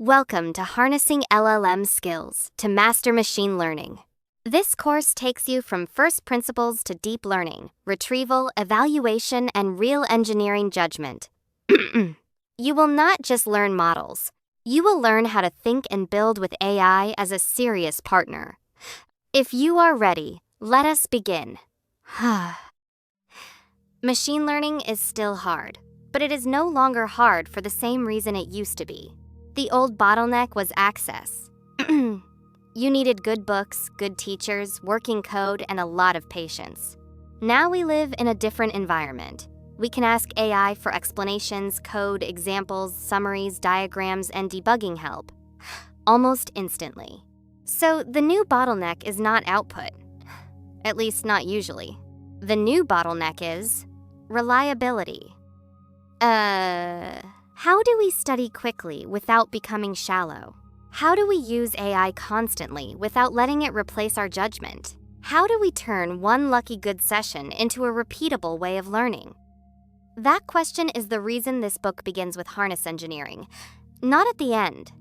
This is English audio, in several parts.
Welcome to Harnessing LLM Skills to Master Machine Learning. This course takes you from first principles to deep learning, retrieval, evaluation, and real engineering judgment. You will not just learn models. You will learn how to think and build with AI as a serious partner. If you are ready, let us begin. Machine learning is still hard, but it is no longer hard for the same reason it used to be. The old bottleneck was access. You needed good books, good teachers, working code, and a lot of patience. Now we live in a different environment. We can ask AI for explanations, code, examples, summaries, diagrams, and debugging help, almost instantly. So the new bottleneck is not output, at least not usually. The new bottleneck is reliability. How do we study quickly without becoming shallow? How do we use AI constantly without letting it replace our judgment? How do we turn one lucky good session into a repeatable way of learning? That question is the reason this book begins with harness engineering, not at the end.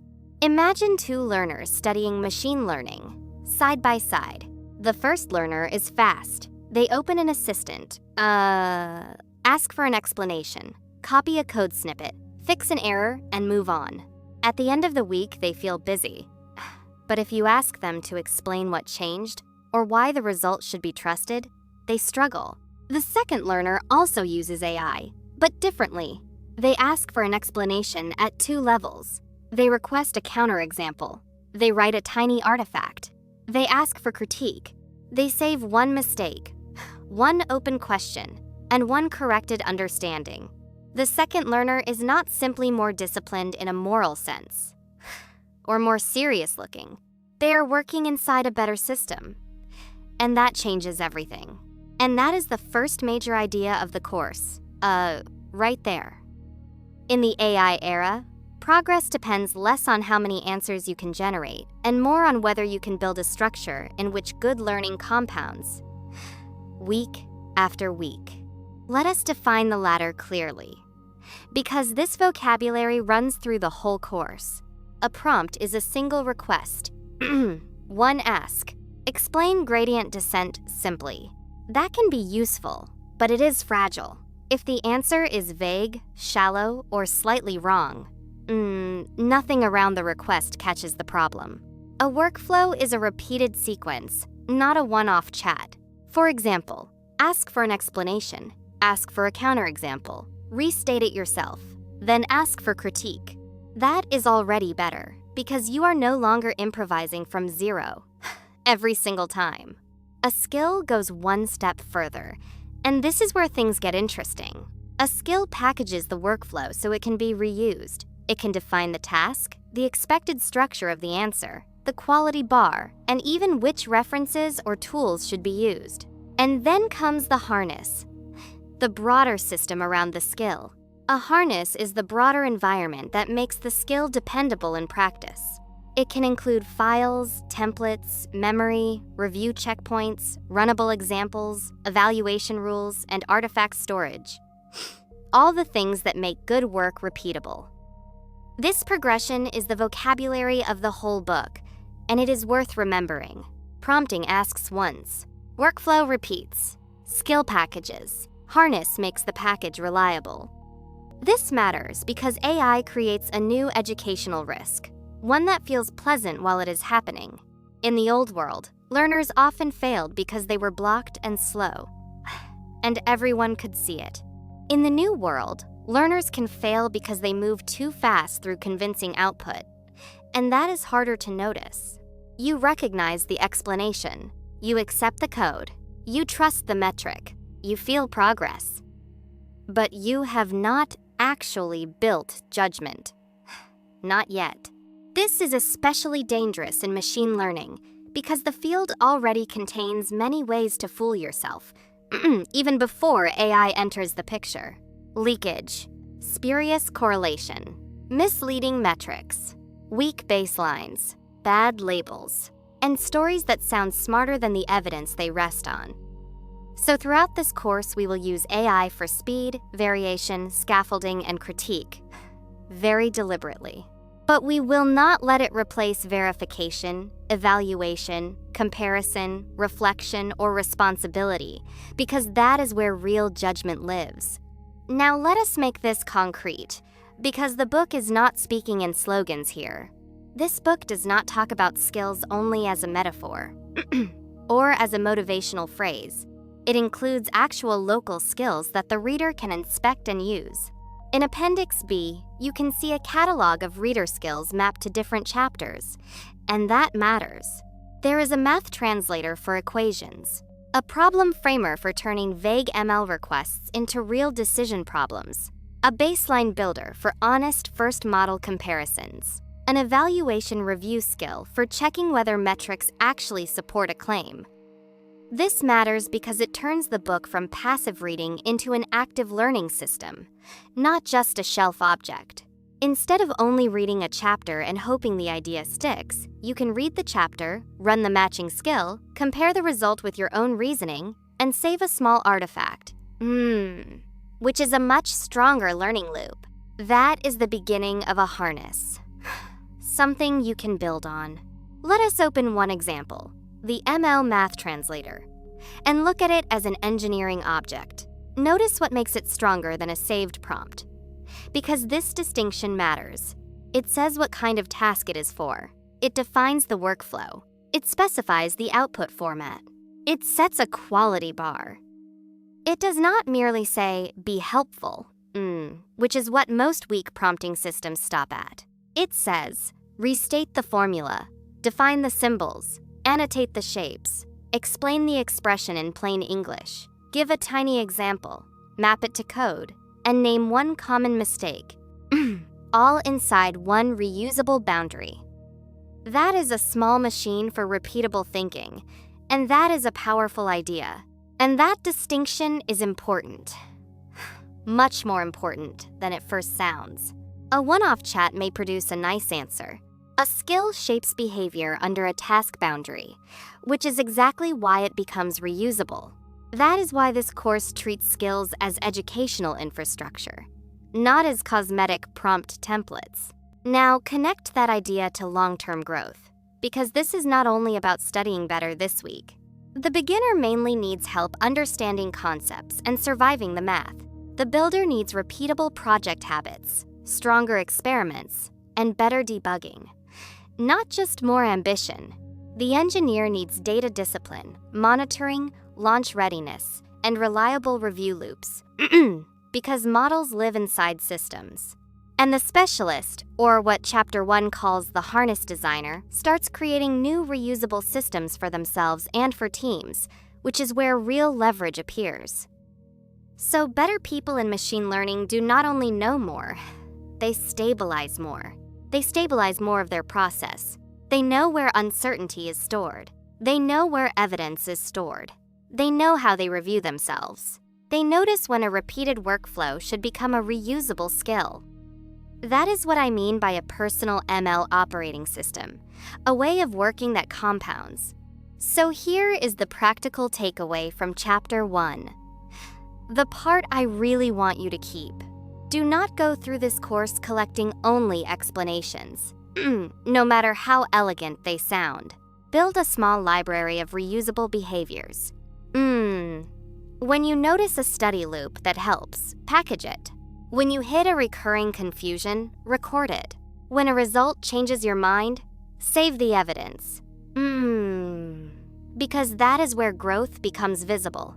Imagine two learners studying machine learning, side by side. The first learner is fast. They open an assistant, ask for an explanation, copy a code snippet, fix an error, and move on. At the end of the week, they feel busy. But if you ask them to explain what changed or why the result should be trusted, they struggle. The second learner also uses AI, but differently. They ask for an explanation at two levels. They request a counterexample. They write a tiny artifact. They ask for critique. They save one mistake, one open question, and one corrected understanding. The second learner is not simply more disciplined in a moral sense, or more serious looking. They are working inside a better system. And that changes everything. And that is the first major idea of the course, right there. In the AI era, progress depends less on how many answers you can generate and more on whether you can build a structure in which good learning compounds, week after week. Let us define the latter clearly, because this vocabulary runs through the whole course. A prompt is a single request. One ask. Explain gradient descent simply. That can be useful, but it is fragile. If the answer is vague, shallow, or slightly wrong, nothing around the request catches the problem. A workflow is a repeated sequence, not a one-off chat. For example, ask for an explanation. Ask for a counterexample, restate it yourself, then ask for critique. That is already better, because you are no longer improvising from zero every single time. A skill goes one step further, and this is where things get interesting. A skill packages the workflow so it can be reused. It can define the task, the expected structure of the answer, the quality bar, and even which references or tools should be used. And then comes the harness, the broader system around the skill. A harness is the broader environment that makes the skill dependable in practice. It can include files, templates, memory, review checkpoints, runnable examples, evaluation rules, and artifact storage. All the things that make good work repeatable. This progression is the vocabulary of the whole book, and it is worth remembering. Prompting asks once. Workflow repeats. Skill packages. Harness makes the package reliable. This matters because AI creates a new educational risk, one that feels pleasant while it is happening. In the old world, learners often failed because they were blocked and slow, and everyone could see it. In the new world, learners can fail because they move too fast through convincing output, and that is harder to notice. You recognize the explanation, you accept the code, you trust the metric, you feel progress. But you have not actually built judgment. Not yet. This is especially dangerous in machine learning because the field already contains many ways to fool yourself, even before AI enters the picture. Leakage, spurious correlation, misleading metrics, weak baselines, bad labels, and stories that sound smarter than the evidence they rest on. So throughout this course, we will use AI for speed, variation, scaffolding, and critique, very deliberately. But we will not let it replace verification, evaluation, comparison, reflection, or responsibility, because that is where real judgment lives. Now let us make this concrete, because the book is not speaking in slogans here. This book does not talk about skills only as a metaphor or as a motivational phrase. It includes actual local skills that the reader can inspect and use. In Appendix B, you can see a catalog of reader skills mapped to different chapters, and that matters. There is a math translator for equations, a problem framer for turning vague ML requests into real decision problems, a baseline builder for honest first model comparisons, an evaluation review skill for checking whether metrics actually support a claim. This matters because it turns the book from passive reading into an active learning system, not just a shelf object. Instead of only reading a chapter and hoping the idea sticks, you can read the chapter, run the matching skill, compare the result with your own reasoning, and save a small artifact. Which is a much stronger learning loop. That is the beginning of a harness. Something you can build on. Let us open one example, the ML Math Translator, and look at it as an engineering object. Notice what makes it stronger than a saved prompt. Because this distinction matters. It says what kind of task it is for. It defines the workflow. It specifies the output format. It sets a quality bar. It does not merely say, be helpful, which is what most weak prompting systems stop at. It says, restate the formula, define the symbols, annotate the shapes, explain the expression in plain English, give a tiny example, map it to code, and name one common mistake, all inside one reusable boundary. That is a small machine for repeatable thinking, and that is a powerful idea. And that distinction is important. Much more important than it first sounds. A one-off chat may produce a nice answer. A skill shapes behavior under a task boundary, which is exactly why it becomes reusable. That is why this course treats skills as educational infrastructure, not as cosmetic prompt templates. Now, connect that idea to long-term growth, because this is not only about studying better this week. The beginner mainly needs help understanding concepts and surviving the math. The builder needs repeatable project habits, stronger experiments, and better debugging. Not just more ambition. The engineer needs data discipline, monitoring, launch readiness, and reliable review loops, because models live inside systems. And the specialist, or what Chapter 1 calls the harness designer, starts creating new reusable systems for themselves and for teams, which is where real leverage appears. So better people in machine learning do not only know more, they stabilize more. They stabilize more of their process. They know where uncertainty is stored. They know where evidence is stored. They know how they review themselves. They notice when a repeated workflow should become a reusable skill. That is what I mean by a personal ML operating system, a way of working that compounds. So here is the practical takeaway from Chapter 1. The part I really want you to keep. Do not go through this course collecting only explanations, no matter how elegant they sound. Build a small library of reusable behaviors. When you notice a study loop that helps, package it. When you hit a recurring confusion, record it. When a result changes your mind, save the evidence. Because that is where growth becomes visible.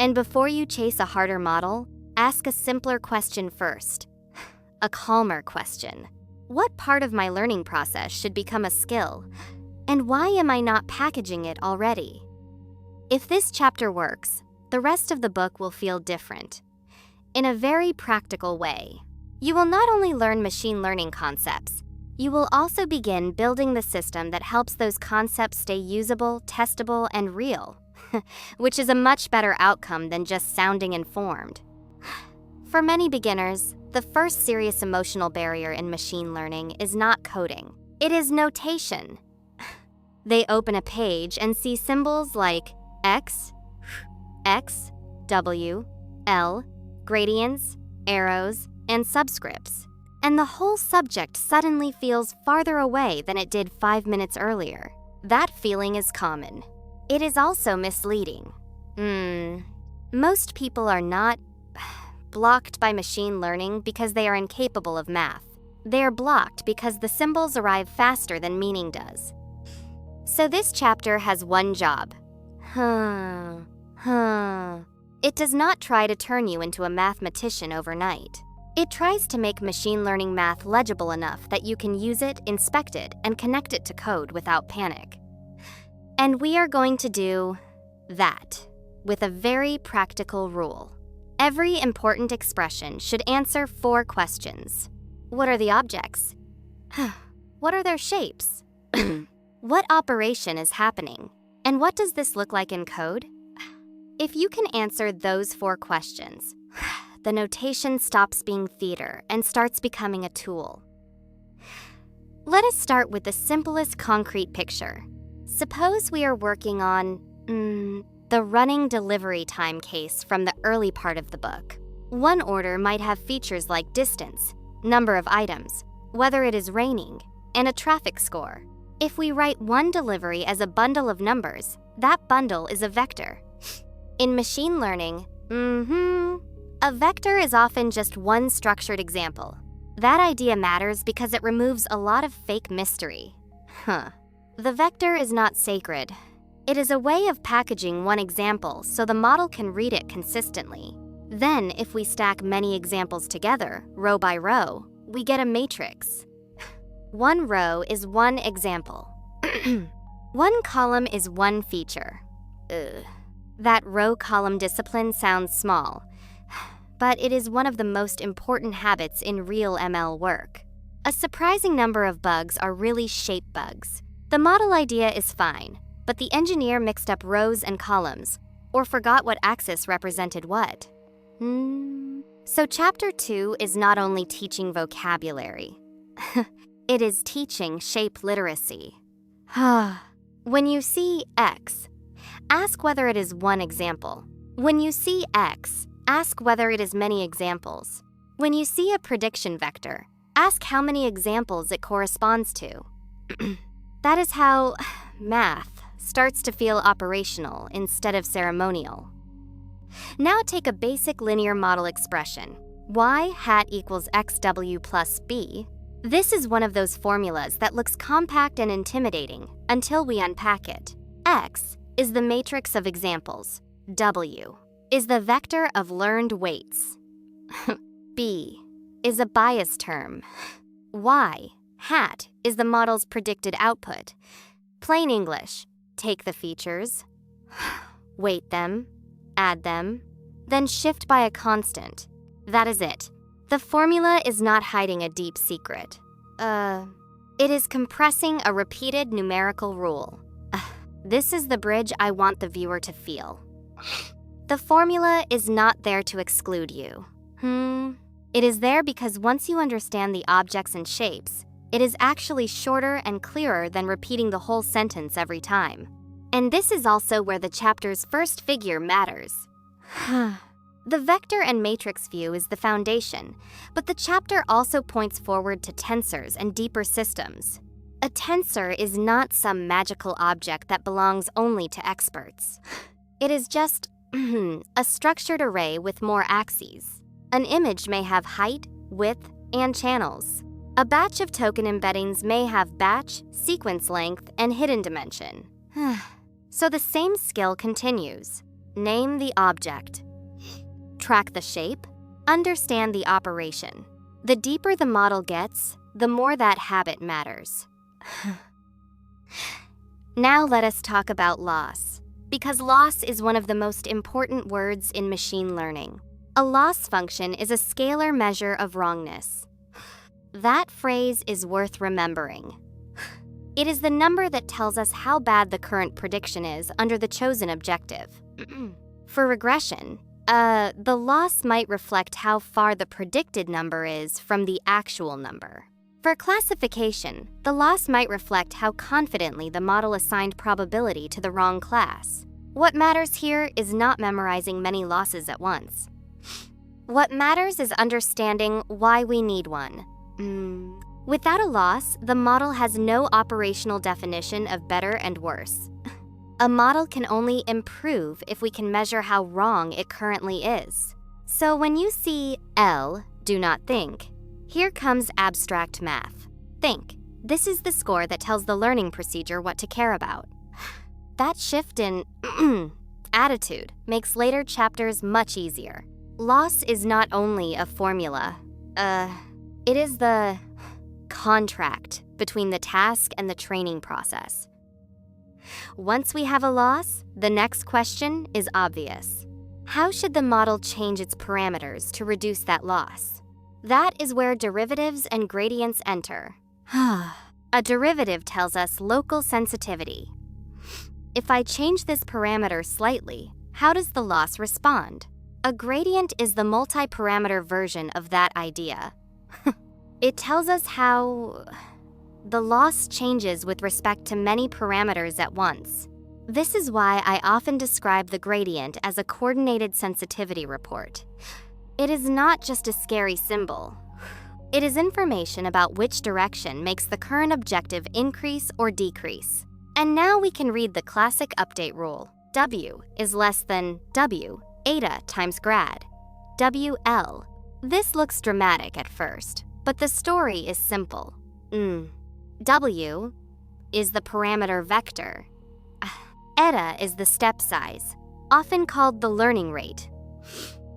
And before you chase a harder model, ask a simpler question first. A calmer question. What part of my learning process should become a skill? And why am I not packaging it already? If this chapter works, the rest of the book will feel different. In a very practical way. You will not only learn machine learning concepts, you will also begin building the system that helps those concepts stay usable, testable, and real, which is a much better outcome than just sounding informed. For many beginners, the first serious emotional barrier in machine learning is not coding. It is notation. They open a page and see symbols like X, W, L, gradients, arrows, and subscripts. and the whole subject suddenly feels farther away than it did 5 minutes earlier. That feeling is common. It is also misleading. Most people are not blocked by machine learning because they are incapable of math. They are blocked because the symbols arrive faster than meaning does. So this chapter has one job. It does not try to turn you into a mathematician overnight. It tries to make machine learning math legible enough that you can use it, inspect it, and connect it to code without panic. And we are going to do that with a very practical rule. Every important expression should answer 4 questions. What are the objects? What are their shapes? What operation is happening? And what does this look like in code? If you can answer those 4 questions, the notation stops being theater and starts becoming a tool. Let us start with the simplest concrete picture. Suppose we are working on the running delivery time case from the early part of the book. One order might have features like distance, number of items, whether it is raining, and a traffic score. If we write one delivery as a bundle of numbers, that bundle is a vector. In machine learning, a vector is often just one structured example. That idea matters because it removes a lot of fake mystery. The vector is not sacred. It is a way of packaging one example so the model can read it consistently. Then, if we stack many examples together, row by row, we get a matrix. One row is one example. One column is one feature. That row-column discipline sounds small, but it is one of the most important habits in real ML work. A surprising number of bugs are really shape bugs. The model idea is fine, but the engineer mixed up rows and columns, or forgot what axis represented what. So chapter 2 is not only teaching vocabulary, it is teaching shape literacy. When you see X, ask whether it is one example. When you see X, ask whether it is many examples. When you see a prediction vector, ask how many examples it corresponds to. That is how math starts to feel operational instead of ceremonial. Now take a basic linear model expression, y hat equals xw plus b. This is one of those formulas that looks compact and intimidating until we unpack it. X is the matrix of examples. W is the vector of learned weights. B is a bias term. Y hat is the model's predicted output. Plain English, take the features, weight them, add them, then shift by a constant. That is it. The formula is not hiding a deep secret. It is compressing a repeated numerical rule. This is the bridge I want the viewer to feel. The formula is not there to exclude you. It is there because once you understand the objects and shapes, it is actually shorter and clearer than repeating the whole sentence every time. And this is also where the chapter's first figure matters. The vector and matrix view is the foundation, but the chapter also points forward to tensors and deeper systems. A tensor is not some magical object that belongs only to experts. It is just a structured array with more axes. An image may have height, width, and channels. A batch of token embeddings may have batch, sequence length, and hidden dimension. So the same skill continues. Name the object. Track the shape. Understand the operation. The deeper the model gets, the more that habit matters. Now let us talk about loss, because loss is one of the most important words in machine learning. A loss function is a scalar measure of wrongness. That phrase is worth remembering. It is the number that tells us how bad the current prediction is under the chosen objective. For regression, the loss might reflect how far the predicted number is from the actual number. For classification, the loss might reflect how confidently the model assigned probability to the wrong class. What matters here is not memorizing many losses at once. What matters is understanding why we need one. Without a loss, the model has no operational definition of better and worse. A model can only improve if we can measure how wrong it currently is. So when you see L, do not think, here comes abstract math. Think, this is the score that tells the learning procedure what to care about. That shift in attitude makes later chapters much easier. Loss is not only a formula, it is the contract between the task and the training process. Once we have a loss, the next question is obvious. How should the model change its parameters to reduce that loss? That is where derivatives and gradients enter. A derivative tells us local sensitivity. If I change this parameter slightly, how does the loss respond? A gradient is the multi-parameter version of that idea. It tells us how the loss changes with respect to many parameters at once. This is why I often describe the gradient as a coordinated sensitivity report. It is not just a scary symbol. It is information about which direction makes the current objective increase or decrease. And now we can read the classic update rule. W is less than W, eta times grad, WL. This looks dramatic at first, but the story is simple. W is the parameter vector. Eta is the step size, often called the learning rate.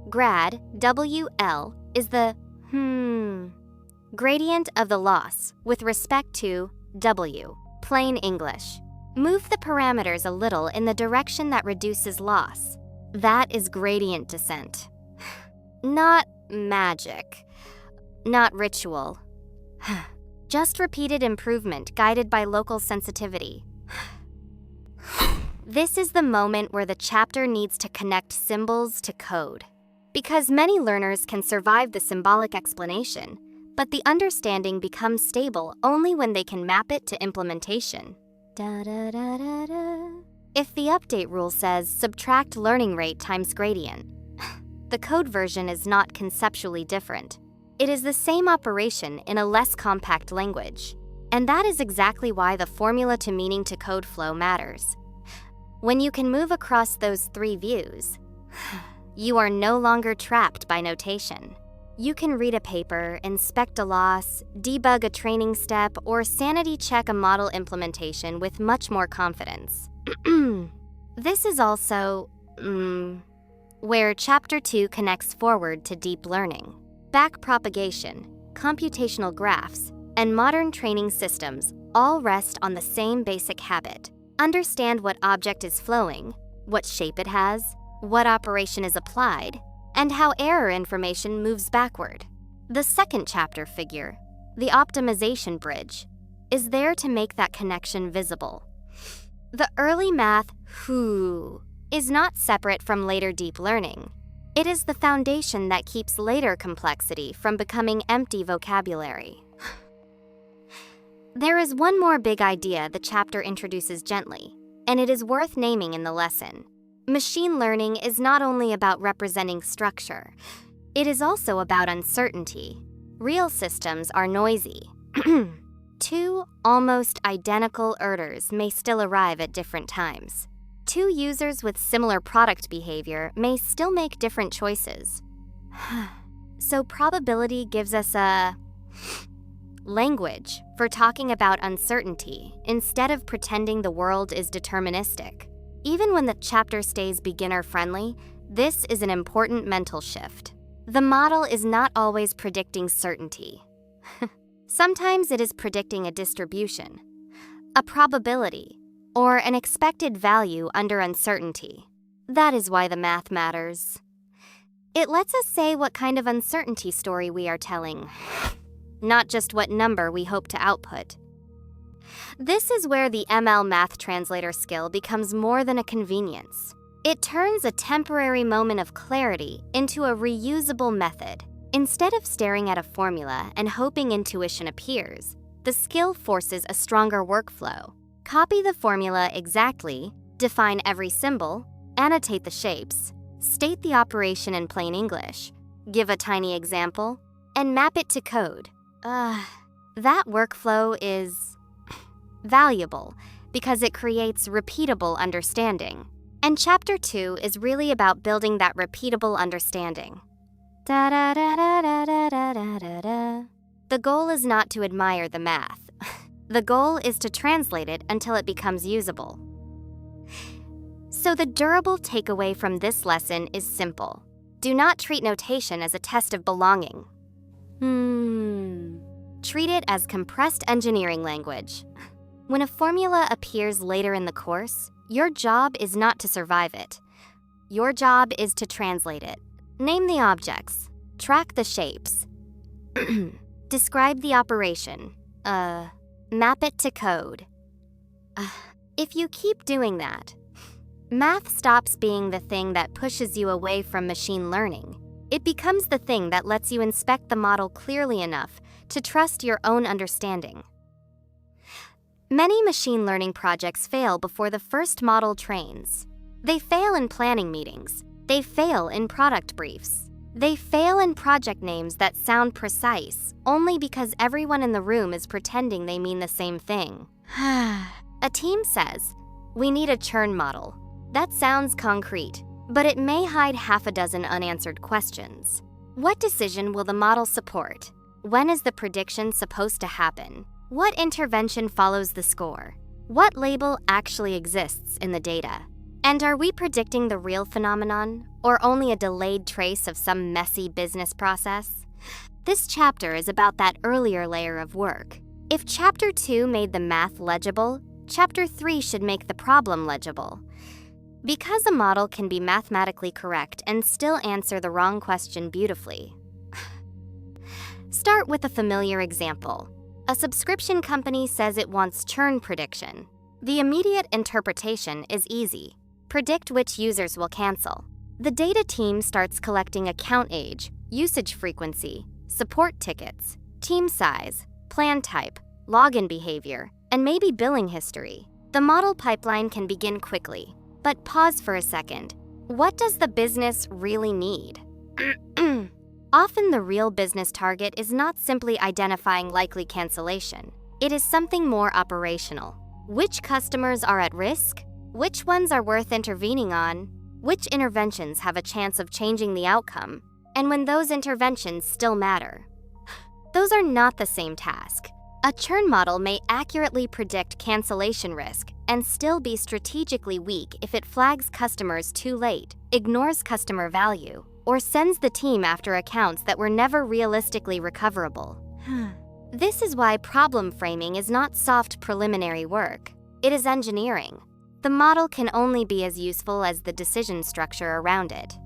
Grad, WL, is the gradient of the loss with respect to W, plain English. Move the parameters a little in the direction that reduces loss. That is gradient descent. Not magic. Not ritual. Just repeated improvement guided by local sensitivity. This is the moment where the chapter needs to connect symbols to code. Because many learners can survive the symbolic explanation, but the understanding becomes stable only when they can map it to implementation. If the update rule says subtract learning rate times gradient, the code version is not conceptually different. It is the same operation in a less compact language. And that is exactly why the formula to meaning to code flow matters. When you can move across those three views, you are no longer trapped by notation. You can read a paper, inspect a loss, debug a training step, or sanity check a model implementation with much more confidence. This is also where Chapter 2 connects forward to deep learning. Backpropagation, computational graphs, and modern training systems all rest on the same basic habit. Understand what object is flowing, what shape it has, what operation is applied, and how error information moves backward. The second chapter figure, the optimization bridge, is there to make that connection visible. The early math is not separate from later deep learning. It is the foundation that keeps later complexity from becoming empty vocabulary. There is one more big idea the chapter introduces gently, and it is worth naming in the lesson. Machine learning is not only about representing structure, it is also about uncertainty. Real systems are noisy. Two almost identical orders may still arrive at different times. Two users with similar product behavior may still make different choices. So probability gives us a language for talking about uncertainty instead of pretending the world is deterministic. Even when the chapter stays beginner-friendly, this is an important mental shift. The model is not always predicting certainty. Sometimes it is predicting a distribution, a probability, or an expected value under uncertainty. That is why the math matters. It lets us say what kind of uncertainty story we are telling, not just what number we hope to output. This is where the ML math translator skill becomes more than a convenience. It turns a temporary moment of clarity into a reusable method. Instead of staring at a formula and hoping intuition appears, the skill forces a stronger workflow. Copy the formula exactly, define every symbol, annotate the shapes, state the operation in plain English, give a tiny example, and map it to code. That workflow is valuable because it creates repeatable understanding. And Chapter 2 is really about building that repeatable understanding. The goal is not to admire the math. The goal is to translate it until it becomes usable. So the durable takeaway from this lesson is simple. Do not treat notation as a test of belonging. Treat it as compressed engineering language. When a formula appears later in the course, your job is not to survive it. Your job is to translate it. Name the objects. Track the shapes. Describe the operation. Map it to code. If you keep doing that, math stops being the thing that pushes you away from machine learning. It becomes the thing that lets you inspect the model clearly enough to trust your own understanding. Many machine learning projects fail before the first model trains. They fail in planning meetings. They fail in product briefs. They fail in project names that sound precise only because everyone in the room is pretending they mean the same thing. A team says, "We need a churn model." That sounds concrete, but it may hide half a dozen unanswered questions. What decision will the model support? When is the prediction supposed to happen? What intervention follows the score? What label actually exists in the data? And are we predicting the real phenomenon, or only a delayed trace of some messy business process? This chapter is about that earlier layer of work. If Chapter 2 made the math legible, Chapter 3 should make the problem legible. Because a model can be mathematically correct and still answer the wrong question beautifully. Start with a familiar example. A subscription company says it wants churn prediction. The immediate interpretation is easy. Predict which users will cancel. The data team starts collecting account age, usage frequency, support tickets, team size, plan type, login behavior, and maybe billing history. The model pipeline can begin quickly. But pause for a second. What does the business really need? Often the real business target is not simply identifying likely cancellation. It is something more operational. Which customers are at risk? Which ones are worth intervening on? Which interventions have a chance of changing the outcome? And when those interventions still matter? Those are not the same task. A churn model may accurately predict cancellation risk and still be strategically weak if it flags customers too late, ignores customer value, or sends the team after accounts that were never realistically recoverable. This is why problem framing is not soft preliminary work. It is engineering. The model can only be as useful as the decision structure around it.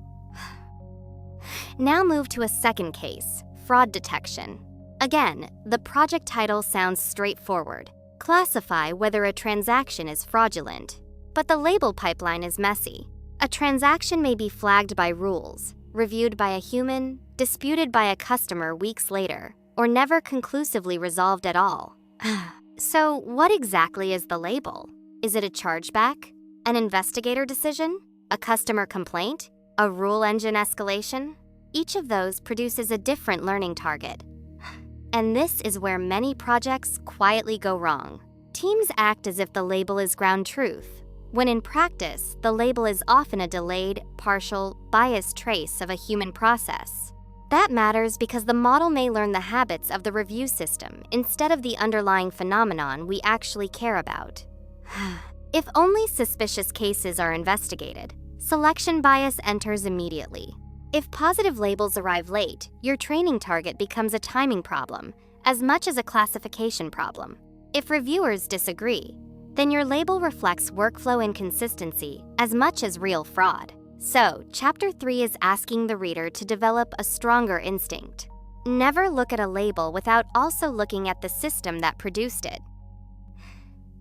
Now move to a second case, fraud detection. Again, the project title sounds straightforward. Classify whether a transaction is fraudulent. But the label pipeline is messy. A transaction may be flagged by rules, reviewed by a human, disputed by a customer weeks later, or never conclusively resolved at all. So what exactly is the label? Is it a chargeback? An investigator decision? A customer complaint? A rule engine escalation? Each of those produces a different learning target. And this is where many projects quietly go wrong. Teams act as if the label is ground truth, when in practice, the label is often a delayed, partial, biased trace of a human process. That matters because the model may learn the habits of the review system instead of the underlying phenomenon we actually care about. If only suspicious cases are investigated, selection bias enters immediately. If positive labels arrive late, your training target becomes a timing problem, as much as a classification problem. If reviewers disagree, then your label reflects workflow inconsistency as much as real fraud. So, Chapter 3 is asking the reader to develop a stronger instinct. Never look at a label without also looking at the system that produced it.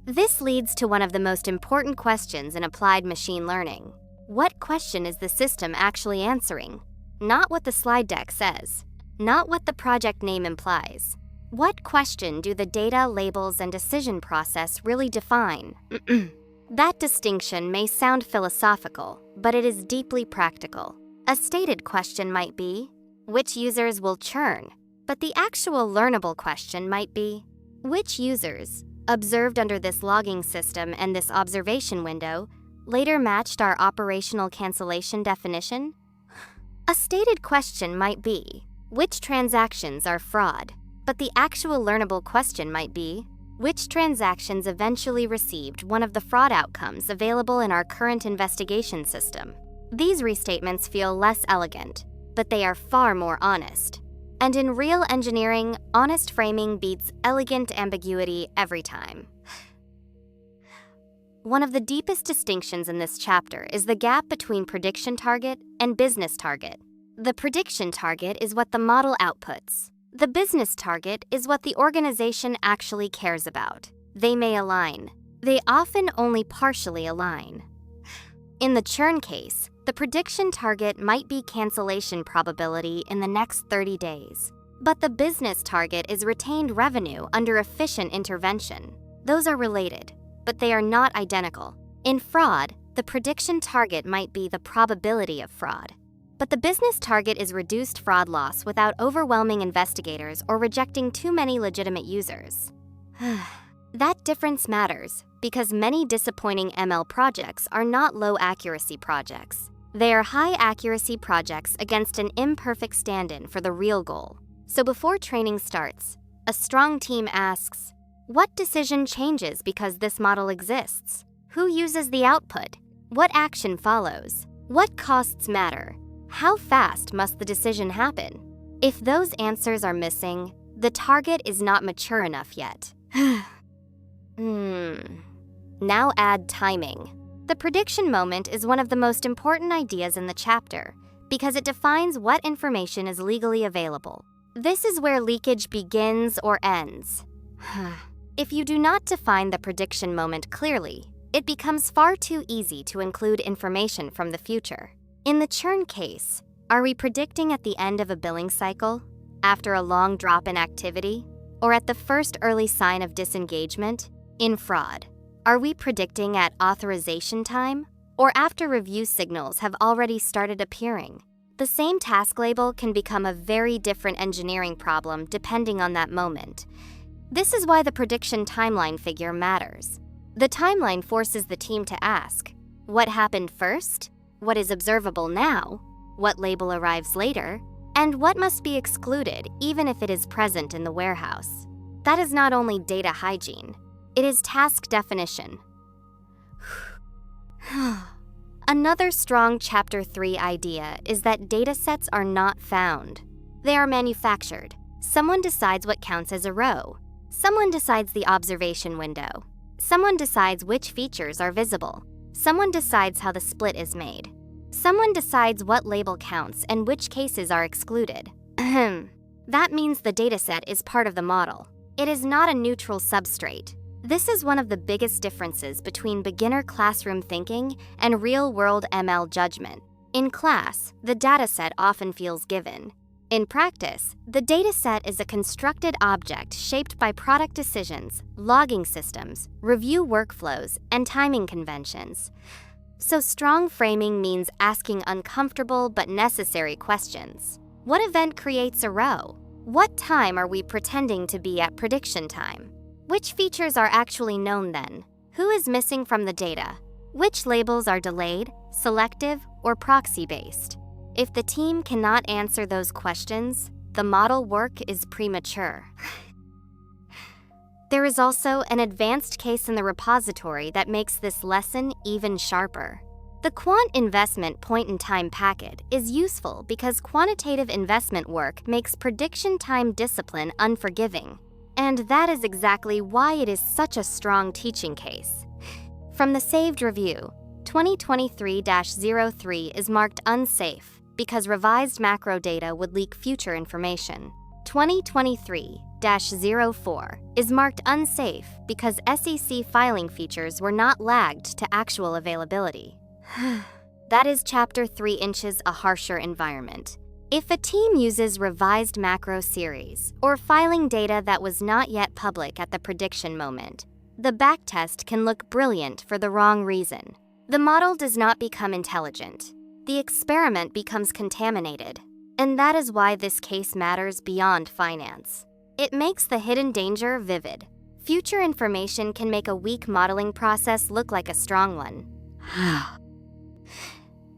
This leads to one of the most important questions in applied machine learning. What question is the system actually answering? Not what the slide deck says, not what the project name implies. What question do the data, labels, and decision process really define? That distinction may sound philosophical, but it is deeply practical. A stated question might be, which users will churn? But the actual learnable question might be, which users, observed under this logging system and this observation window, later matched our operational cancellation definition? A stated question might be, which transactions are fraud? But the actual learnable question might be, which transactions eventually received one of the fraud outcomes available in our current investigation system? These restatements feel less elegant, but they are far more honest. And in real engineering, honest framing beats elegant ambiguity every time. One of the deepest distinctions in this chapter is the gap between prediction target and business target. The prediction target is what the model outputs. The business target is what the organization actually cares about. They may align. They often only partially align. In the churn case, the prediction target might be cancellation probability in the next 30 days. But the business target is retained revenue under efficient intervention. Those are related, but they are not identical. In fraud, the prediction target might be the probability of fraud. But the business target is reduced fraud loss without overwhelming investigators or rejecting too many legitimate users. That difference matters because many disappointing ML projects are not low accuracy projects. They are high accuracy projects against an imperfect stand-in for the real goal. So before training starts, a strong team asks, what decision changes because this model exists? Who uses the output? What action follows? What costs matter? How fast must the decision happen? If those answers are missing, the target is not mature enough yet. Now add timing. The prediction moment is one of the most important ideas in the chapter because it defines what information is legally available. This is where leakage begins or ends. If you do not define the prediction moment clearly, it becomes far too easy to include information from the future. In the churn case, are we predicting at the end of a billing cycle, after a long drop in activity, or at the first early sign of disengagement? In fraud, are we predicting at authorization time, or after review signals have already started appearing? The same task label can become a very different engineering problem depending on that moment. This is why the prediction timeline figure matters. The timeline forces the team to ask, what happened first? What is observable now? What label arrives later? And what must be excluded even if it is present in the warehouse? That is not only data hygiene, it is task definition. Another strong Chapter 3 idea is that datasets are not found. They are manufactured. Someone decides what counts as a row. Someone decides the observation window. Someone decides which features are visible. Someone decides how the split is made. Someone decides what label counts and which cases are excluded. That means the dataset is part of the model. It is not a neutral substrate. This is one of the biggest differences between beginner classroom thinking and real-world ML judgment. In class, the dataset often feels given. In practice, the dataset is a constructed object shaped by product decisions, logging systems, review workflows, and timing conventions. So strong framing means asking uncomfortable but necessary questions. What event creates a row? What time are we pretending to be at prediction time? Which features are actually known then? Who is missing from the data? Which labels are delayed, selective, or proxy-based? If the team cannot answer those questions, the model work is premature. There is also an advanced case in the repository that makes this lesson even sharper. The quant investment point-in-time packet is useful because quantitative investment work makes prediction time discipline unforgiving. And that is exactly why it is such a strong teaching case. From the saved review, 2023-03 is marked unsafe because revised macro data would leak future information. 2023-04 is marked unsafe because SEC filing features were not lagged to actual availability. That is Chapter 3 inches a harsher environment. If a team uses revised macro series or filing data that was not yet public at the prediction moment, the backtest can look brilliant for the wrong reason. The model does not become intelligent. The experiment becomes contaminated. And that is why this case matters beyond finance. It makes the hidden danger vivid. Future information can make a weak modeling process look like a strong one.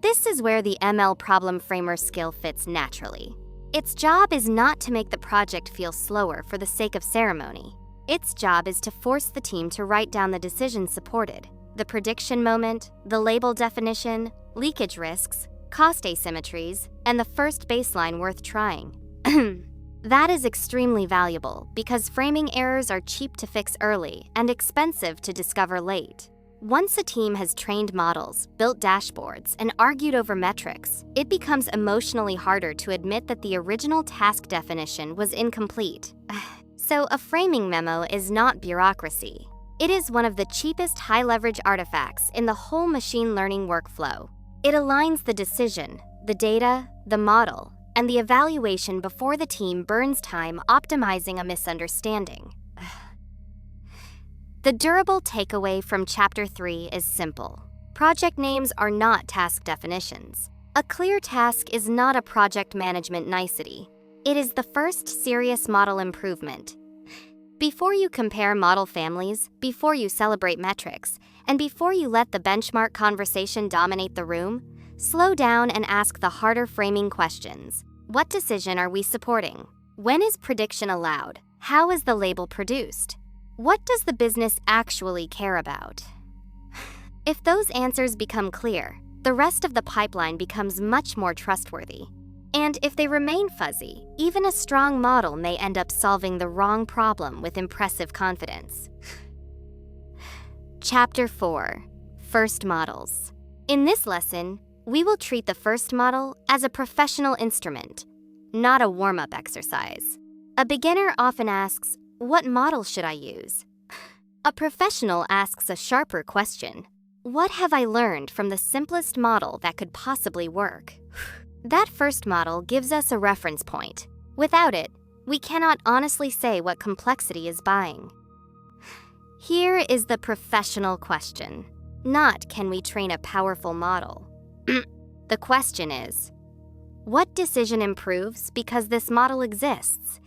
This is where the ML problem framer skill fits naturally. Its job is not to make the project feel slower for the sake of ceremony. Its job is to force the team to write down the decisions supported, the prediction moment, the label definition, leakage risks, cost asymmetries, and the first baseline worth trying. That is extremely valuable because framing errors are cheap to fix early and expensive to discover late. Once a team has trained models, built dashboards, and argued over metrics, it becomes emotionally harder to admit that the original task definition was incomplete. So a framing memo is not bureaucracy. It is one of the cheapest high-leverage artifacts in the whole machine learning workflow. It aligns the decision, the data, the model, and the evaluation before the team burns time optimizing a misunderstanding. The durable takeaway from Chapter 3 is simple. Project names are not task definitions. A clear task is not a project management nicety. It is the first serious model improvement. Before you compare model families, before you celebrate metrics, and before you let the benchmark conversation dominate the room, slow down and ask the harder framing questions. What decision are we supporting? When is prediction allowed? How is the label produced? What does the business actually care about? If those answers become clear, the rest of the pipeline becomes much more trustworthy. And if they remain fuzzy, even a strong model may end up solving the wrong problem with impressive confidence. Chapter 4: First Models. In this lesson, we will treat the first model as a professional instrument, not a warm-up exercise. A beginner often asks, "What model should I use?" A professional asks a sharper question. What have I learned from the simplest model that could possibly work? That first model gives us a reference point. Without it, we cannot honestly say what complexity is buying. Here is the professional question. Not can we train a powerful model. The question is, what decision improves because this model exists?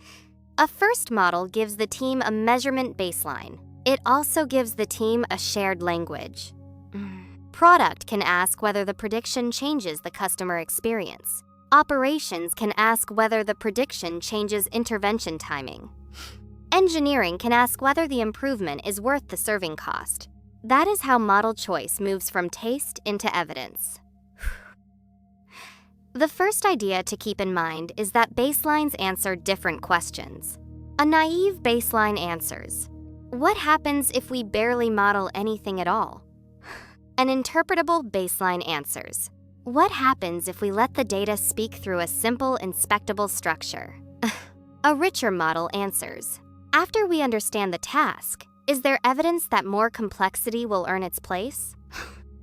A first model gives the team a measurement baseline. It also gives the team a shared language. Product can ask whether the prediction changes the customer experience. Operations can ask whether the prediction changes intervention timing. Engineering can ask whether the improvement is worth the serving cost. That is how model choice moves from taste into evidence. The first idea to keep in mind is that baselines answer different questions. A naive baseline answers, what happens if we barely model anything at all? An interpretable baseline answers, what happens if we let the data speak through a simple, inspectable structure? A richer model answers, after we understand the task, is there evidence that more complexity will earn its place?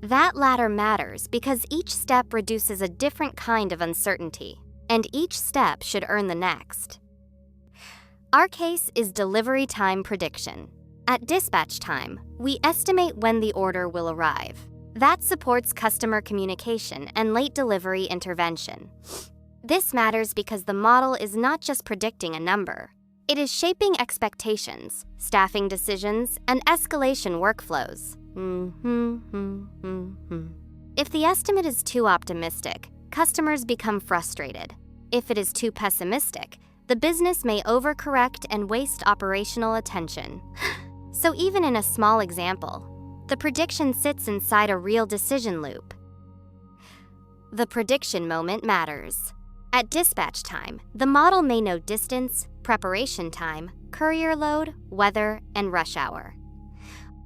That latter matters because each step reduces a different kind of uncertainty, and each step should earn the next. Our case is delivery time prediction. At dispatch time, we estimate when the order will arrive. That supports customer communication and late delivery intervention. This matters because the model is not just predicting a number. It is shaping expectations, staffing decisions, and escalation workflows. If the estimate is too optimistic, customers become frustrated. If it is too pessimistic, the business may overcorrect and waste operational attention. So even in a small example, the prediction sits inside a real decision loop. The prediction moment matters. At dispatch time, the model may know distance, preparation time, courier load, weather, and rush hour.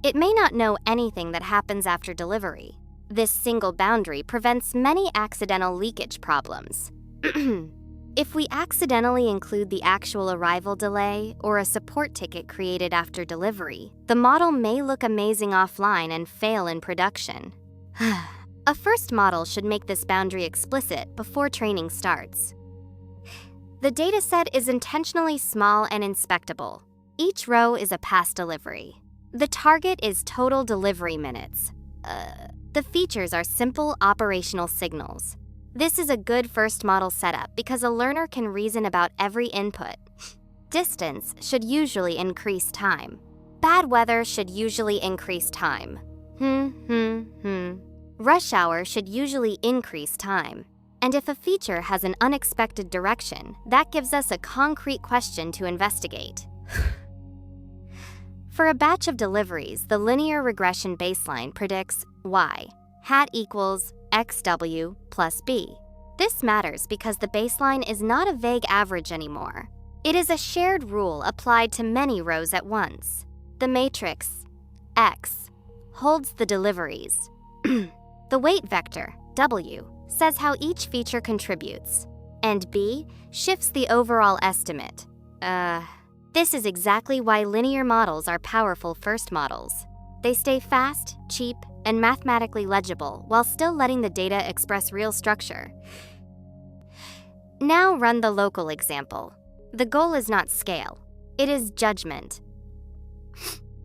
It may not know anything that happens after delivery. This single boundary prevents many accidental leakage problems. If we accidentally include the actual arrival delay or a support ticket created after delivery, the model may look amazing offline and fail in production. A first model should make this boundary explicit before training starts. The dataset is intentionally small and inspectable. Each row is a past delivery. The target is total delivery minutes. The features are simple operational signals. This is a good first model setup because a learner can reason about every input. Distance should usually increase time. Bad weather should usually increase time. Rush hour should usually increase time. And if a feature has an unexpected direction, that gives us a concrete question to investigate. For a batch of deliveries, the linear regression baseline predicts y hat equals xw plus b. This matters because the baseline is not a vague average anymore. It is a shared rule applied to many rows at once. The matrix x holds the deliveries. The weight vector w says how each feature contributes, and b shifts the overall estimate. This is exactly why linear models are powerful first models. They stay fast, cheap, and mathematically legible while still letting the data express real structure. Now run the local example. The goal is not scale, it is judgment.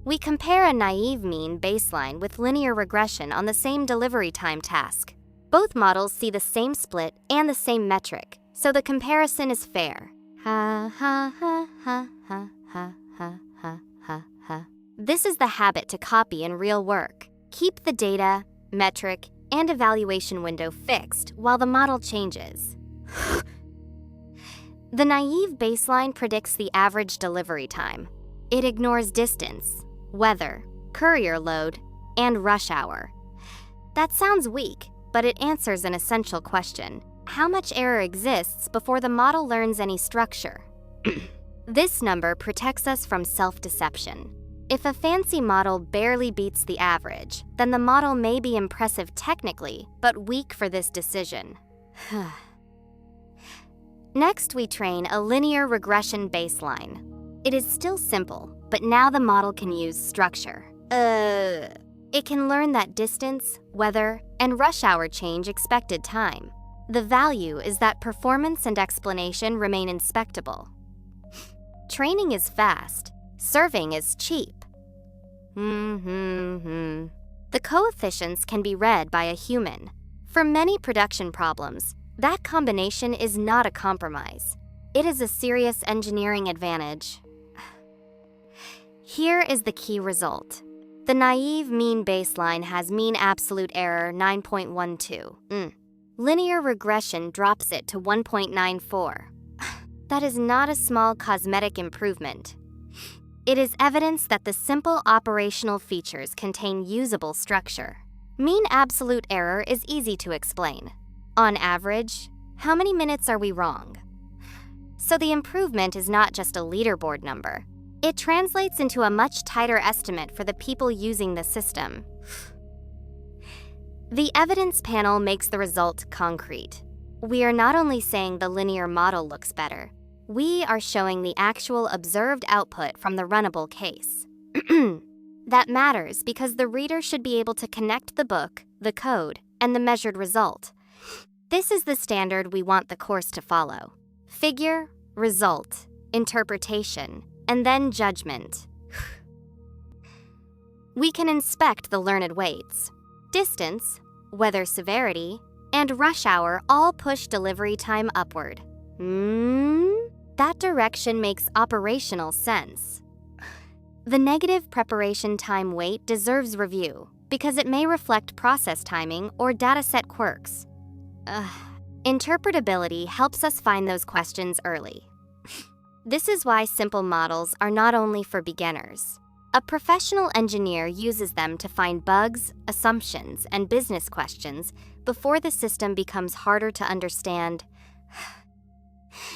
We compare a naive mean baseline with linear regression on the same delivery time task. Both models see the same split and the same metric, so the comparison is fair. This is the habit to copy in real work. Keep the data, metric, and evaluation window fixed while the model changes. The naive baseline predicts the average delivery time. It ignores distance, weather, courier load, and rush hour. That sounds weak, but it answers an essential question. How much error exists before the model learns any structure? This number protects us from self-deception. If a fancy model barely beats the average, then the model may be impressive technically, but weak for this decision. Next, we train a linear regression baseline. It is still simple, but now the model can use structure. It can learn that distance, weather, and rush hour change expected time. The value is that performance and explanation remain inspectable. Training is fast. Serving is cheap. The coefficients can be read by a human. For many production problems, that combination is not a compromise. It is a serious engineering advantage. Here is the key result. The naive mean baseline has mean absolute error 9.12. Linear regression drops it to 1.94. That is not a small cosmetic improvement. It is evidence that the simple operational features contain usable structure. Mean absolute error is easy to explain. On average, how many minutes are we wrong? So the improvement is not just a leaderboard number. It translates into a much tighter estimate for the people using the system. The evidence panel makes the result concrete. We are not only saying the linear model looks better, we are showing the actual observed output from the runnable case. That matters because the reader should be able to connect the book, the code, and the measured result. This is the standard we want the course to follow. Figure, result, interpretation, and then judgment. We can inspect the learned weights. Distance, weather severity, and rush hour all push delivery time upward. That direction makes operational sense. The negative preparation time weight deserves review because it may reflect process timing or dataset quirks. Interpretability helps us find those questions early. This is why simple models are not only for beginners. A professional engineer uses them to find bugs, assumptions, and business questions before the system becomes harder to understand.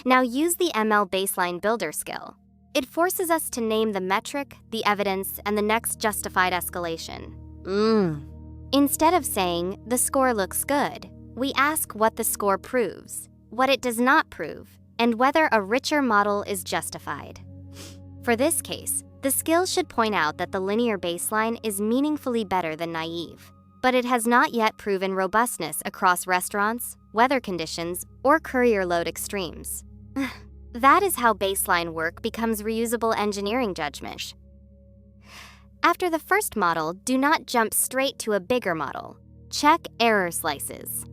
Now use the ML baseline builder skill. It forces us to name the metric, the evidence, and the next justified escalation. Instead of saying, the score looks good, we ask what the score proves, what it does not prove, and whether a richer model is justified. For this case, the skill should point out that the linear baseline is meaningfully better than naive, but it has not yet proven robustness across restaurants, weather conditions, or courier load extremes. That is how baseline work becomes reusable engineering judgment. After the first model, do not jump straight to a bigger model. Check error slices.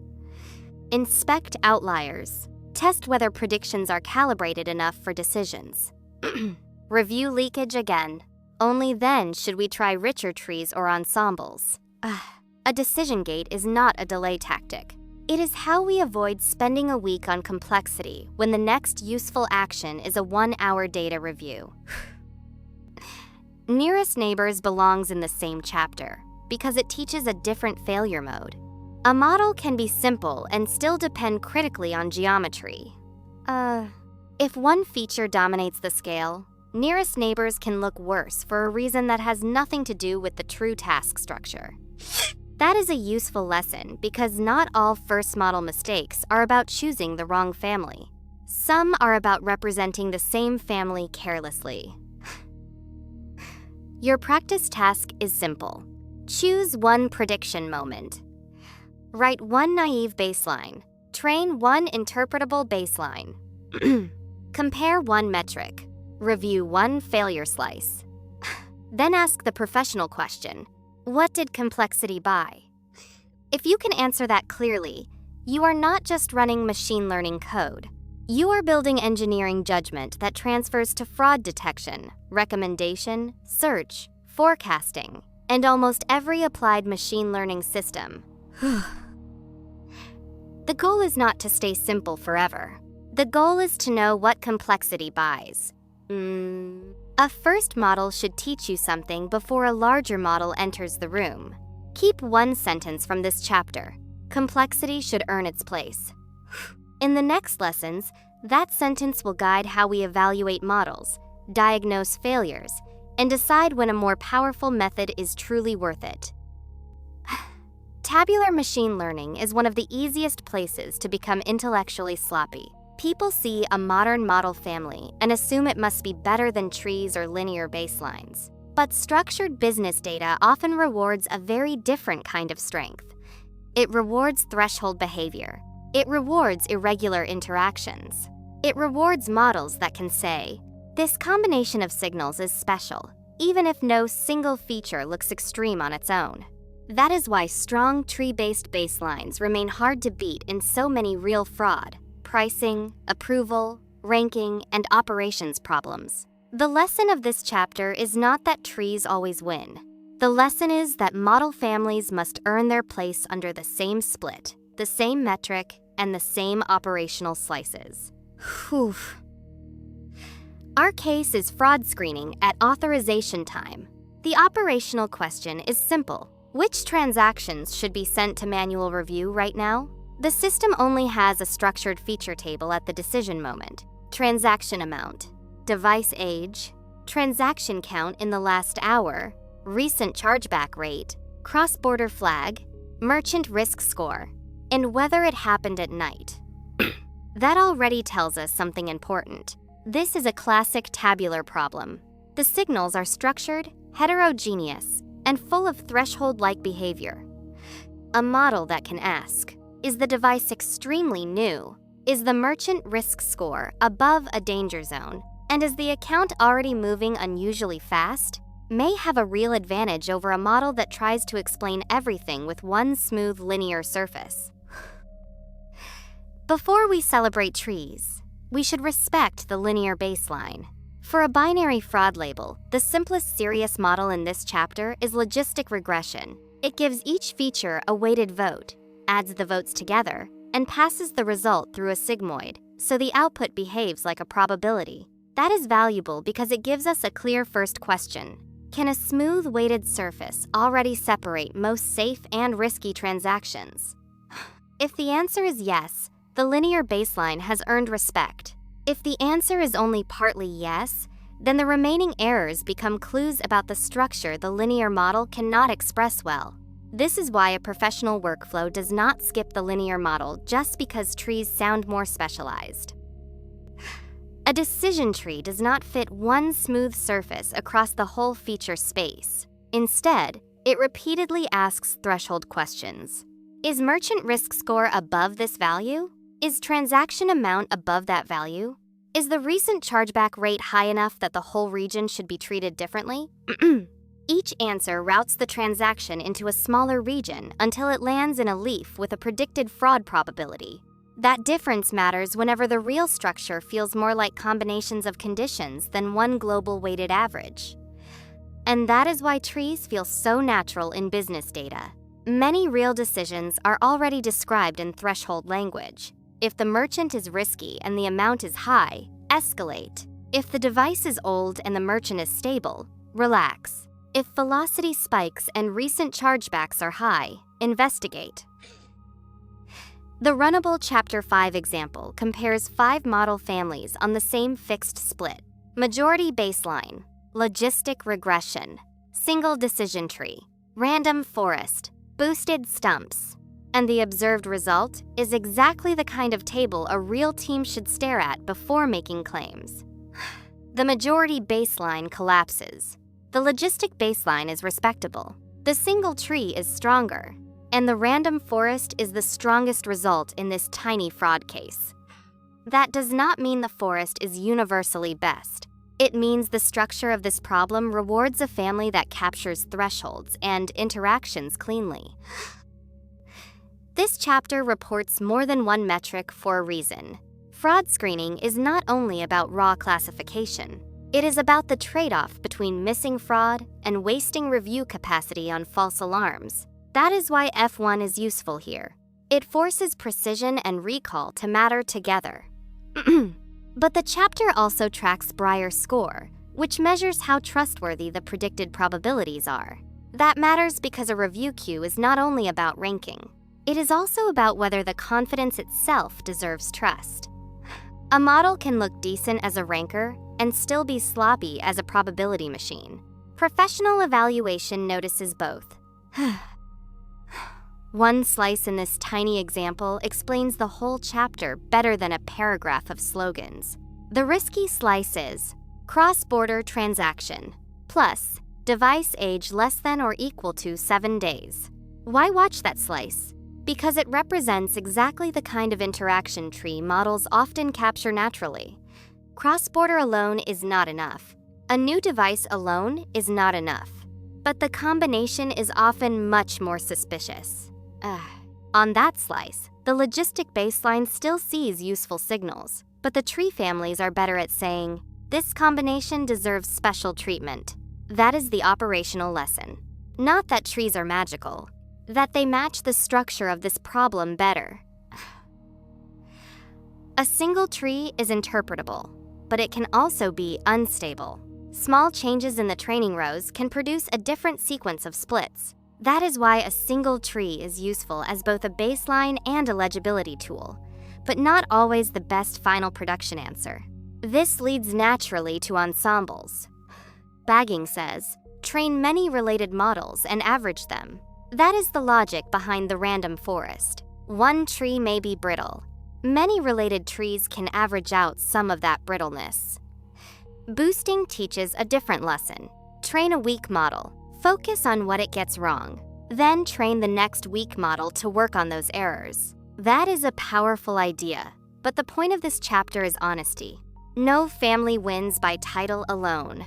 Inspect outliers. Test whether predictions are calibrated enough for decisions. Review leakage again. Only then should we try richer trees or ensembles. A decision gate is not a delay tactic. It is how we avoid spending a week on complexity when the next useful action is a 1-hour data review. Nearest neighbors belongs in the same chapter because it teaches a different failure mode. A model can be simple and still depend critically on geometry. If one feature dominates the scale, nearest neighbors can look worse for a reason that has nothing to do with the true task structure. That is a useful lesson because not all first model mistakes are about choosing the wrong family. Some are about representing the same family carelessly. Your practice task is simple. Choose one prediction moment. Write one naive baseline. Train one interpretable baseline. Compare one metric. Review one failure slice. Then ask the professional question, what did complexity buy? If you can answer that clearly, you are not just running machine learning code. You are building engineering judgment that transfers to fraud detection, recommendation, search, forecasting, and almost every applied machine learning system. The goal is not to stay simple forever. The goal is to know what complexity buys. A first model should teach you something before a larger model enters the room. Keep one sentence from this chapter. Complexity should earn its place. In the next lessons, that sentence will guide how we evaluate models, diagnose failures, and decide when a more powerful method is truly worth it. Tabular machine learning is one of the easiest places to become intellectually sloppy. People see a modern model family and assume it must be better than trees or linear baselines. But structured business data often rewards a very different kind of strength. It rewards threshold behavior. It rewards irregular interactions. It rewards models that can say, this combination of signals is special, even if no single feature looks extreme on its own. That is why strong tree-based baselines remain hard to beat in so many real fraud, pricing, approval, ranking, and operations problems. The lesson of this chapter is not that trees always win. The lesson is that model families must earn their place under the same split, the same metric, and the same operational slices. Whew. Our case is fraud screening at authorization time. The operational question is simple. Which transactions should be sent to manual review right now? The system only has a structured feature table at the decision moment. Transaction amount, device age, transaction count in the last hour, recent chargeback rate, cross-border flag, merchant risk score, and whether it happened at night. That already tells us something important. This is a classic tabular problem. The signals are structured, heterogeneous, and full of threshold-like behavior. A model that can ask, is the device extremely new? Is the merchant risk score above a danger zone? And is the account already moving unusually fast? May have a real advantage over a model that tries to explain everything with one smooth linear surface. Before we celebrate trees, we should respect the linear baseline. For a binary fraud label, the simplest serious model in this chapter is logistic regression. It gives each feature a weighted vote, adds the votes together, and passes the result through a sigmoid, so the output behaves like a probability. That is valuable because it gives us a clear first question. Can a smooth weighted surface already separate most safe and risky transactions? If the answer is yes, the linear baseline has earned respect. If the answer is only partly yes, then the remaining errors become clues about the structure the linear model cannot express well. This is why a professional workflow does not skip the linear model just because trees sound more specialized. A decision tree does not fit one smooth surface across the whole feature space. Instead, it repeatedly asks threshold questions. Is merchant risk score above this value? Is transaction amount above that value? Is the recent chargeback rate high enough that the whole region should be treated differently? Each answer routes the transaction into a smaller region until it lands in a leaf with a predicted fraud probability. That difference matters whenever the real structure feels more like combinations of conditions than one global weighted average. And that is why trees feel so natural in business data. Many real decisions are already described in threshold language. If the merchant is risky and the amount is high, escalate. If the device is old and the merchant is stable, relax. If velocity spikes and recent chargebacks are high, investigate. The Runnable Chapter 5 example compares 5 model families on the same fixed split: majority baseline, logistic regression, single decision tree, random forest, boosted stumps. And the observed result is exactly the kind of table a real team should stare at before making claims. The majority baseline collapses. The logistic baseline is respectable. The single tree is stronger. And the random forest is the strongest result in this tiny fraud case. That does not mean the forest is universally best. It means the structure of this problem rewards a family that captures thresholds and interactions cleanly. This chapter reports more than one metric for a reason. Fraud screening is not only about raw classification. It is about the trade-off between missing fraud and wasting review capacity on false alarms. That is why F1 is useful here. It forces precision and recall to matter together. But the chapter also tracks Breyer's score, which measures how trustworthy the predicted probabilities are. That matters because a review queue is not only about ranking. It is also about whether the confidence itself deserves trust. A model can look decent as a ranker and still be sloppy as a probability machine. Professional evaluation notices both. One slice in this tiny example explains the whole chapter better than a paragraph of slogans. The risky slice is cross-border transaction plus device age less than or equal to 7 days. Why watch that slice? Because it represents exactly the kind of interaction tree models often capture naturally. Cross-border alone is not enough. A new device alone is not enough. But the combination is often much more suspicious. On that slice, the logistic baseline still sees useful signals, but the tree families are better at saying, this combination deserves special treatment. That is the operational lesson. Not that trees are magical, that they match the structure of this problem better. A single tree is interpretable, but it can also be unstable. Small changes in the training rows can produce a different sequence of splits. That is why a single tree is useful as both a baseline and a legibility tool, but not always the best final production answer. This leads naturally to ensembles. Bagging says, train many related models and average them. That is the logic behind the random forest. One tree may be brittle. Many related trees can average out some of that brittleness. Boosting teaches a different lesson. Train a weak model. Focus on what it gets wrong. Then train the next weak model to work on those errors. That is a powerful idea, but the point of this chapter is honesty. No family wins by title alone.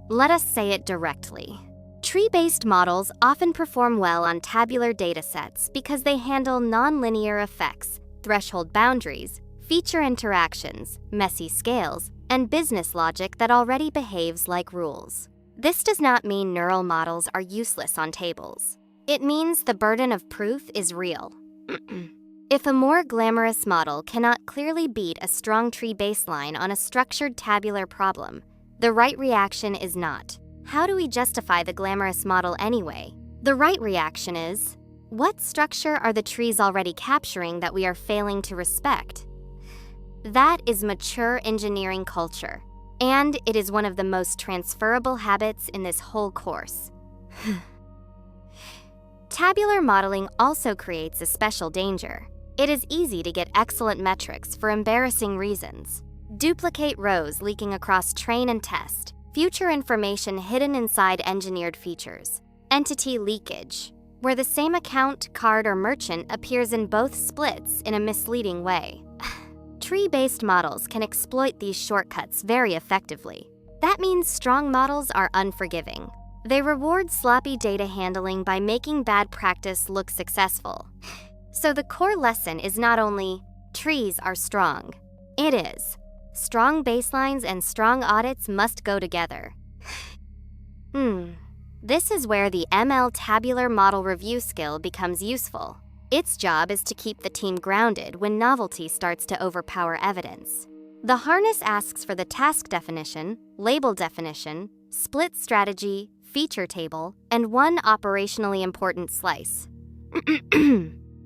Let us say it directly. Tree-based models often perform well on tabular datasets because they handle nonlinear effects, threshold boundaries, feature interactions, messy scales, and business logic that already behaves like rules. This does not mean neural models are useless on tables. It means the burden of proof is real. If a more glamorous model cannot clearly beat a strong tree baseline on a structured tabular problem, the right reaction is not, how do we justify the glamorous model anyway? The right reaction is, what structure are the trees already capturing that we are failing to respect? That is mature engineering culture. And it is one of the most transferable habits in this whole course. Tabular modeling also creates a special danger. It is easy to get excellent metrics for embarrassing reasons. Duplicate rows leaking across train and test, future information hidden inside engineered features, entity leakage, where the same account, card, or merchant appears in both splits in a misleading way. Tree-based models can exploit these shortcuts very effectively. That means strong models are unforgiving. They reward sloppy data handling by making bad practice look successful. So the core lesson is not only trees are strong, it is strong baselines and strong audits must go together. This is where the ML tabular model review skill becomes useful. Its job is to keep the team grounded when novelty starts to overpower evidence. The harness asks for the task definition, label definition, split strategy, feature table, and one operationally important slice.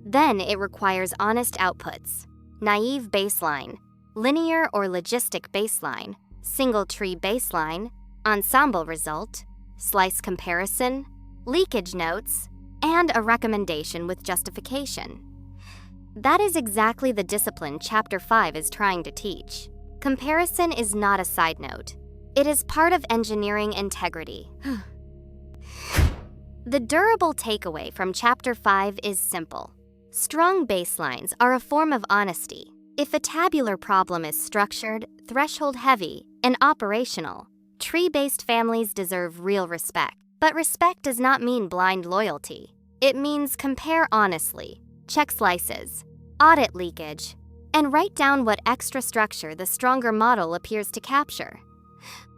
Then it requires honest outputs: naive baseline, linear or logistic baseline, single tree baseline, ensemble result, slice comparison, leakage notes, and a recommendation with justification. That is exactly the discipline Chapter 5 is trying to teach. Comparison is not a side note. It is part of engineering integrity. The durable takeaway from Chapter 5 is simple. Strong baselines are a form of honesty. If a tabular problem is structured, threshold-heavy, and operational, tree-based families deserve real respect. But respect does not mean blind loyalty. It means compare honestly, check slices, audit leakage, and write down what extra structure the stronger model appears to capture.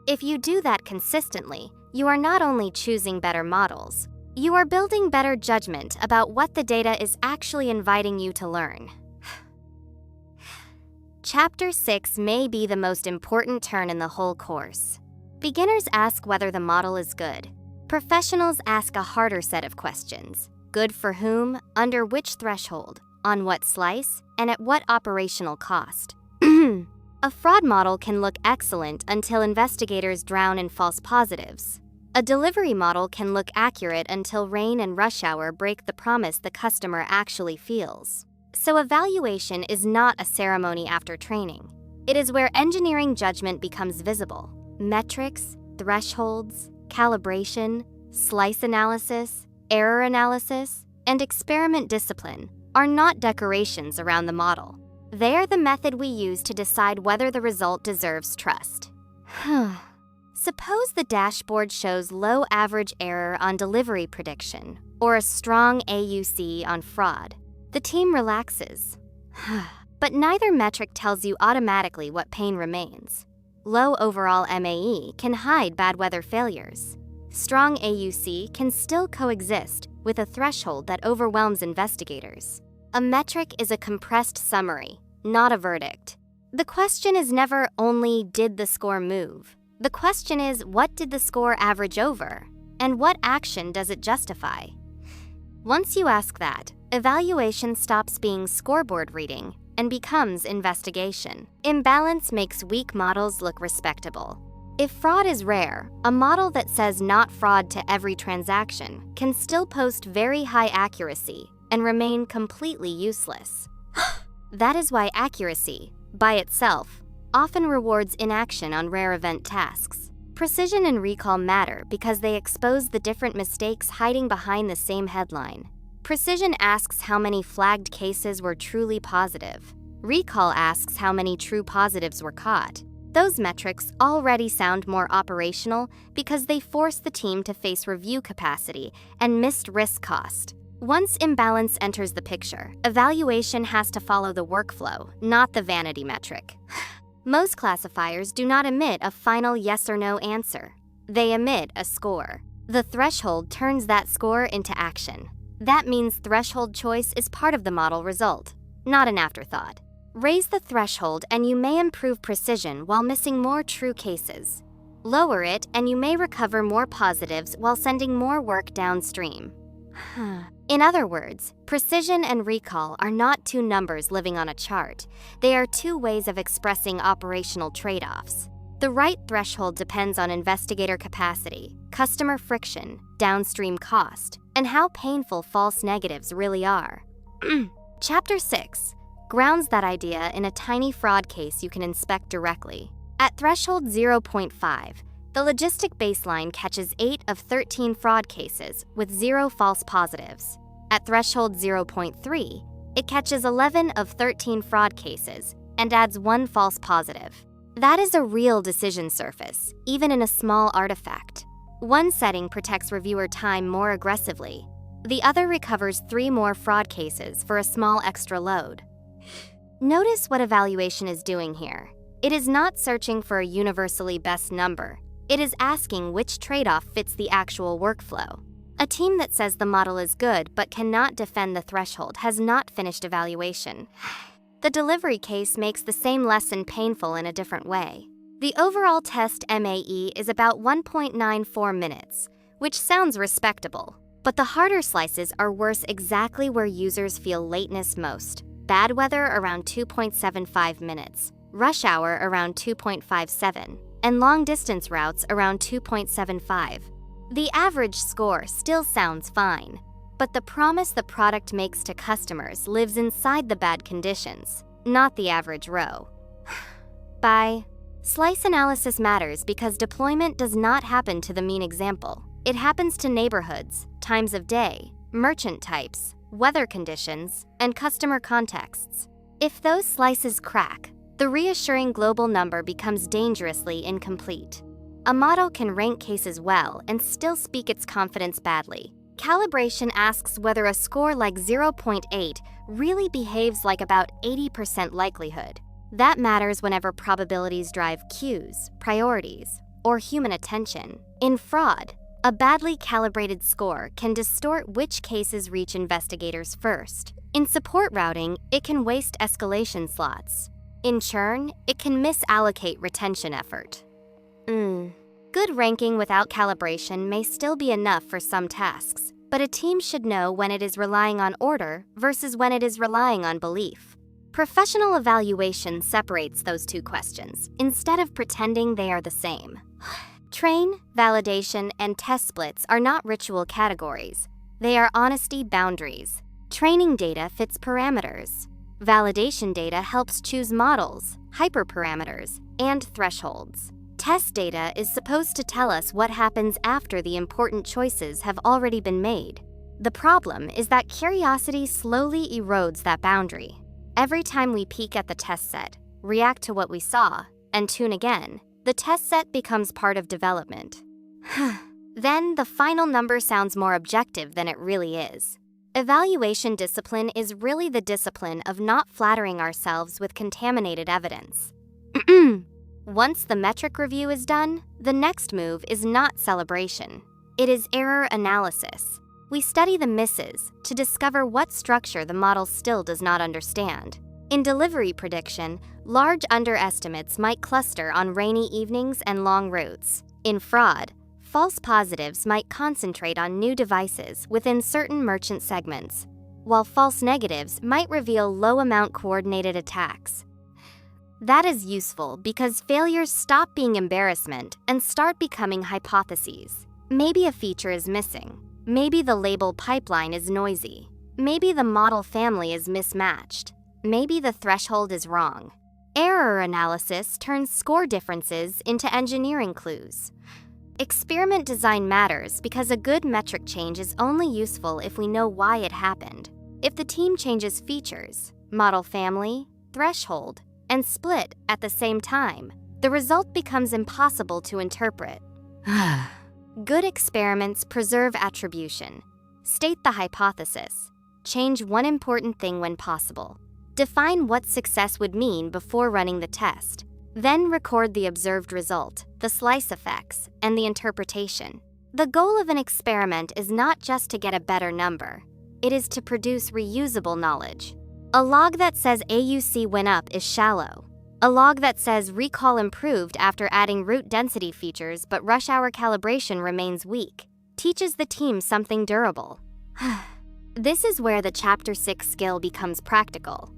If you do that consistently, you are not only choosing better models, you are building better judgment about what the data is actually inviting you to learn. Chapter 6 may be the most important turn in the whole course. Beginners ask whether the model is good. Professionals ask a harder set of questions. Good for whom, under which threshold, on what slice, and at what operational cost. A fraud model can look excellent until investigators drown in false positives. A delivery model can look accurate until rain and rush hour break the promise the customer actually feels. So evaluation is not a ceremony after training. It is where engineering judgment becomes visible. Metrics, thresholds, calibration, slice analysis, error analysis, and experiment discipline are not decorations around the model. They are the method we use to decide whether the result deserves trust. Suppose the dashboard shows low average error on delivery prediction or a strong AUC on fraud. The team relaxes. But neither metric tells you automatically what pain remains. Low overall MAE can hide bad weather failures. Strong AUC can still coexist with a threshold that overwhelms investigators. A metric is a compressed summary, not a verdict. The question is never only, did the score move? The question is, what did the score average over? And what action does it justify? Once you ask that, evaluation stops being scoreboard reading and becomes investigation. Imbalance makes weak models look respectable. If fraud is rare, a model that says not fraud to every transaction can still post very high accuracy and remain completely useless. That is why accuracy, by itself, often rewards inaction on rare event tasks. Precision and recall matter because they expose the different mistakes hiding behind the same headline. Precision asks how many flagged cases were truly positive. Recall asks how many true positives were caught. Those metrics already sound more operational because they force the team to face review capacity and missed risk cost. Once imbalance enters the picture, evaluation has to follow the workflow, not the vanity metric. Most classifiers do not emit a final yes or no answer. They emit a score. The threshold turns that score into action. That means threshold choice is part of the model result, not an afterthought. Raise the threshold and you may improve precision while missing more true cases. Lower it and you may recover more positives while sending more work downstream. In other words, precision and recall are not two numbers living on a chart. They are two ways of expressing operational trade-offs. The right threshold depends on investigator capacity, customer friction, downstream cost, and how painful false negatives really are. Chapter 6 grounds that idea in a tiny fraud case you can inspect directly. At threshold 0.5, the logistic baseline catches 8 of 13 fraud cases with 0 false positives. At threshold 0.3, it catches 11 of 13 fraud cases and adds 1 false positive. That is a real decision surface, even in a small artifact. One setting protects reviewer time more aggressively. The other recovers 3 more fraud cases for a small extra load. Notice what evaluation is doing here. It is not searching for a universally best number. It is asking which trade-off fits the actual workflow. A team that says the model is good but cannot defend the threshold has not finished evaluation. The delivery case makes the same lesson painful in a different way. The overall test MAE is about 1.94 minutes, which sounds respectable. But the harder slices are worse exactly where users feel lateness most. Bad weather around 2.75 minutes, rush hour around 2.57, and long-distance routes around 2.75. The average score still sounds fine, but the promise the product makes to customers lives inside the bad conditions, not the average row. Bye. Slice analysis matters because deployment does not happen to the mean example. It happens to neighborhoods, times of day, merchant types, weather conditions, and customer contexts. If those slices crack, the reassuring global number becomes dangerously incomplete. A model can rank cases well and still speak its confidence badly. Calibration asks whether a score like 0.8 really behaves like about 80% likelihood. That matters whenever probabilities drive cues, priorities, or human attention. In fraud, a badly calibrated score can distort which cases reach investigators first. In support routing, it can waste escalation slots. In churn, it can misallocate retention effort. Good ranking without calibration may still be enough for some tasks, but a team should know when it is relying on order versus when it is relying on belief. Professional evaluation separates those two questions instead of pretending they are the same. Train, validation, and test splits are not ritual categories. They are honesty boundaries. Training data fits parameters. Validation data helps choose models, hyperparameters, and thresholds. Test data is supposed to tell us what happens after the important choices have already been made. The problem is that curiosity slowly erodes that boundary. Every time we peek at the test set, react to what we saw, and tune again, the test set becomes part of development. Then the final number sounds more objective than it really is. Evaluation discipline is really the discipline of not flattering ourselves with contaminated evidence. Once the metric review is done, the next move is not celebration. It is error analysis. We study the misses to discover what structure the model still does not understand. In delivery prediction, large underestimates might cluster on rainy evenings and long routes. In fraud, false positives might concentrate on new devices within certain merchant segments, while false negatives might reveal low-amount coordinated attacks. That is useful because failures stop being embarrassment and start becoming hypotheses. Maybe a feature is missing. Maybe the label pipeline is noisy. Maybe the model family is mismatched. Maybe the threshold is wrong. Error analysis turns score differences into engineering clues. Experiment design matters because a good metric change is only useful if we know why it happened. If the team changes features, model family, threshold, and split at the same time, the result becomes impossible to interpret. Good experiments preserve attribution. State the hypothesis. Change one important thing when possible. Define what success would mean before running the test. Then record the observed result, the slice effects, and the interpretation. The goal of an experiment is not just to get a better number. It is to produce reusable knowledge. A log that says AUC went up is shallow. A log that says recall improved after adding route density features but rush hour calibration remains weak teaches the team something durable. This is where the Chapter 6 skill becomes practical.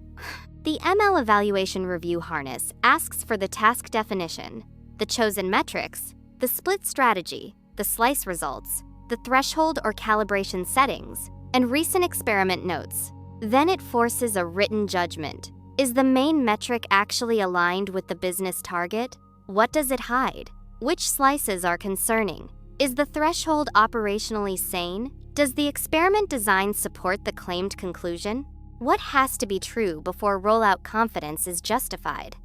The ML evaluation review harness asks for the task definition, the chosen metrics, the split strategy, the slice results, the threshold or calibration settings, and recent experiment notes. Then it forces a written judgment. Is the main metric actually aligned with the business target? What does it hide? Which slices are concerning? Is the threshold operationally sane? Does the experiment design support the claimed conclusion? What has to be true before rollout confidence is justified?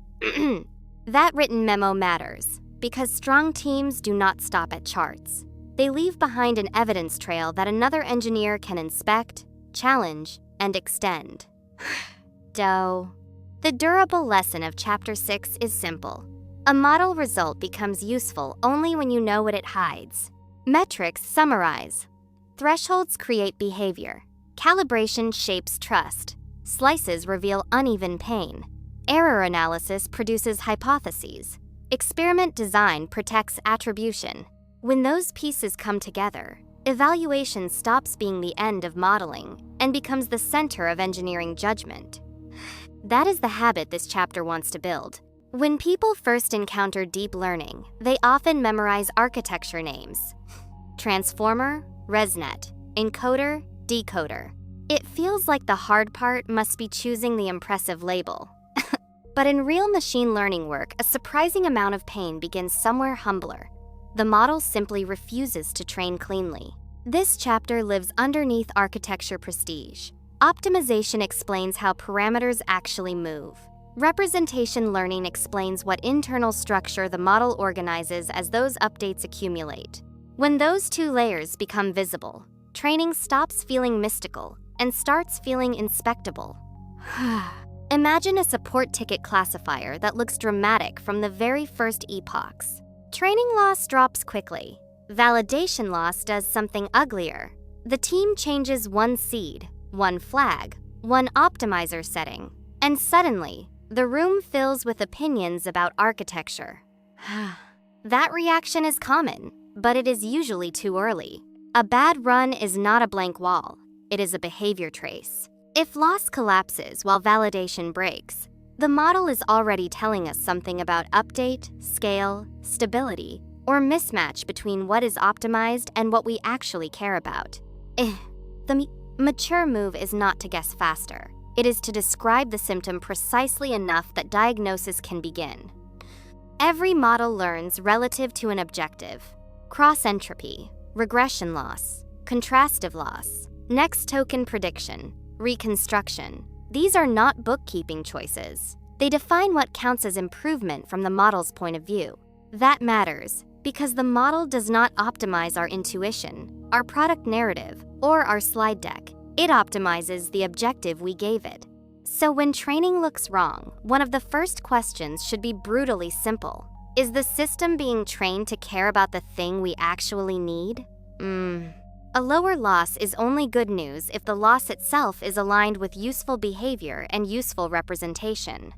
That written memo matters, because strong teams do not stop at charts. They leave behind an evidence trail that another engineer can inspect, challenge, and extend. The durable lesson of Chapter 6 is simple. A model result becomes useful only when you know what it hides. Metrics summarize. Thresholds create behavior. Calibration shapes trust. Slices reveal uneven pain. Error analysis produces hypotheses. Experiment design protects attribution. When those pieces come together, evaluation stops being the end of modeling and becomes the center of engineering judgment. That is the habit this chapter wants to build. When people first encounter deep learning, they often memorize architecture names. Transformer, ResNet, encoder, decoder. It feels like the hard part must be choosing the impressive label. But in real machine learning work, a surprising amount of pain begins somewhere humbler. The model simply refuses to train cleanly. This chapter lives underneath architecture prestige. Optimization explains how parameters actually move. Representation learning explains what internal structure the model organizes as those updates accumulate. When those two layers become visible, training stops feeling mystical and starts feeling inspectable. Imagine a support ticket classifier that looks dramatic from the very first epochs. Training loss drops quickly. Validation loss does something uglier. The team changes one seed, one flag, one optimizer setting, and suddenly, the room fills with opinions about architecture. That reaction is common, but it is usually too early. A bad run is not a blank wall. It is a behavior trace. If loss collapses while validation breaks, the model is already telling us something about update, scale, stability, or mismatch between what is optimized and what we actually care about. The mature move is not to guess faster. It is to describe the symptom precisely enough that diagnosis can begin. Every model learns relative to an objective. Cross-entropy, regression loss, contrastive loss, next token prediction, reconstruction. These are not bookkeeping choices. They define what counts as improvement from the model's point of view. That matters because the model does not optimize our intuition, our product narrative, or our slide deck. It optimizes the objective we gave it. So when training looks wrong, one of the first questions should be brutally simple. Is the system being trained to care about the thing we actually need? A lower loss is only good news if the loss itself is aligned with useful behavior and useful representation.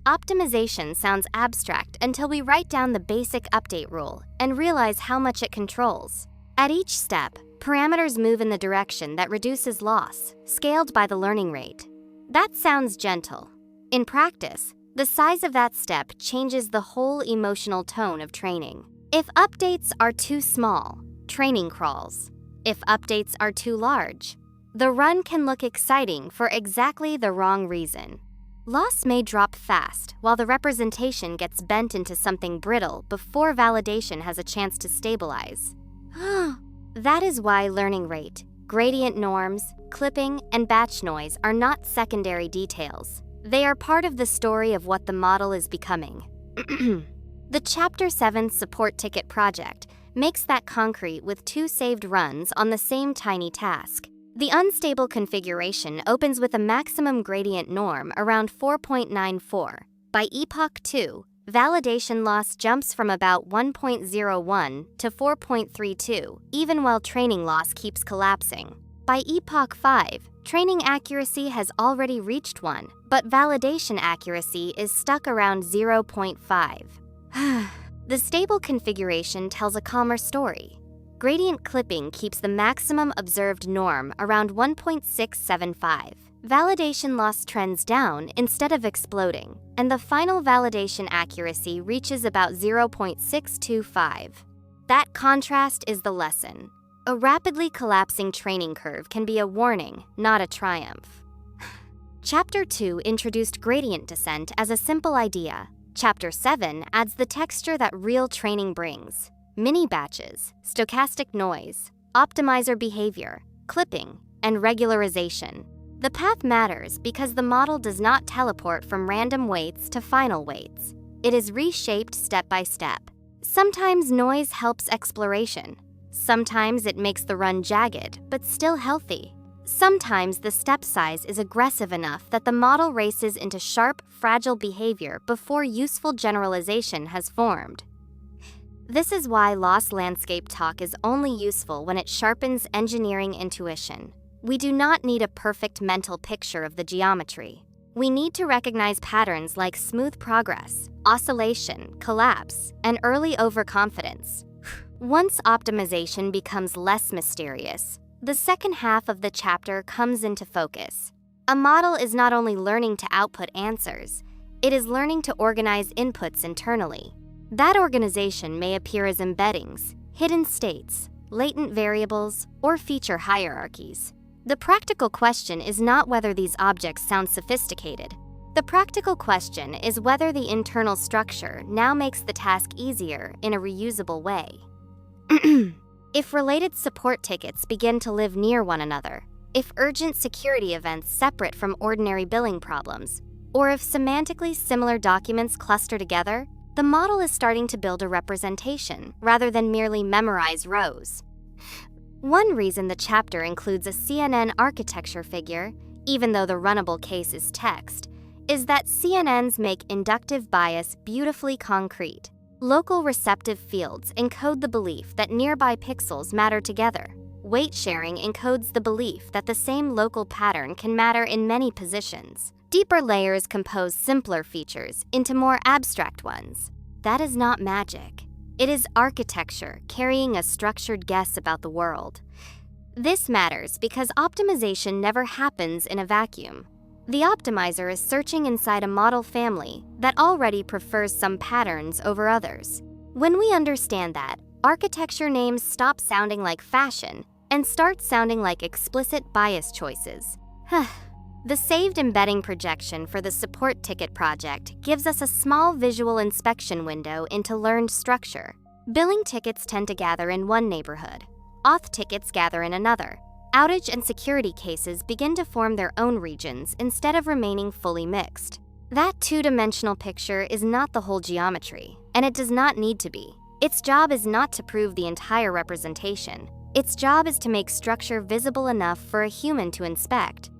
Optimization sounds abstract until we write down the basic update rule and realize how much it controls. At each step, parameters move in the direction that reduces loss, scaled by the learning rate. That sounds gentle. In practice, the size of that step changes the whole emotional tone of training. If updates are too small, training crawls. If updates are too large, the run can look exciting for exactly the wrong reason. Loss may drop fast while the representation gets bent into something brittle before validation has a chance to stabilize. That is why learning rate, gradient norms, clipping, and batch noise are not secondary details. They are part of the story of what the model is becoming. The Chapter 7 support ticket project makes that concrete with 2 saved runs on the same tiny task. The unstable configuration opens with a maximum gradient norm around 4.94. By Epoch 2, validation loss jumps from about 1.01 to 4.32, even while training loss keeps collapsing. By Epoch 5, training accuracy has already reached 1, but validation accuracy is stuck around 0.5. The stable configuration tells a calmer story. Gradient clipping keeps the maximum observed norm around 1.675. Validation loss trends down instead of exploding, and the final validation accuracy reaches about 0.625. That contrast is the lesson. A rapidly collapsing training curve can be a warning, not a triumph. Chapter 2 introduced gradient descent as a simple idea. Chapter 7 adds the texture that real training brings. Mini batches, stochastic noise, optimizer behavior, clipping, and regularization. The path matters because the model does not teleport from random weights to final weights. It is reshaped step by step. Sometimes noise helps exploration. Sometimes it makes the run jagged, but still healthy. Sometimes the step size is aggressive enough that the model races into sharp, fragile behavior before useful generalization has formed. This is why loss landscape talk is only useful when it sharpens engineering intuition. We do not need a perfect mental picture of the geometry. We need to recognize patterns like smooth progress, oscillation, collapse, and early overconfidence. Once optimization becomes less mysterious, the second half of the chapter comes into focus. A model is not only learning to output answers, it is learning to organize inputs internally. That organization may appear as embeddings, hidden states, latent variables, or feature hierarchies. The practical question is not whether these objects sound sophisticated. The practical question is whether the internal structure now makes the task easier in a reusable way. If related support tickets begin to live near one another, if urgent security events separate from ordinary billing problems, or if semantically similar documents cluster together, the model is starting to build a representation rather than merely memorize rows. One reason the chapter includes a CNN architecture figure, even though the runnable case is text, is that CNNs make inductive bias beautifully concrete. Local receptive fields encode the belief that nearby pixels matter together. Weight sharing encodes the belief that the same local pattern can matter in many positions. Deeper layers compose simpler features into more abstract ones. That is not magic. It is architecture carrying a structured guess about the world. This matters because optimization never happens in a vacuum. The optimizer is searching inside a model family that already prefers some patterns over others. When we understand that, architecture names stop sounding like fashion and start sounding like explicit bias choices. The saved embedding projection for the support ticket project gives us a small visual inspection window into learned structure. Billing tickets tend to gather in one neighborhood. Auth tickets gather in another. Outage and security cases begin to form their own regions instead of remaining fully mixed. That two-dimensional picture is not the whole geometry, and it does not need to be. Its job is not to prove the entire representation. Its job is to make structure visible enough for a human to inspect.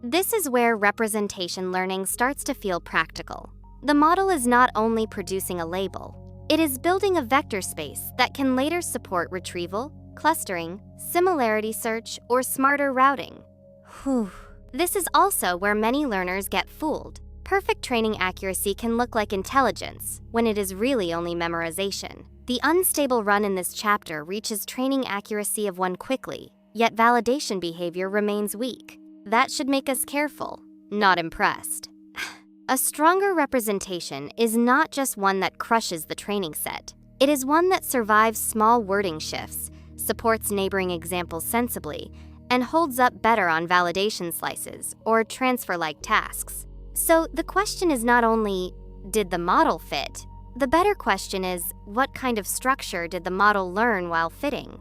This is where representation learning starts to feel practical. The model is not only producing a label, it is building a vector space that can later support retrieval, clustering, similarity search, or smarter routing. This is also where many learners get fooled. Perfect training accuracy can look like intelligence when it is really only memorization. The unstable run in this chapter reaches training accuracy of 1 quickly, yet validation behavior remains weak. That should make us careful, not impressed. A stronger representation is not just one that crushes the training set. It is one that survives small wording shifts, supports neighboring examples sensibly, and holds up better on validation slices or transfer-like tasks. So the question is not only, did the model fit? The better question is, what kind of structure did the model learn while fitting?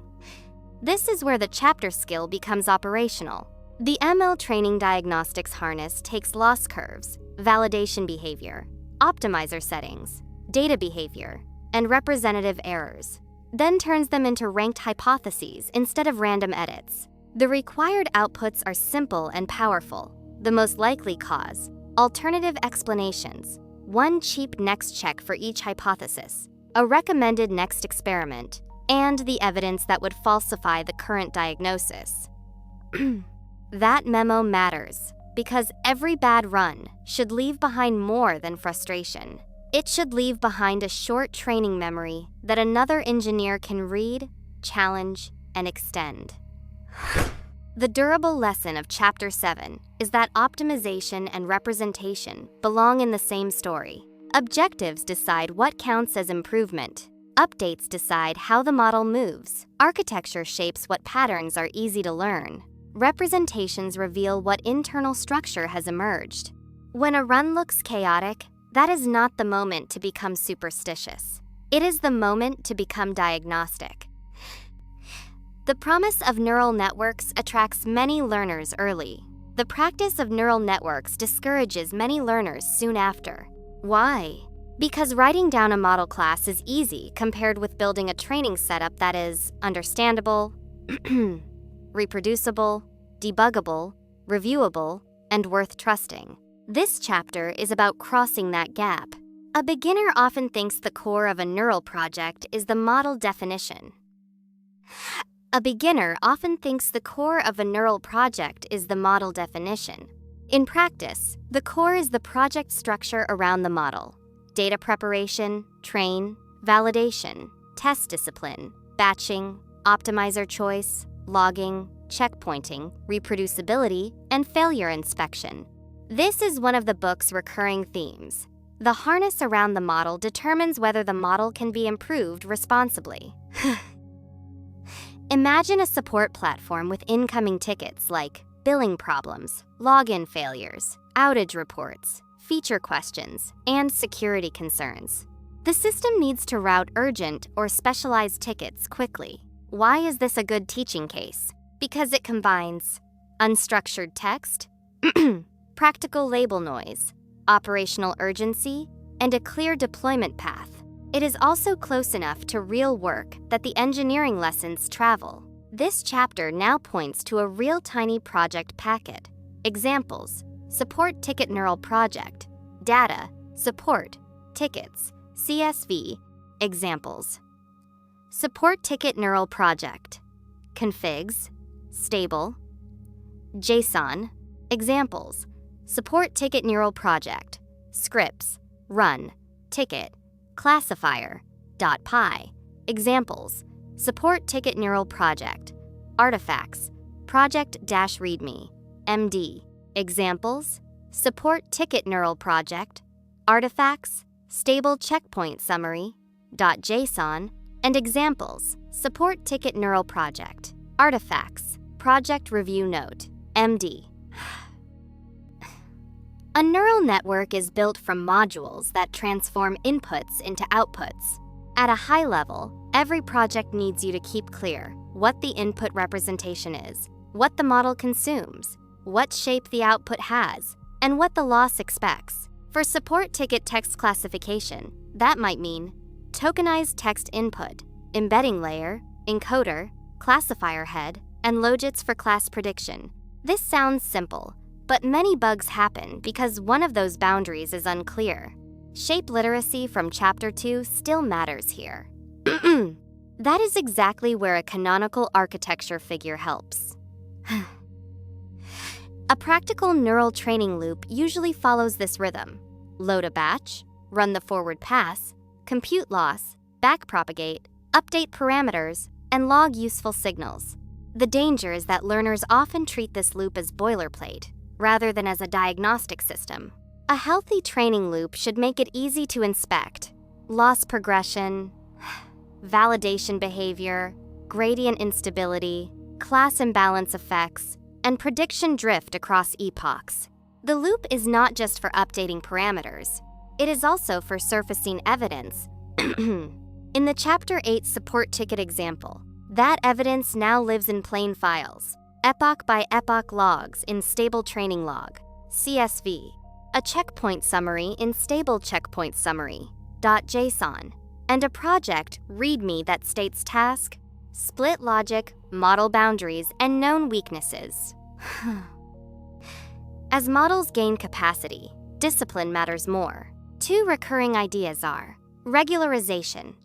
This is where the chapter skill becomes operational. The ML training diagnostics harness takes loss curves, validation behavior, optimizer settings, data behavior, and representative errors, then turns them into ranked hypotheses instead of random edits. The required outputs are simple and powerful. The most likely cause, alternative explanations, one cheap next check for each hypothesis, a recommended next experiment, and the evidence that would falsify the current diagnosis. That memo matters because every bad run should leave behind more than frustration. It should leave behind a short training memory that another engineer can read, challenge, and extend. The durable lesson of Chapter 7 is that optimization and representation belong in the same story. Objectives decide what counts as improvement. Updates decide how the model moves. Architecture shapes what patterns are easy to learn. Representations reveal what internal structure has emerged. When a run looks chaotic, that is not the moment to become superstitious. It is the moment to become diagnostic. The promise of neural networks attracts many learners early. The practice of neural networks discourages many learners soon after. Why? Because writing down a model class is easy compared with building a training setup that is understandable, reproducible, debuggable, reviewable, and worth trusting. This chapter is about crossing that gap. A beginner often thinks the core of a neural project is the model definition. A beginner often thinks the core of a neural project is the model definition. In practice, the core is the project structure around the model: data preparation, train, validation, test discipline, batching, optimizer choice, logging, checkpointing, reproducibility, and failure inspection. This is one of the book's recurring themes. The harness around the model determines whether the model can be improved responsibly. Imagine a support platform with incoming tickets like billing problems, login failures, outage reports, feature questions, and security concerns. The system needs to route urgent or specialized tickets quickly. Why is this a good teaching case? Because it combines unstructured text, practical label noise, operational urgency, and a clear deployment path. It is also close enough to real work that the engineering lessons travel. This chapter now points to a real tiny project packet. Examples: support ticket neural project, data, support, tickets, CSV. Examples: support ticket neural project, configs, stable, JSON. Examples: support ticket neural project, scripts, run, ticket, classifier, .py. Examples: support ticket neural project, artifacts, project-readme, MD. Examples: support ticket neural project, artifacts, stable checkpoint summary, .json. And examples: support ticket neural project, artifacts, project review note, MD. A neural network is built from modules that transform inputs into outputs. At a high level, every project needs you to keep clear what the input representation is, what the model consumes, what shape the output has, and what the loss expects. For support ticket text classification, that might mean tokenized text input, embedding layer, encoder, classifier head, and logits for class prediction. This sounds simple, but many bugs happen because one of those boundaries is unclear. Shape literacy from Chapter 2 still matters here. That is exactly where a canonical architecture figure helps. A practical neural training loop usually follows this rhythm: load a batch, run the forward pass, compute loss, backpropagate, update parameters, and log useful signals. The danger is that learners often treat this loop as boilerplate, rather than as a diagnostic system. A healthy training loop should make it easy to inspect loss progression, validation behavior, gradient instability, class imbalance effects, and prediction drift across epochs. The loop is not just for updating parameters, it is also for surfacing evidence. In the Chapter 8 support ticket example, that evidence now lives in plain files: epoch by epoch logs in stable training log, CSV, a checkpoint summary in stable checkpoint summary, .json, and a project README that states task, split logic, model boundaries, and known weaknesses. As models gain capacity, discipline matters more. Two recurring ideas are: regularization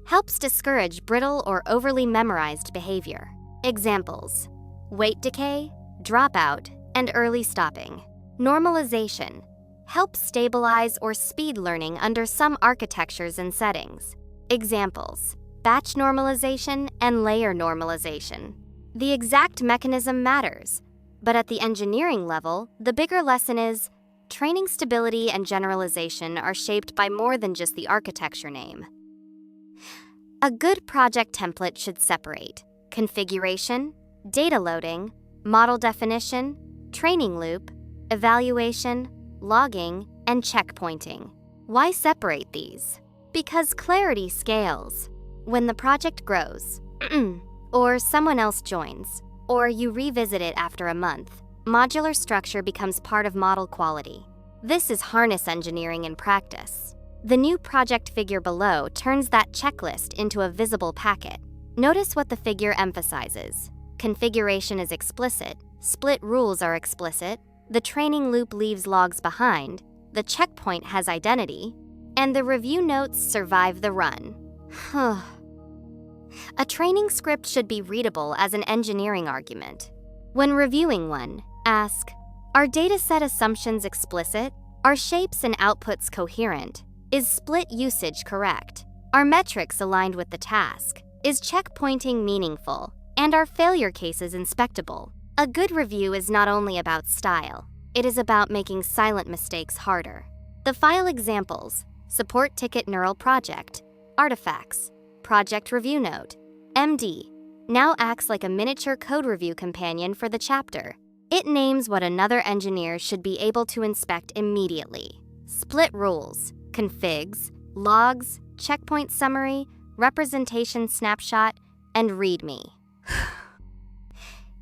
helps discourage brittle or overly memorized behavior. Examples: weight decay, dropout, and early stopping. Normalization helps stabilize or speed learning under some architectures and settings. Examples: batch normalization and layer normalization. The exact mechanism matters, but at the engineering level, the bigger lesson is training stability and generalization are shaped by more than just the architecture name. A good project template should separate configuration, data loading, model definition, training loop, evaluation, logging, and checkpointing. Why separate these? Because clarity scales. When the project grows, or someone else joins, or you revisit it after a month, modular structure becomes part of model quality. This is harness engineering in practice. The new project figure below turns that checklist into a visible packet. Notice what the figure emphasizes. Configuration is explicit, split rules are explicit, the training loop leaves logs behind, the checkpoint has identity, and the review notes survive the run. A training script should be readable as an engineering argument. When reviewing one, ask, are dataset assumptions explicit? Are shapes and outputs coherent? Is split usage correct? Are metrics aligned with the task? Is checkpointing meaningful? And are failure cases inspectable? A good review is not only about style, it is about making silent mistakes harder. The file examples: Support Ticket Neural Project, Artifacts, Project Review Note, MD, now acts like a miniature code review companion for the chapter. It names what another engineer should be able to inspect immediately. Split rules, configs, logs, checkpoint summary, representation snapshot, and README.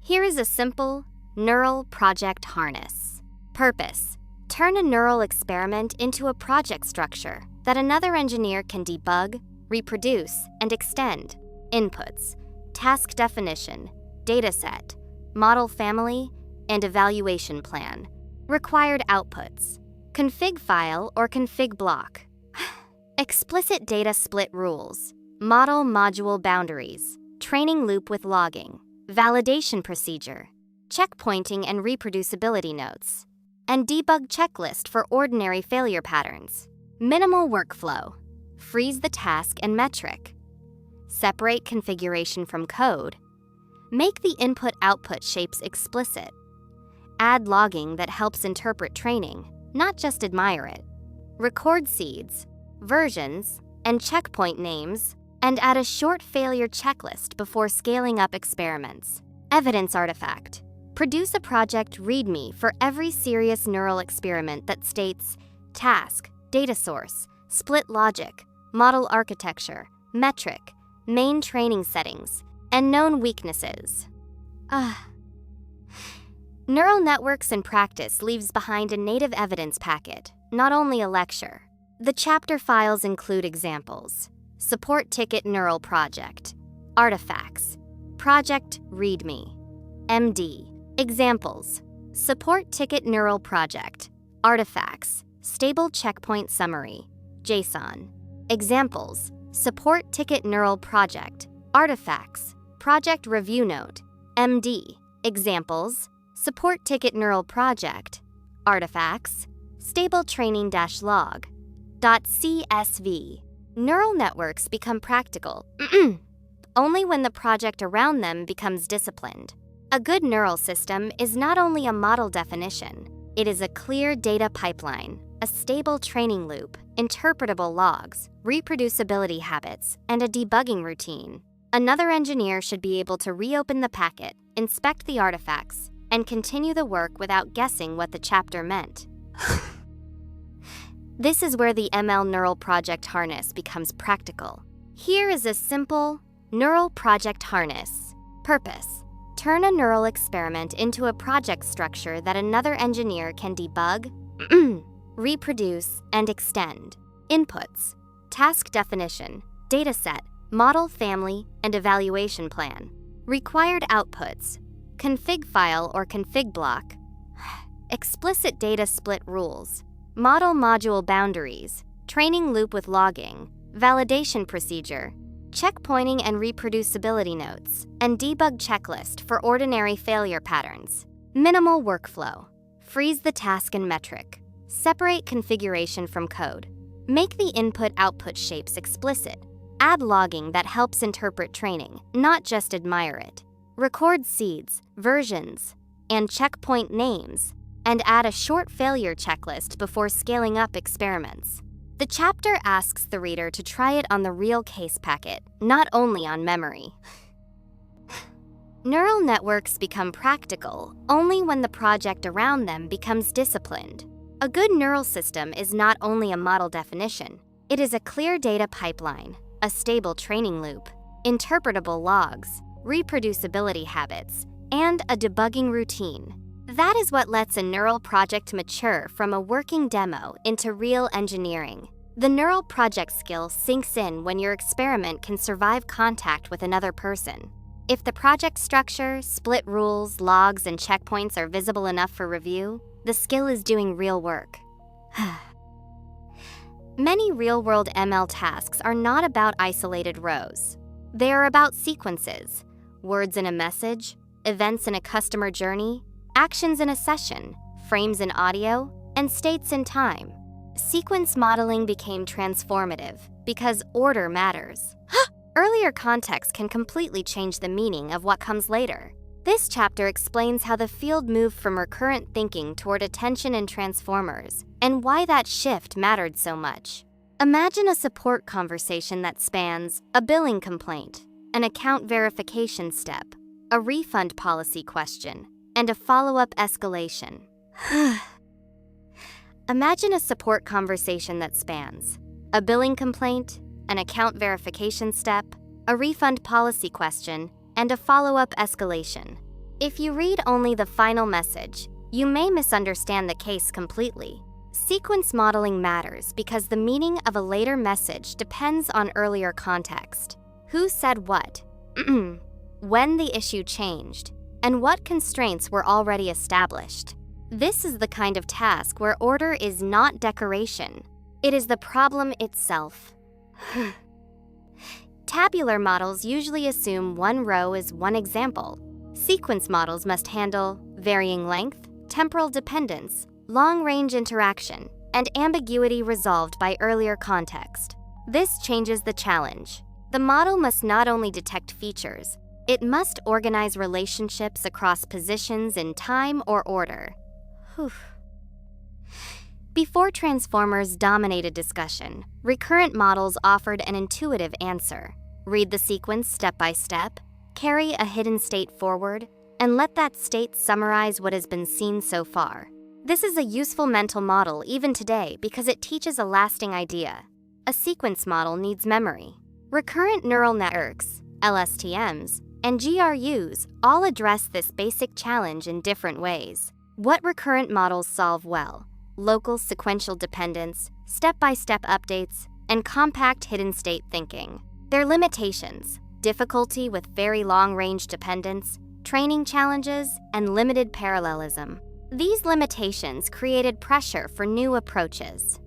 Here is a simple neural project harness. Purpose: turn a neural experiment into a project structure that another engineer can debug, reproduce, and extend. Inputs: task definition, dataset, model family, and evaluation plan. Required outputs: config file or config block. Explicit data split rules, model module boundaries, training loop with logging, validation procedure, checkpointing and reproducibility notes, and debug checklist for ordinary failure patterns. Minimal workflow: freeze the task and metric, separate configuration from code, make the input-output shapes explicit, add logging that helps interpret training, not just admire it, record seeds, versions, and checkpoint names, and add a short failure checklist before scaling up experiments. Evidence artifact: produce a project README for every serious neural experiment that states task, data source, split logic, model architecture, metric, main training settings, and known weaknesses. Neural networks in practice leaves behind a native evidence packet, not only a lecture. The chapter files include examples: Support Ticket Neural Project, Artifacts, Project README, MD. Examples: Support Ticket Neural Project, Artifacts, Stable Checkpoint Summary, JSON. Examples: Support Ticket Neural Project, Artifacts, Project Review Note, MD. Examples: Support Ticket Neural Project, Artifacts, Stable Training-log, .csv. Neural networks become practical only when the project around them becomes disciplined. A good neural system is not only a model definition, it is a clear data pipeline, a stable training loop, interpretable logs, reproducibility habits, and a debugging routine. Another engineer should be able to reopen the packet, inspect the artifacts, and continue the work without guessing what the chapter meant. This is where the ML Neural Project Harness becomes practical. Here is a simple neural project harness. Purpose: turn a neural experiment into a project structure that another engineer can debug, reproduce, and extend. Inputs: task definition, dataset, model family, and evaluation plan. Required outputs: config file or config block, explicit data split rules, model module boundaries, training loop with logging, validation procedure, checkpointing and reproducibility notes, and debug checklist for ordinary failure patterns. Minimal workflow: freeze the task and metric, separate configuration from code, make the input-output shapes explicit, add logging that helps interpret training, not just admire it, record seeds, versions, and checkpoint names, and add a short failure checklist before scaling up experiments. The chapter asks the reader to try it on the real case packet, not only on memory. Neural networks become practical only when the project around them becomes disciplined. A good neural system is not only a model definition, it is a clear data pipeline, a stable training loop, interpretable logs, reproducibility habits, and a debugging routine. That is what lets a neural project mature from a working demo into real engineering. The neural project skill sinks in when your experiment can survive contact with another person. If the project structure, split rules, logs, and checkpoints are visible enough for review, the skill is doing real work. Many real-world ML tasks are not about isolated rows. They are about sequences, words in a message, events in a customer journey, actions in a session, frames in audio, and states in time. Sequence modeling became transformative because order matters. Earlier context can completely change the meaning of what comes later. This chapter explains how the field moved from recurrent thinking toward attention and transformers, and why that shift mattered so much. Imagine a support conversation that spans a billing complaint, an account verification step, a refund policy question, and a follow-up escalation. Imagine a support conversation that spans a billing complaint, an account verification step, a refund policy question, and a follow-up escalation. If you read only the final message, you may misunderstand the case completely. Sequence modeling matters because the meaning of a later message depends on earlier context. Who said what, when the issue changed, and what constraints were already established. This is the kind of task where order is not decoration. It is the problem itself. Tabular models usually assume one row is one example. Sequence models must handle varying length, temporal dependence, long-range interaction, and ambiguity resolved by earlier context. This changes the challenge. The model must not only detect features, it must organize relationships across positions in time or order. Before transformers dominated discussion, recurrent models offered an intuitive answer. Read the sequence step by step, carry a hidden state forward, and let that state summarize what has been seen so far. This is a useful mental model even today because it teaches a lasting idea. A sequence model needs memory. Recurrent neural networks, LSTMs, and GRUs all address this basic challenge in different ways. What recurrent models solve well? Local sequential dependence, step-by-step updates, and compact hidden state thinking. Their limitations: difficulty with very long-range dependence, training challenges, and limited parallelism. These limitations created pressure for new approaches.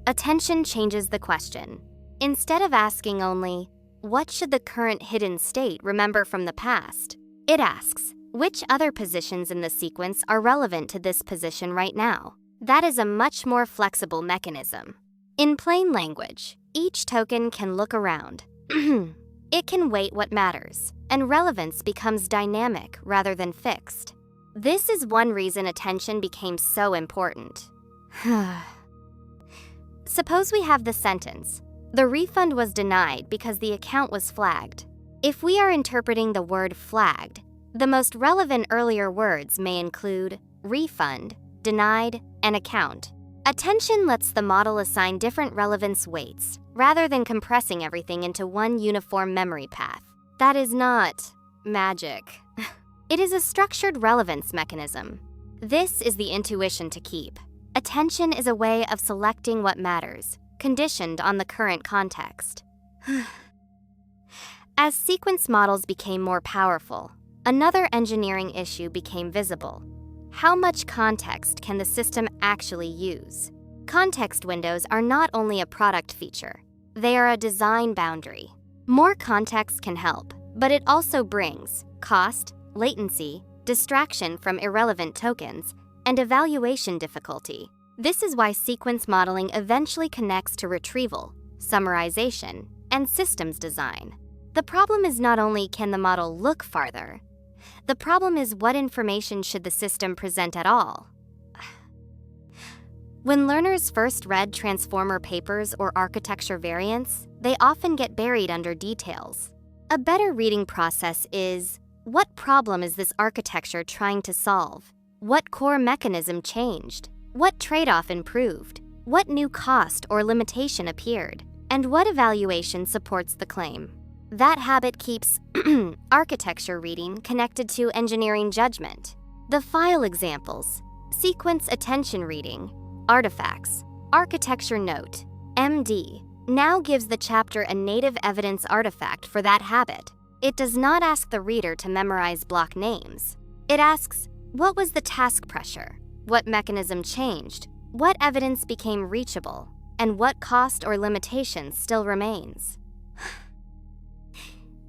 Attention changes the question. Instead of asking only, what should the current hidden state remember from the past? It asks, which other positions in the sequence are relevant to this position right now? That is a much more flexible mechanism. In plain language, each token can look around. It can weight what matters, and relevance becomes dynamic rather than fixed. This is one reason attention became so important. Suppose we have the sentence, the refund was denied because the account was flagged. If we are interpreting the word flagged, the most relevant earlier words may include refund, denied, and account. Attention lets the model assign different relevance weights, rather than compressing everything into one uniform memory path. That is not magic. It is a structured relevance mechanism. This is the intuition to keep. Attention is a way of selecting what matters, conditioned on the current context. As sequence models became more powerful, another engineering issue became visible. How much context can the system actually use? Context windows are not only a product feature, they are a design boundary. More context can help, but it also brings cost, latency, distraction from irrelevant tokens, and evaluation difficulty. This is why sequence modeling eventually connects to retrieval, summarization, and systems design. The problem is not only can the model look farther, the problem is what information should the system present at all. When learners first read transformer papers or architecture variants, they often get buried under details. A better reading process is, what problem is this architecture trying to solve? What core mechanism changed? What trade-off improved? What new cost or limitation appeared? And what evaluation supports the claim? That habit keeps architecture reading connected to engineering judgment. The file examples: sequence attention reading, artifacts, Architecture Note, MD, now gives the chapter a native evidence artifact for that habit. It does not ask the reader to memorize block names. It asks, what was the task pressure? What mechanism changed? What evidence became reachable? And what cost or limitation still remains?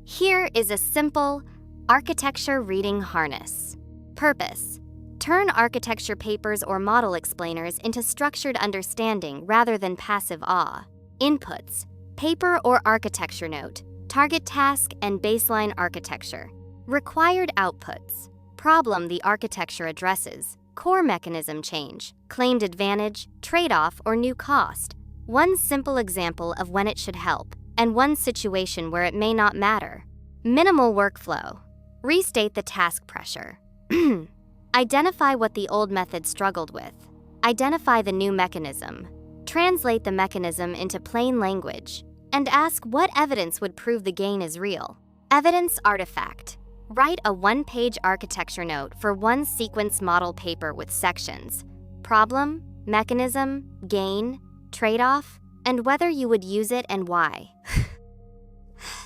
Here is a simple architecture reading harness. Purpose: turn architecture papers or model explainers into structured understanding rather than passive awe. Inputs: paper or architecture note, target task, and baseline architecture. Required outputs: problem the architecture addresses, core mechanism change, claimed advantage, trade-off, or new cost. One simple example of when it should help, and one situation where it may not matter. Minimal workflow: restate the task pressure. Identify what the old method struggled with. Identify the new mechanism. Translate the mechanism into plain language. And ask what evidence would prove the gain is real. Evidence artifact: write a one-page architecture note for one sequence model paper with sections: problem, mechanism, gain, trade-off, and whether you would use it and why.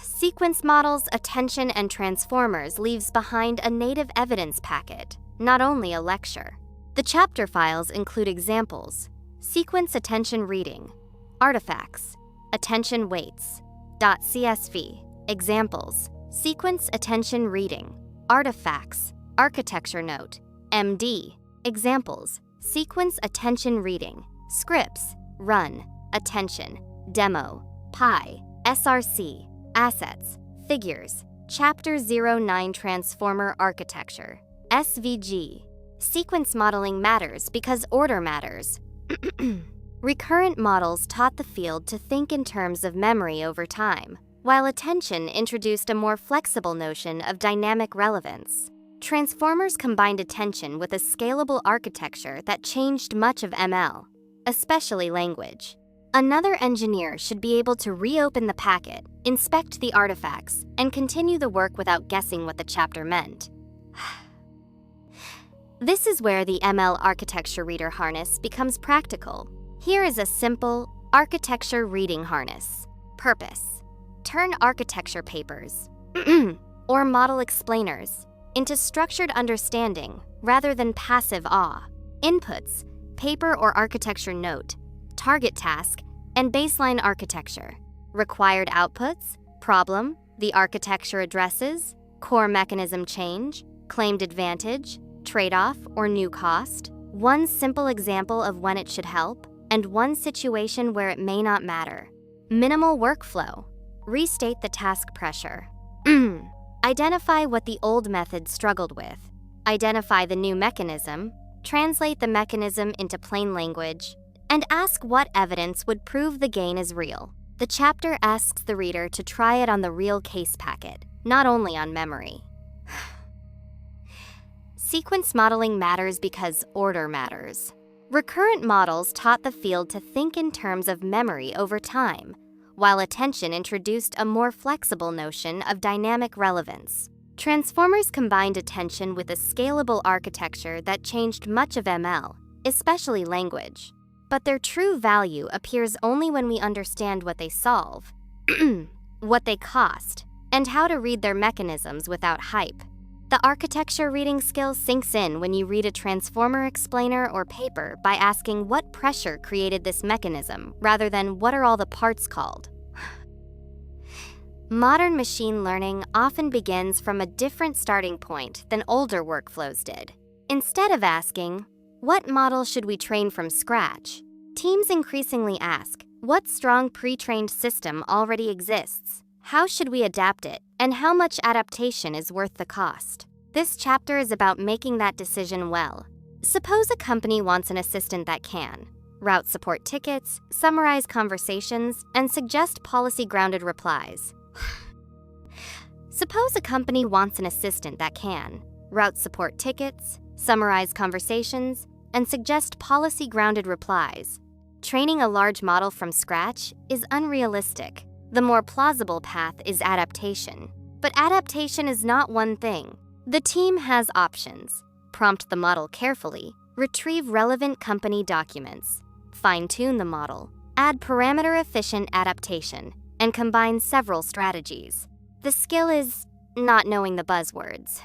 Sequence models, attention, and transformers leaves behind a native evidence packet, not only a lecture. The chapter files include examples: sequence attention reading, artifacts, attention weights, .csv, examples, sequence attention reading, artifacts, architecture note, MD, examples, sequence attention reading, scripts, run, attention, demo, pi, src, assets, figures, chapter 09 transformer architecture, SVG. Sequence modeling matters because order matters. Recurrent models taught the field to think in terms of memory over time, while attention introduced a more flexible notion of dynamic relevance. Transformers combined attention with a scalable architecture that changed much of ML, especially language. Another engineer should be able to reopen the packet, inspect the artifacts, and continue the work without guessing what the chapter meant. This is where the ML architecture reader harness becomes practical. Here is a simple architecture reading harness. Purpose: turn architecture papers or model explainers into structured understanding rather than passive awe. Inputs: paper or architecture note, target task, and baseline architecture. Required outputs: problem, the architecture addresses, core mechanism change, claimed advantage, trade-off, or new cost. One simple example of when it should help, and one situation where it may not matter. Minimal workflow: restate the task pressure. Identify what the old method struggled with. Identify the new mechanism. Translate the mechanism into plain language. And ask what evidence would prove the gain is real. The chapter asks the reader to try it on the real case packet, not only on memory. Sequence modeling matters because order matters. Recurrent models taught the field to think in terms of memory over time, while attention introduced a more flexible notion of dynamic relevance. Transformers combined attention with a scalable architecture that changed much of ML, especially language. But their true value appears only when we understand what they solve, what they cost, and how to read their mechanisms without hype. The architecture reading skill sinks in when you read a transformer explainer or paper by asking what pressure created this mechanism rather than what are all the parts called. Modern machine learning often begins from a different starting point than older workflows did. Instead of asking, what model should we train from scratch? Teams increasingly ask, what strong pre-trained system already exists? How should we adapt it? And how much adaptation is worth the cost? This chapter is about making that decision well. Suppose a company wants an assistant that can route support tickets, summarize conversations, and suggest policy-grounded replies. Suppose a company wants an assistant that can route support tickets, summarize conversations, and suggest policy-grounded replies. Training a large model from scratch is unrealistic. The more plausible path is adaptation. But adaptation is not one thing. The team has options: prompt the model carefully, retrieve relevant company documents, fine-tune the model, add parameter-efficient adaptation, and combine several strategies. The skill is not knowing the buzzwords.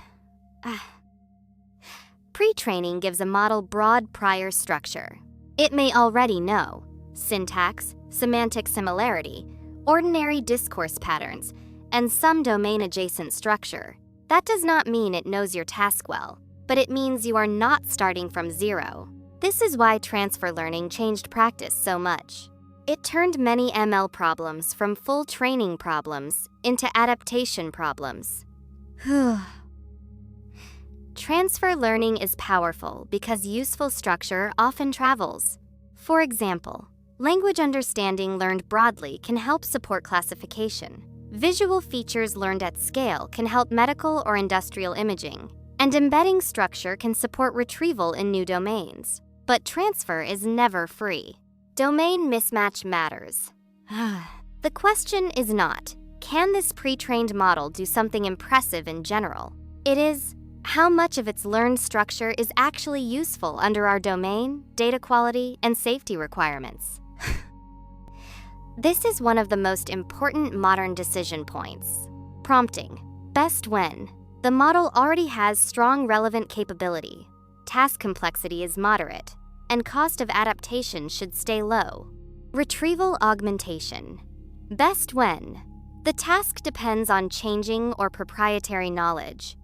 Pre-training gives a model broad prior structure. It may already know syntax, semantic similarity, ordinary discourse patterns, and some domain-adjacent structure. That does not mean it knows your task well, but it means you are not starting from zero. This is why transfer learning changed practice so much. It turned many ML problems from full training problems into adaptation problems. Transfer learning is powerful because useful structure often travels. For example, language understanding learned broadly can help support classification. Visual features learned at scale can help medical or industrial imaging. And embedding structure can support retrieval in new domains. But transfer is never free. Domain mismatch matters. The question is not, can this pre-trained model do something impressive in general? It is, how much of its learned structure is actually useful under our domain, data quality, and safety requirements? This is one of the most important modern decision points. Prompting. Best when the model already has strong relevant capability, task complexity is moderate, and cost of adaptation should stay low. Retrieval augmentation. Best when the task depends on changing or proprietary knowledge.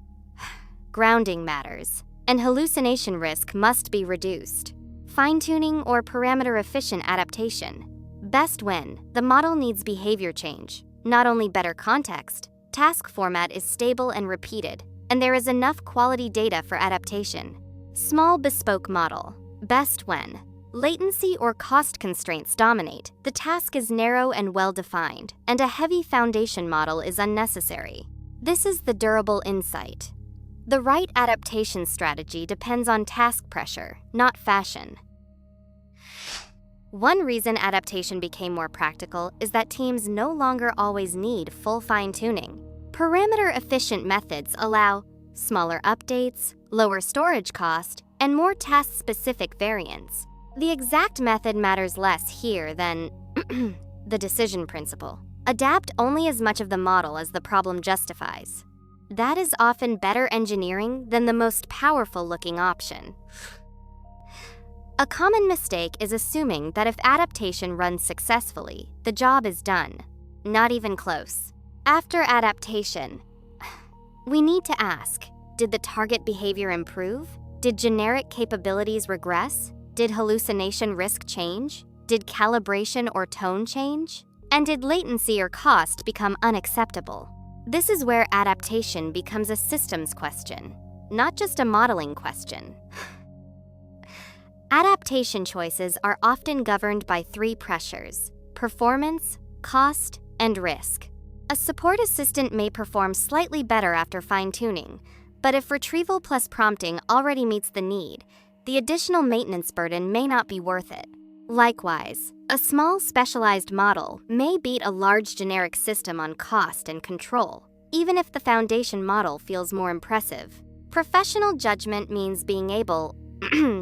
Grounding matters, and hallucination risk must be reduced. Fine-tuning or parameter-efficient adaptation. Best when the model needs behavior change, not only better context. Task format is stable and repeated, and there is enough quality data for adaptation. Small bespoke model. Best when latency or cost constraints dominate, the task is narrow and well-defined, and a heavy foundation model is unnecessary. This is the durable insight. The right adaptation strategy depends on task pressure, not fashion. One reason adaptation became more practical is that teams no longer always need full fine-tuning. Parameter-efficient methods allow smaller updates, lower storage cost, and more task-specific variants. The exact method matters less here than the decision principle. Adapt only as much of the model as the problem justifies. That is often better engineering than the most powerful-looking option. A common mistake is assuming that if adaptation runs successfully, the job is done. Not even close. After adaptation, we need to ask, did the target behavior improve? Did generic capabilities regress? Did hallucination risk change? Did calibration or tone change? And did latency or cost become unacceptable? This is where adaptation becomes a systems question, not just a modeling question. Adaptation choices are often governed by three pressures: performance, cost, and risk. A support assistant may perform slightly better after fine-tuning, but if retrieval plus prompting already meets the need, the additional maintenance burden may not be worth it. Likewise, a small specialized model may beat a large generic system on cost and control, even if the foundation model feels more impressive. Professional judgment means being able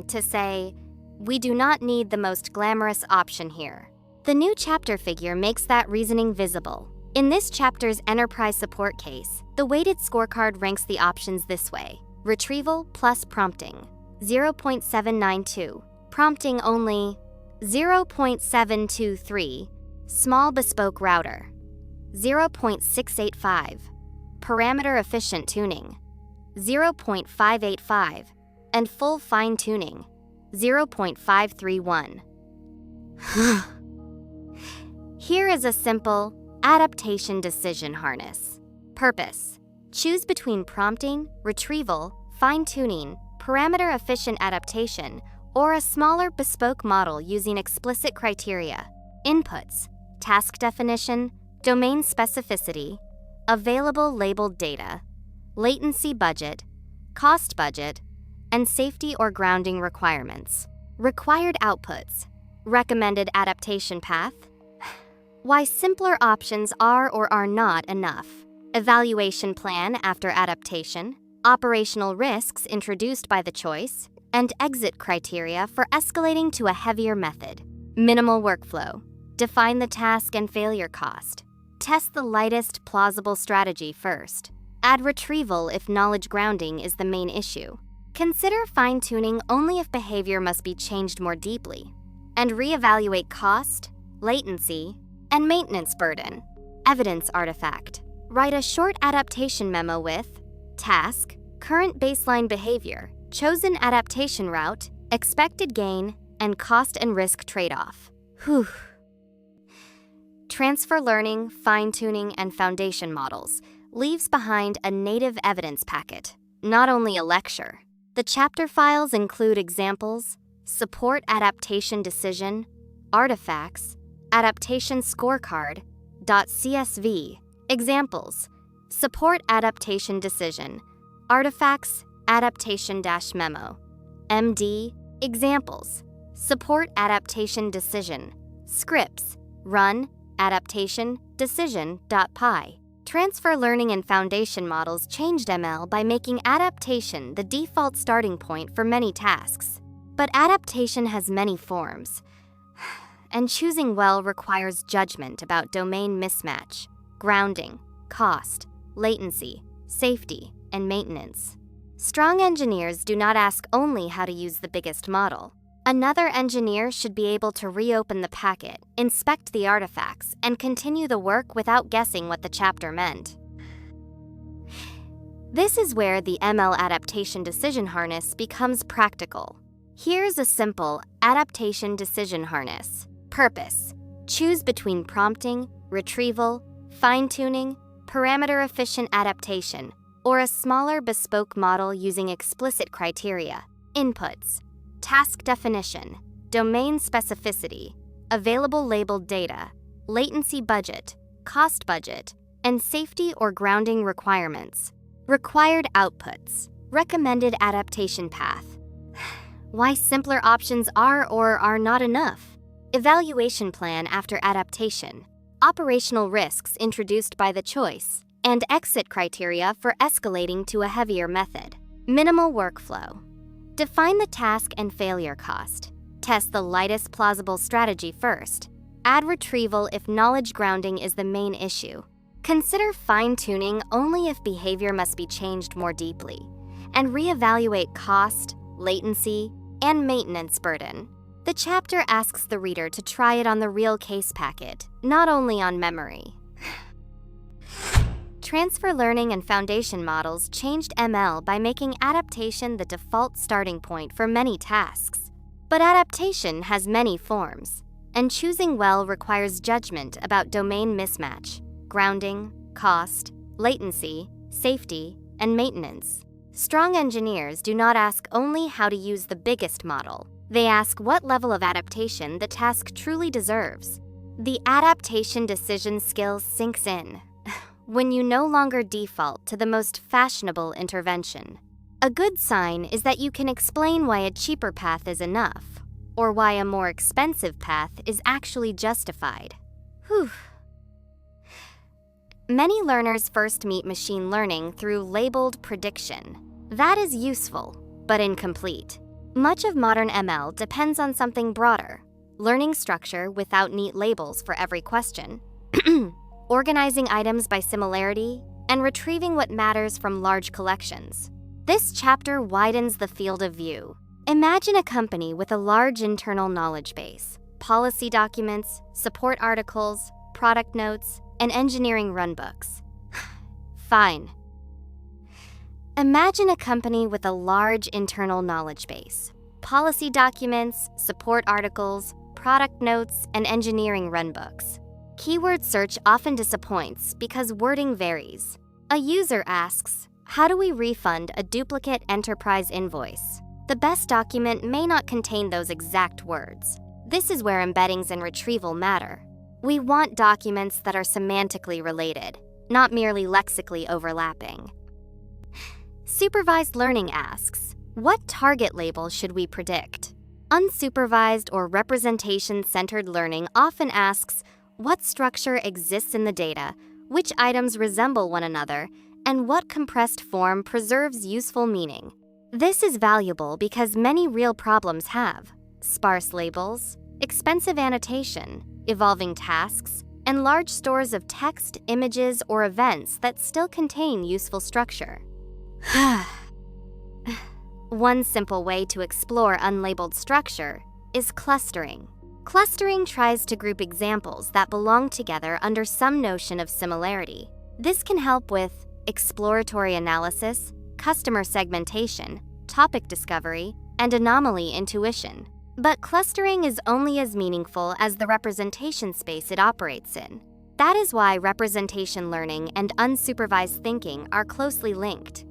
to say, we do not need the most glamorous option here. The new chapter figure makes that reasoning visible. In this chapter's enterprise support case, the weighted scorecard ranks the options this way: retrieval plus prompting, 0.792, prompting only 0.723, small bespoke router, 0.685, parameter efficient tuning, 0.585, and full fine-tuning, 0.531. Here is a simple adaptation decision harness. Purpose: choose between prompting, retrieval, fine-tuning, parameter-efficient adaptation, or a smaller bespoke model using explicit criteria. Inputs: task definition, domain specificity, available labeled data, latency budget, cost budget, and safety or grounding requirements. Required outputs: recommended adaptation path, why simpler options are or are not enough, evaluation plan after adaptation, operational risks introduced by the choice, and exit criteria for escalating to a heavier method. Minimal workflow. Define the task and failure cost. Test the lightest plausible strategy first. Add retrieval if knowledge grounding is the main issue. Consider fine-tuning only if behavior must be changed more deeply. And reevaluate cost, latency, and maintenance burden. Evidence artifact. Write a short adaptation memo with task, current baseline behavior, chosen adaptation route, expected gain, and cost and risk trade-off. Whew. Transfer learning, fine-tuning, and foundation models leaves behind a native evidence packet, not only a lecture. The chapter files include examples, support adaptation decision, artifacts, adaptation scorecard, .csv, examples, support adaptation decision, artifacts, adaptation-memo, MD, examples, support adaptation decision, scripts, run, adaptation, decision.py. Transfer learning and foundation models changed ML by making adaptation the default starting point for many tasks. But adaptation has many forms, and choosing well requires judgment about domain mismatch, grounding, cost, latency, safety, and maintenance. Strong engineers do not ask only how to use the biggest model. Another engineer should be able to reopen the packet, inspect the artifacts, and continue the work without guessing what the chapter meant. This is where the ML adaptation decision harness becomes practical. Here's a simple adaptation decision harness. Purpose: choose between prompting, retrieval, fine-tuning, parameter-efficient adaptation, or a smaller bespoke model using explicit criteria. Inputs: task definition, domain specificity, available labeled data, latency budget, cost budget, and safety or grounding requirements. Required outputs: recommended adaptation path. Why simpler options are or are not enough. Evaluation plan after adaptation. Operational risks introduced by the choice, and exit criteria for escalating to a heavier method. Minimal workflow. Define the task and failure cost. Test the lightest plausible strategy first. Add retrieval if knowledge grounding is the main issue. Consider fine-tuning only if behavior must be changed more deeply. And reevaluate cost, latency, and maintenance burden. The chapter asks the reader to try it on the real case packet, not only on memory. Transfer learning and foundation models changed ML by making adaptation the default starting point for many tasks. But adaptation has many forms, and choosing well requires judgment about domain mismatch, grounding, cost, latency, safety, and maintenance. Strong engineers do not ask only how to use the biggest model. They ask what level of adaptation the task truly deserves. The adaptation decision skill sinks in when you no longer default to the most fashionable intervention. A good sign is that you can explain why a cheaper path is enough, or why a more expensive path is actually justified. Whew. Many learners first meet machine learning through labeled prediction. That is useful, but incomplete. Much of modern ML depends on something broader: learning structure without neat labels for every question, organizing items by similarity, and retrieving what matters from large collections. This chapter widens the field of view. Imagine a company with a large internal knowledge base: policy documents, support articles, product notes, and engineering runbooks. Fine. Imagine a company with a large internal knowledge base: policy documents, support articles, product notes, and engineering runbooks. Keyword search often disappoints because wording varies. A user asks, "How do we refund a duplicate enterprise invoice?" The best document may not contain those exact words. This is where embeddings and retrieval matter. We want documents that are semantically related, not merely lexically overlapping. Supervised learning asks, what target label should we predict? Unsupervised or representation-centered learning often asks, what structure exists in the data, which items resemble one another, and what compressed form preserves useful meaning. This is valuable because many real problems have sparse labels, expensive annotation, evolving tasks, and large stores of text, images, or events that still contain useful structure. One simple way to explore unlabeled structure is clustering. Clustering tries to group examples that belong together under some notion of similarity. This can help with exploratory analysis, customer segmentation, topic discovery, and anomaly intuition. But clustering is only as meaningful as the representation space it operates in. That is why representation learning and unsupervised thinking are closely linked.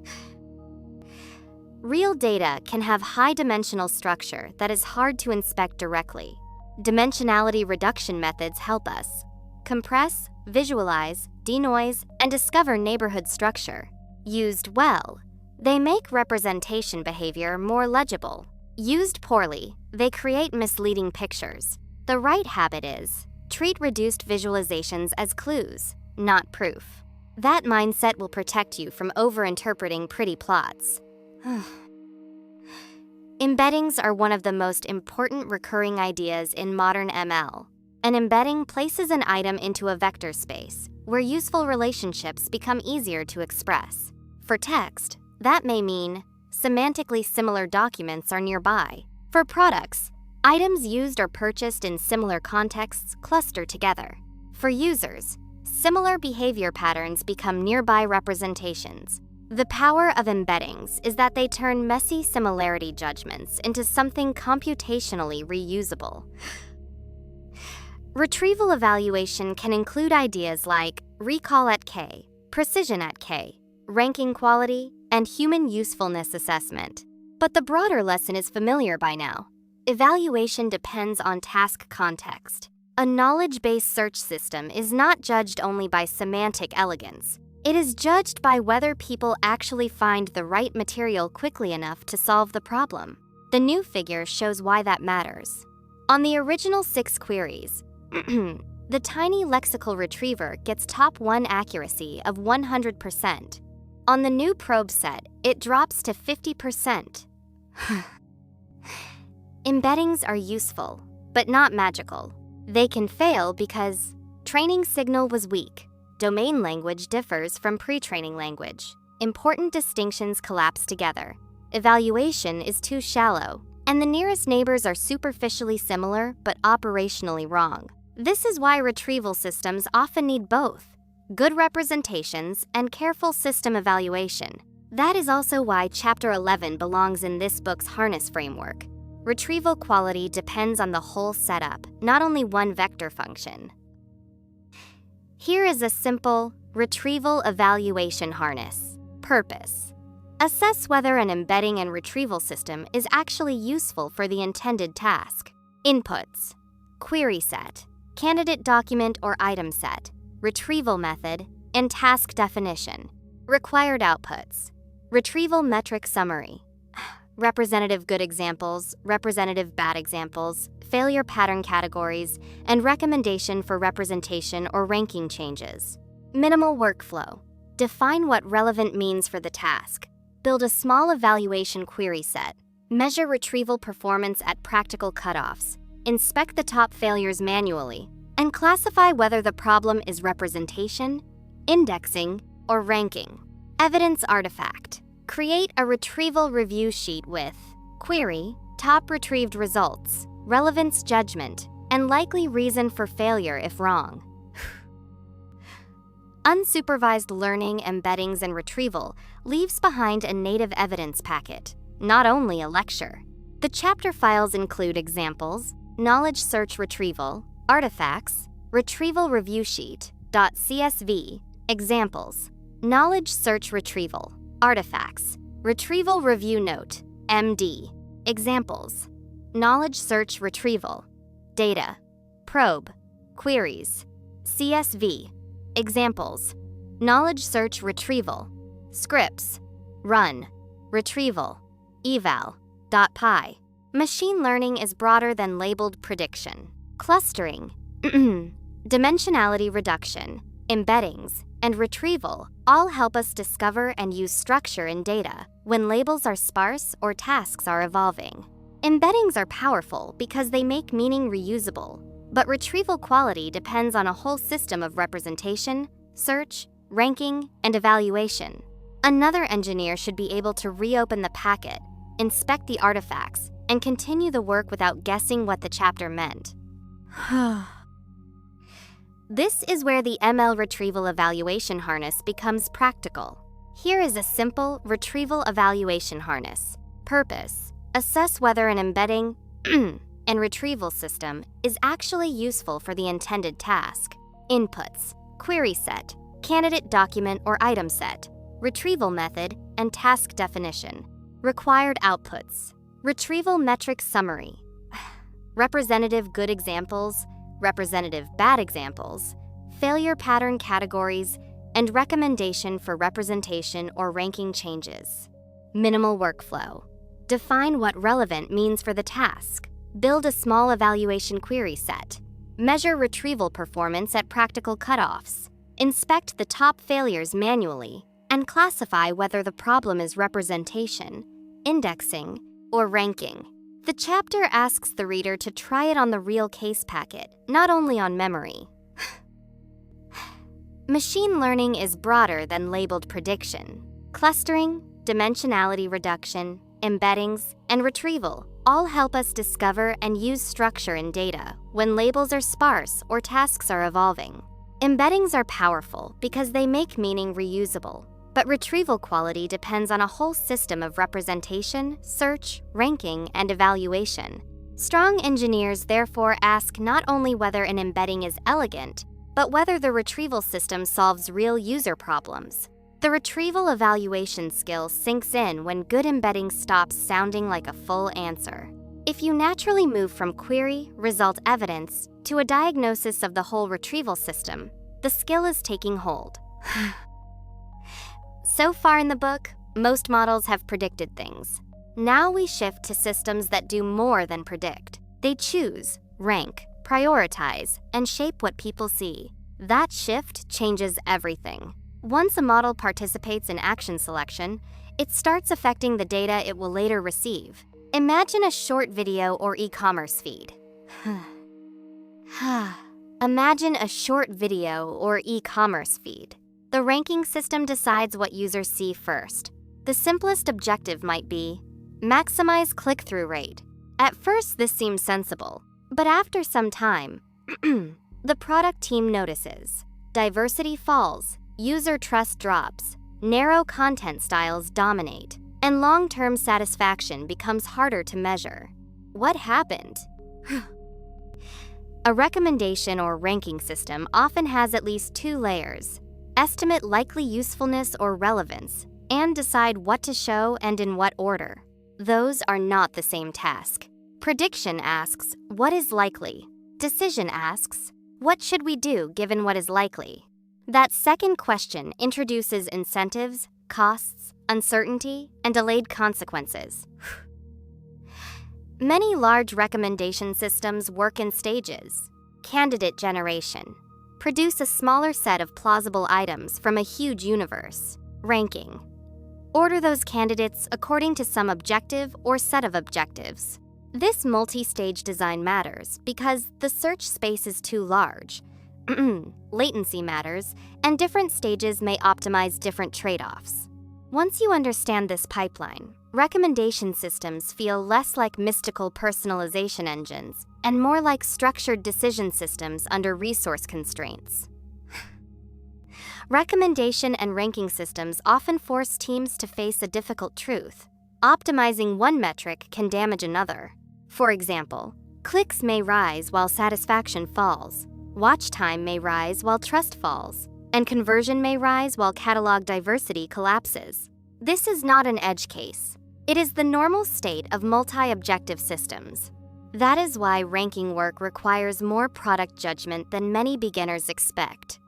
Real data can have high-dimensional structure that is hard to inspect directly. Dimensionality reduction methods help us compress, visualize, denoise, and discover neighborhood structure. Used well, they make representation behavior more legible. Used poorly, they create misleading pictures. The right habit is treat reduced visualizations as clues, not proof. That mindset will protect you from overinterpreting pretty plots. Embeddings are one of the most important recurring ideas in modern ML. An embedding places an item into a vector space, where useful relationships become easier to express. For text, that may mean semantically similar documents are nearby. For products, items used or purchased in similar contexts cluster together. For users, similar behavior patterns become nearby representations. The power of embeddings is that they turn messy similarity judgments into something computationally reusable. Retrieval evaluation can include ideas like recall at K, precision at K, ranking quality, and human usefulness assessment. But the broader lesson is familiar by now. Evaluation depends on task context. A knowledge-based search system is not judged only by semantic elegance. It is judged by whether people actually find the right material quickly enough to solve the problem. The new figure shows why that matters. On the original 6 queries, the tiny lexical retriever gets top 1 accuracy of 100%. On the new probe set, it drops to 50%. Embeddings are useful, but not magical. They can fail because training signal was weak. Domain language differs from pre-training language. Important distinctions collapse together. Evaluation is too shallow, and the nearest neighbors are superficially similar but operationally wrong. This is why retrieval systems often need both good representations and careful system evaluation. That is also why Chapter 11 belongs in this book's harness framework. Retrieval quality depends on the whole setup, not only one vector function. Here is a simple retrieval evaluation harness. Purpose: assess whether an embedding and retrieval system is actually useful for the intended task. Inputs: query set, candidate document or item set, retrieval method, and task definition. Required outputs: retrieval metric summary, representative good examples, representative bad examples, failure pattern categories, and recommendation for representation or ranking changes. Minimal workflow: define what relevant means for the task. Build a small evaluation query set. Measure retrieval performance at practical cutoffs. Inspect the top failures manually, and classify whether the problem is representation, indexing, or ranking. Evidence artifact: create a retrieval review sheet with query, top retrieved results, relevance judgment, and likely reason for failure if wrong. Unsupervised learning, embeddings, and retrieval leaves behind a native evidence packet, not only a lecture. The chapter files include examples, knowledge search retrieval, artifacts, retrieval review sheet, .csv, examples, knowledge search retrieval, artifacts, retrieval review note, MD, examples, knowledge search retrieval, data, probe, queries, CSV, examples, knowledge search retrieval, scripts, run, retrieval, eval, .py. Machine learning is broader than labeled prediction. Clustering, dimensionality reduction, embeddings, and retrieval all help us discover and use structure in data when labels are sparse or tasks are evolving. Embeddings are powerful because they make meaning reusable, but retrieval quality depends on a whole system of representation, search, ranking, and evaluation. Another engineer should be able to reopen the packet, inspect the artifacts, and continue the work without guessing what the chapter meant. This is where the ML retrieval evaluation harness becomes practical. Here is a simple retrieval evaluation harness. Purpose: assess whether an embedding and retrieval system is actually useful for the intended task. Inputs: query set, candidate document or item set, retrieval method, and task definition. Required outputs: retrieval metrics summary, representative good examples, representative bad examples, failure pattern categories, and recommendation for representation or ranking changes. Minimal workflow: define what relevant means for the task, build a small evaluation query set, measure retrieval performance at practical cutoffs, inspect the top failures manually, and classify whether the problem is representation, indexing, or ranking. The chapter asks the reader to try it on the real case packet, not only on memory. Machine learning is broader than labeled prediction. Clustering, dimensionality reduction, embeddings, and retrieval all help us discover and use structure in data when labels are sparse or tasks are evolving. Embeddings are powerful because they make meaning reusable, but retrieval quality depends on a whole system of representation, search, ranking, and evaluation. Strong engineers therefore ask not only whether an embedding is elegant, but whether the retrieval system solves real user problems. The retrieval evaluation skill sinks in when good embedding stops sounding like a full answer. If you naturally move from query, result evidence, to a diagnosis of the whole retrieval system, the skill is taking hold. So far in the book, most models have predicted things. Now we shift to systems that do more than predict. They choose, rank, prioritize, and shape what people see. That shift changes everything. Once a model participates in action selection, it starts affecting the data it will later receive. Imagine a short video or e-commerce feed. Imagine a short video or e-commerce feed. The ranking system decides what users see first. The simplest objective might be maximize click-through rate. At first, this seems sensible, but after some time, the product team notices diversity falls, user trust drops, narrow content styles dominate, and long-term satisfaction becomes harder to measure. What happened? A recommendation or ranking system often has at least two layers: estimate likely usefulness or relevance, and decide what to show and in what order. Those are not the same task. Prediction asks, what is likely? Decision asks, what should we do given what is likely? That second question introduces incentives, costs, uncertainty, and delayed consequences. Many large recommendation systems work in stages. Candidate generation: produce a smaller set of plausible items from a huge universe. Ranking: order those candidates according to some objective or set of objectives. This multi-stage design matters because the search space is too large. Latency matters, and different stages may optimize different trade-offs. Once you understand this pipeline, recommendation systems feel less like mystical personalization engines and more like structured decision systems under resource constraints. Recommendation and ranking systems often force teams to face a difficult truth. Optimizing one metric can damage another. For example, clicks may rise while satisfaction falls, watch time may rise while trust falls, and conversion may rise while catalog diversity collapses. This is not an edge case. It is the normal state of multi-objective systems. That is why ranking work requires more product judgment than many beginners expect.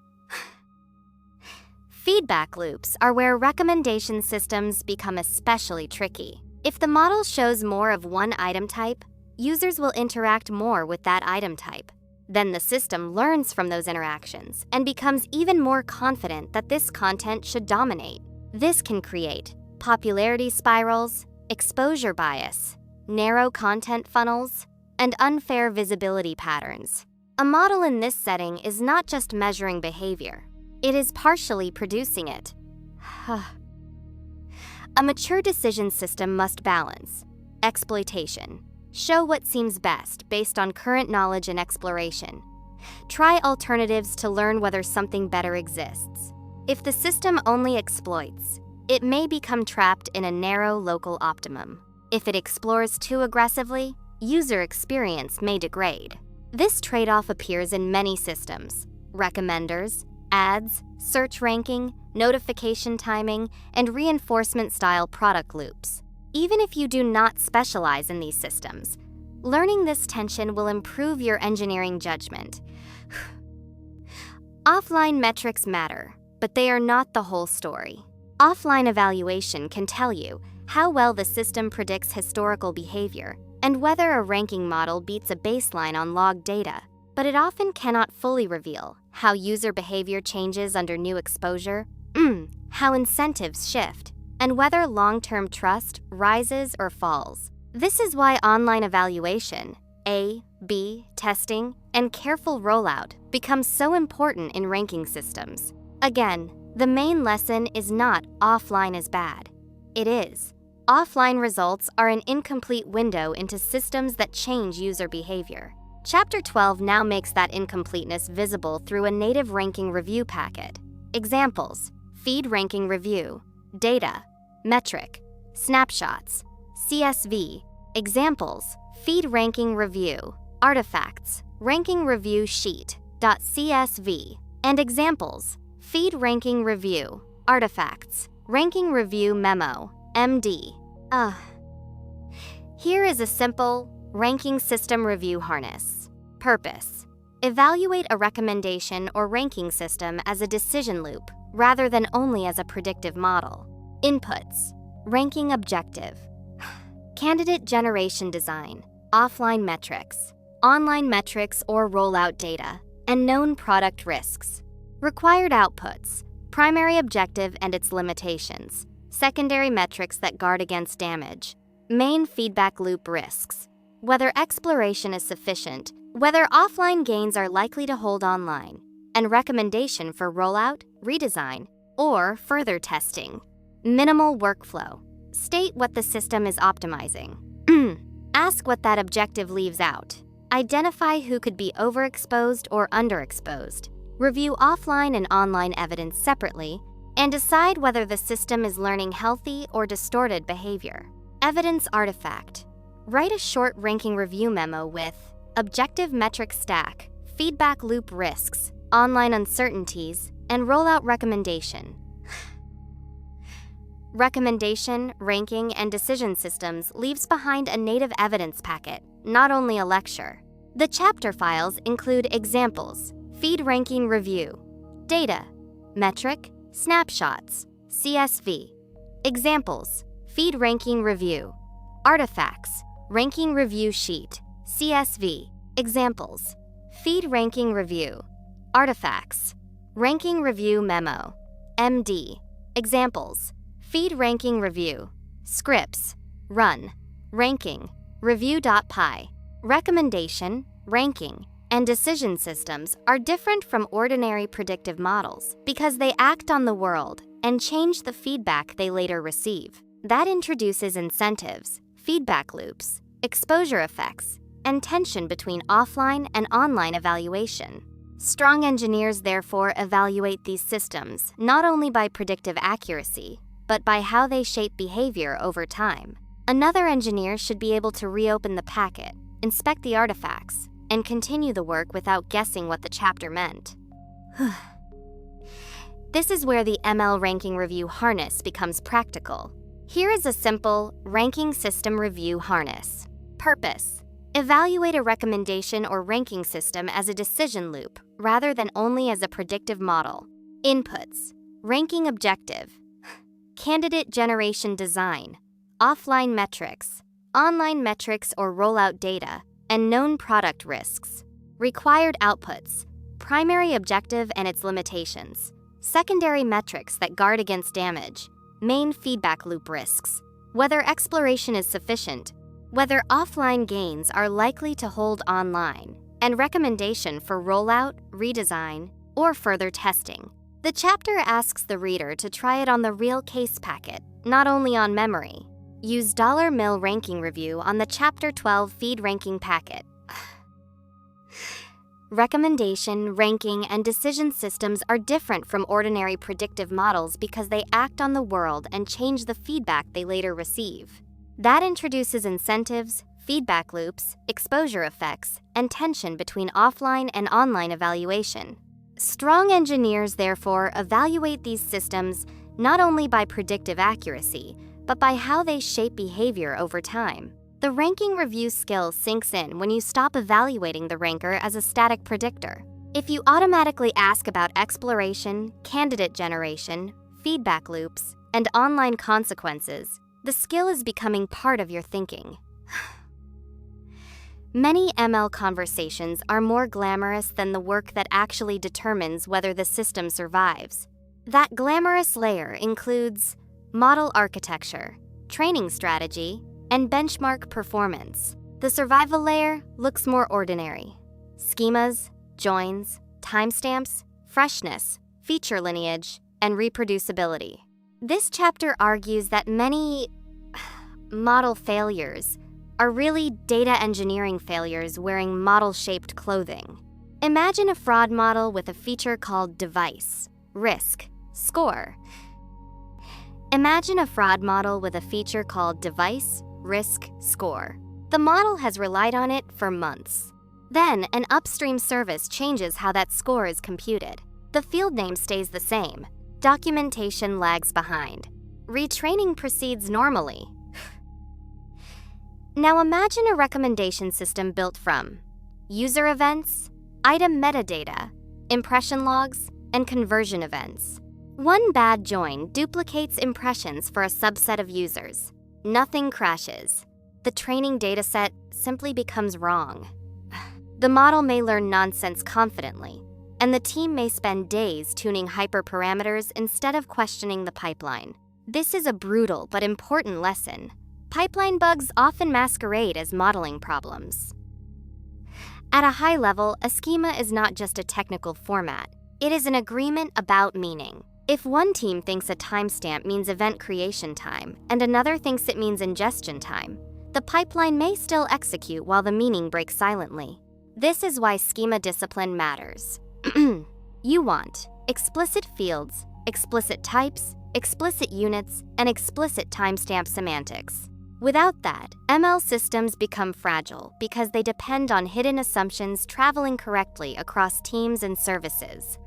Feedback loops are where recommendation systems become especially tricky. If the model shows more of one item type, users will interact more with that item type. Then the system learns from those interactions and becomes even more confident that this content should dominate. This can create popularity spirals, exposure bias, narrow content funnels, and unfair visibility patterns. A model in this setting is not just measuring behavior, it is partially producing it. A mature decision system must balance exploitation, show what seems best based on current knowledge and exploration. Try alternatives to learn whether something better exists. If the system only exploits, it may become trapped in a narrow local optimum. If it explores too aggressively, user experience may degrade. This trade-off appears in many systems: recommenders, ads, search ranking, notification timing, and reinforcement-style product loops. Even if you do not specialize in these systems, learning this tension will improve your engineering judgment. Offline metrics matter, but they are not the whole story. Offline evaluation can tell you how well the system predicts historical behavior and whether a ranking model beats a baseline on log data, but it often cannot fully reveal how user behavior changes under new exposure, how incentives shift, and whether long-term trust rises or falls. This is why online evaluation, A/B testing, and careful rollout become so important in ranking systems. Again, the main lesson is not offline is bad. It is. Offline results are an incomplete window into systems that change user behavior. Chapter 12 now makes that incompleteness visible through a native ranking review packet. Examples: feed ranking review, data, metric, snapshots, CSV. Examples: feed ranking review, artifacts, ranking review sheet.csv. And examples: feed ranking review, artifacts, ranking review memo, MD. Here is a simple ranking system review harness. Purpose: evaluate a recommendation or ranking system as a decision loop rather than only as a predictive model. Inputs: ranking objective, candidate generation design, offline metrics, online metrics or rollout data, and known product risks. Required outputs: primary objective and its limitations, secondary metrics that guard against damage, main feedback loop risks, whether exploration is sufficient, whether offline gains are likely to hold online, and recommendation for rollout, redesign, or further testing. Minimal workflow: state what the system is optimizing. Ask what that objective leaves out. Identify who could be overexposed or underexposed. Review offline and online evidence separately, and decide whether the system is learning healthy or distorted behavior. Evidence artifact: write a short ranking review memo with objective metric stack, feedback loop risks, online uncertainties, and rollout recommendation. Recommendation, ranking, and decision systems leaves behind a native evidence packet, not only a lecture. The chapter files include examples: feed ranking review, data, metric, snapshots, CSV. Examples: feed ranking review, artifacts, ranking review sheet, CSV. Examples: feed ranking review, artifacts, ranking review memo, MD. Examples: feed ranking review, scripts, run, ranking, review.py. Recommendation, ranking, and decision systems are different from ordinary predictive models because they act on the world and change the feedback they later receive. That introduces incentives, feedback loops, exposure effects, and tension between offline and online evaluation. Strong engineers therefore evaluate these systems not only by predictive accuracy, but by how they shape behavior over time. Another engineer should be able to reopen the packet, inspect the artifacts, and continue the work without guessing what the chapter meant. This is where the ML ranking review harness becomes practical. Here is a simple ranking system review harness. Purpose: evaluate a recommendation or ranking system as a decision loop rather than only as a predictive model. Inputs: ranking objective, candidate generation design, offline metrics, online metrics or rollout data, and known product risks. Required outputs: primary objective and its limitations, secondary metrics that guard against damage, main feedback loop risks, whether exploration is sufficient, whether offline gains are likely to hold online, and recommendation for rollout, redesign, or further testing. The chapter asks the reader to try it on the real case packet, not only on memory. Use $mil ranking review on the Chapter 12 feed ranking packet. Recommendation, ranking, and decision systems are different from ordinary predictive models because they act on the world and change the feedback they later receive. That introduces incentives, feedback loops, exposure effects, and tension between offline and online evaluation. Strong engineers, therefore, evaluate these systems not only by predictive accuracy, but by how they shape behavior over time. The ranking review skill sinks in when you stop evaluating the ranker as a static predictor. If you automatically ask about exploration, candidate generation, feedback loops, and online consequences, the skill is becoming part of your thinking. Many ML conversations are more glamorous than the work that actually determines whether the system survives. That glamorous layer includes model architecture, training strategy, and benchmark performance. The survival layer looks more ordinary. Schemas, joins, timestamps, freshness, feature lineage, and reproducibility. This chapter argues that many model failures are really data engineering failures wearing model-shaped clothing. Imagine a fraud model with a feature called device, risk, score. Imagine a fraud model with a feature called device, risk, score. The model has relied on it for months. Then, an upstream service changes how that score is computed. The field name stays the same. Documentation lags behind. Retraining proceeds normally. Now imagine a recommendation system built from user events, item metadata, impression logs, and conversion events. One bad join duplicates impressions for a subset of users. Nothing crashes. The training dataset simply becomes wrong. The model may learn nonsense confidently, and the team may spend days tuning hyperparameters instead of questioning the pipeline. This is a brutal but important lesson. Pipeline bugs often masquerade as modeling problems. At a high level, a schema is not just a technical format. It is an agreement about meaning. If one team thinks a timestamp means event creation time and another thinks it means ingestion time, the pipeline may still execute while the meaning breaks silently. This is why schema discipline matters. You want explicit fields, explicit types, explicit units, and explicit timestamp semantics. Without that, ML systems become fragile because they depend on hidden assumptions traveling correctly across teams and services.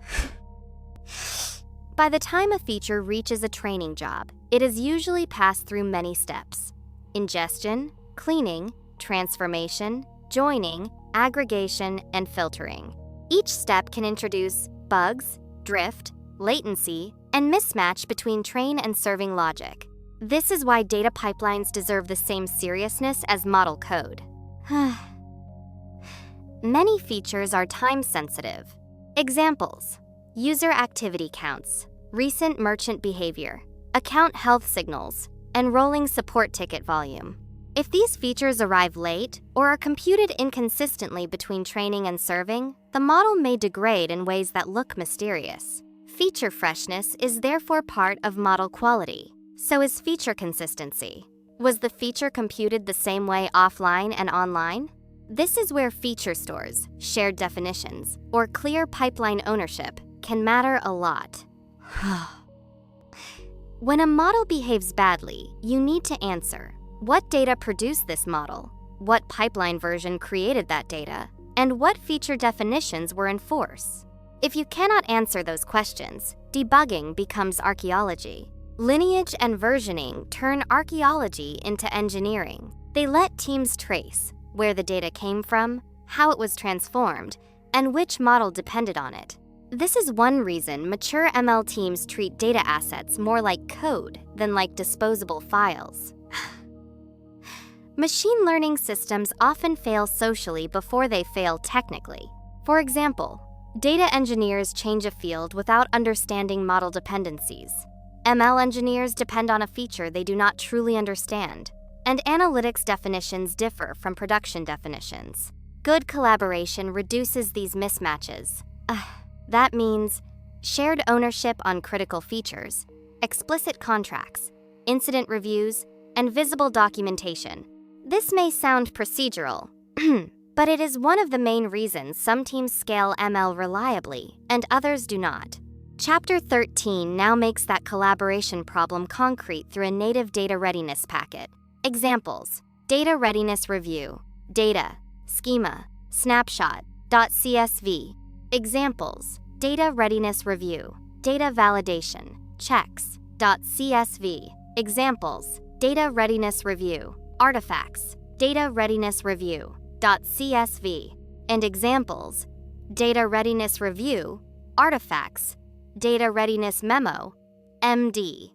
By the time a feature reaches a training job, it is usually passed through many steps: ingestion, cleaning, transformation, joining, aggregation, and filtering. Each step can introduce bugs, drift, latency, and mismatch between train and serving logic. This is why data pipelines deserve the same seriousness as model code. Many features are time-sensitive. Examples: user activity counts, recent merchant behavior, account health signals, and rolling support ticket volume. If these features arrive late or are computed inconsistently between training and serving, the model may degrade in ways that look mysterious. Feature freshness is therefore part of model quality. So is feature consistency. Was the feature computed the same way offline and online? This is where feature stores, shared definitions, or clear pipeline ownership can matter a lot. When a model behaves badly, you need to answer: what data produced this model? What pipeline version created that data? And what feature definitions were in force? If you cannot answer those questions, debugging becomes archaeology. Lineage and versioning turn archaeology into engineering. They let teams trace where the data came from, how it was transformed, and which model depended on it. This is one reason mature ML teams treat data assets more like code than like disposable files. Machine learning systems often fail socially before they fail technically. For example, data engineers change a field without understanding model dependencies. ML engineers depend on a feature they do not truly understand. and analytics definitions differ from production definitions. Good collaboration reduces these mismatches. That means shared ownership on critical features, explicit contracts, incident reviews, and visible documentation. This may sound procedural, but it is one of the main reasons some teams scale ML reliably and others do not. Chapter 13 now makes that collaboration problem concrete through a native data readiness packet. Examples: data readiness review, data, schema, snapshot.csv. Examples: data readiness review, data validation, checks.csv. Examples: data readiness review, artifacts, data readiness review.csv. And examples: data readiness review, artifacts, data readiness memo, MD.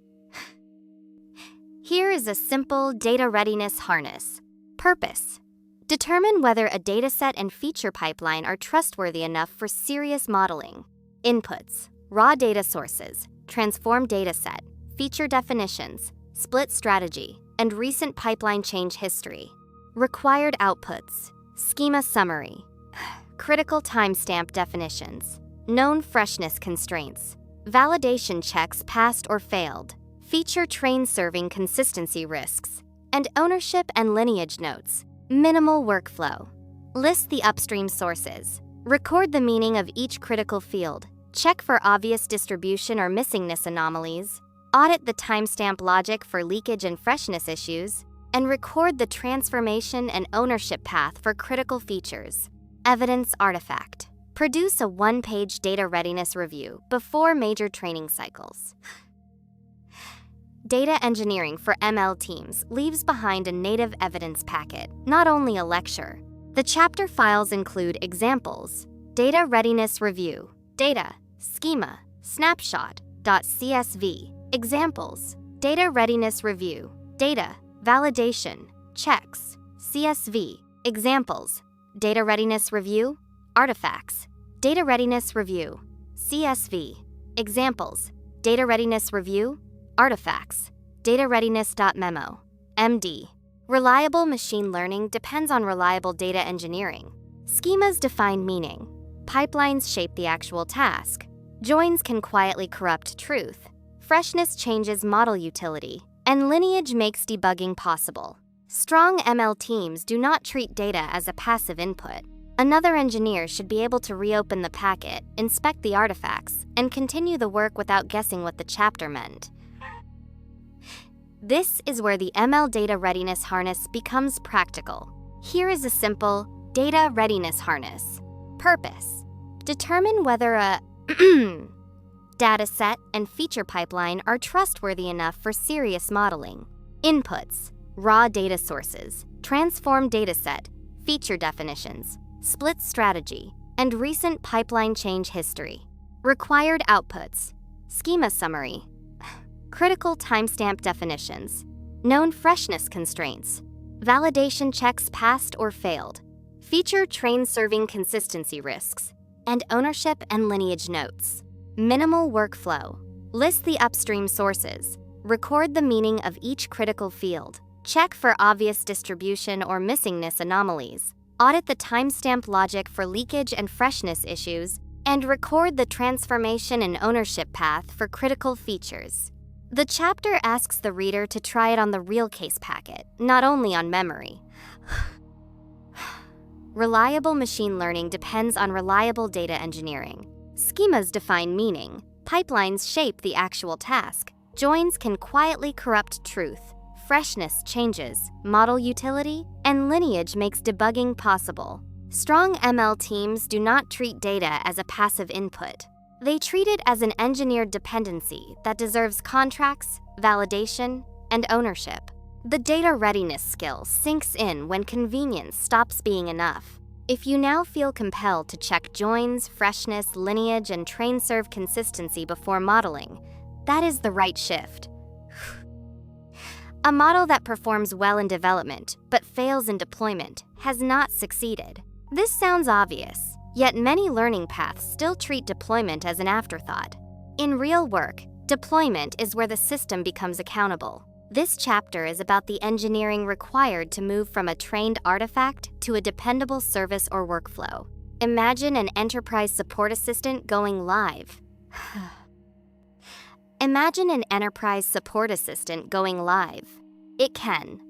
Here is a simple data readiness harness. Purpose: determine whether a dataset and feature pipeline are trustworthy enough for serious modeling. Inputs: raw data sources, transform dataset, feature definitions, split strategy, and recent pipeline change history. Required outputs: schema summary, critical timestamp definitions, known freshness constraints, validation checks passed or failed, feature train serving consistency risks, and ownership and lineage notes. Minimal workflow. List the upstream sources. Record the meaning of each critical field. Check for obvious distribution or missingness anomalies. Audit the timestamp logic for leakage and freshness issues. And record the transformation and ownership path for critical features. Evidence artifact. Produce a one-page data readiness review before major training cycles. Data engineering for ML teams leaves behind a native evidence packet, not only a lecture. The chapter files include examples, data readiness review, data, schema, snapshot.csv. Examples, data readiness review, data, validation, checks, CSV. Examples, data readiness review, artifacts, data readiness review, CSV. Examples, data readiness review, artifacts, data readiness.memo, MD. Reliable machine learning depends on reliable data engineering. Schemas define meaning. Pipelines shape the actual task. Joins can quietly corrupt truth. Freshness changes model utility. And lineage makes debugging possible. Strong ML teams do not treat data as a passive input. Another engineer should be able to reopen the packet, inspect the artifacts, and continue the work without guessing what the chapter meant. This is where the ML data readiness harness becomes practical. Here is a simple data readiness harness. Purpose: determine whether a dataset and feature pipeline are trustworthy enough for serious modeling. Inputs: raw data sources, transform dataset, feature definitions, split strategy, and recent pipeline change history. Required outputs: schema summary, critical timestamp definitions, known freshness constraints, validation checks passed or failed, feature train serving consistency risks, and ownership and lineage notes. Minimal workflow. List the upstream sources. Record the meaning of each critical field. Check for obvious distribution or missingness anomalies. Audit the timestamp logic for leakage and freshness issues, and record the transformation and ownership path for critical features. The chapter asks the reader to try it on the real case packet, not only on memory. Reliable machine learning depends on reliable data engineering. Schemas define meaning. Pipelines shape the actual task. Joins can quietly corrupt truth. Freshness changes model utility, and lineage makes debugging possible. Strong ML teams do not treat data as a passive input. They treat it as an engineered dependency that deserves contracts, validation, and ownership. The data readiness skill sinks in when convenience stops being enough. If you now feel compelled to check joins, freshness, lineage, and train serve consistency before modeling, that is the right shift. A model that performs well in development but fails in deployment has not succeeded. This sounds obvious, yet many learning paths still treat deployment as an afterthought. In real work, deployment is where the system becomes accountable. This chapter is about the engineering required to move from a trained artifact to a dependable service or workflow. Imagine an enterprise support assistant going live. Imagine an enterprise support assistant going live. It can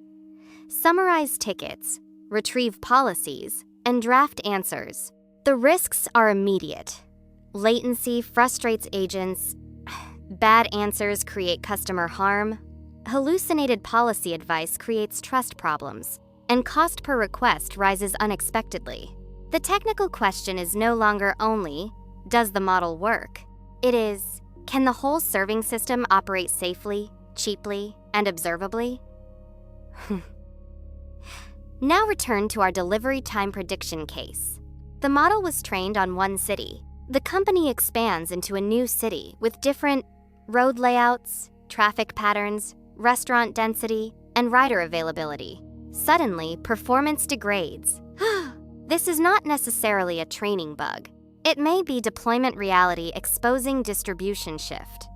summarize tickets, retrieve policies, and draft answers. The risks are immediate. Latency frustrates agents. Bad answers create customer harm. Hallucinated policy advice creates trust problems. And cost per request rises unexpectedly. The technical question is no longer only, does the model work? It is, can the whole serving system operate safely, cheaply, and observably? Now return to our delivery time prediction case. The model was trained on one city. The company expands into a new city with different road layouts, traffic patterns, restaurant density, and rider availability. Suddenly, performance degrades. This is not necessarily a training bug. It may be deployment reality exposing distribution shift.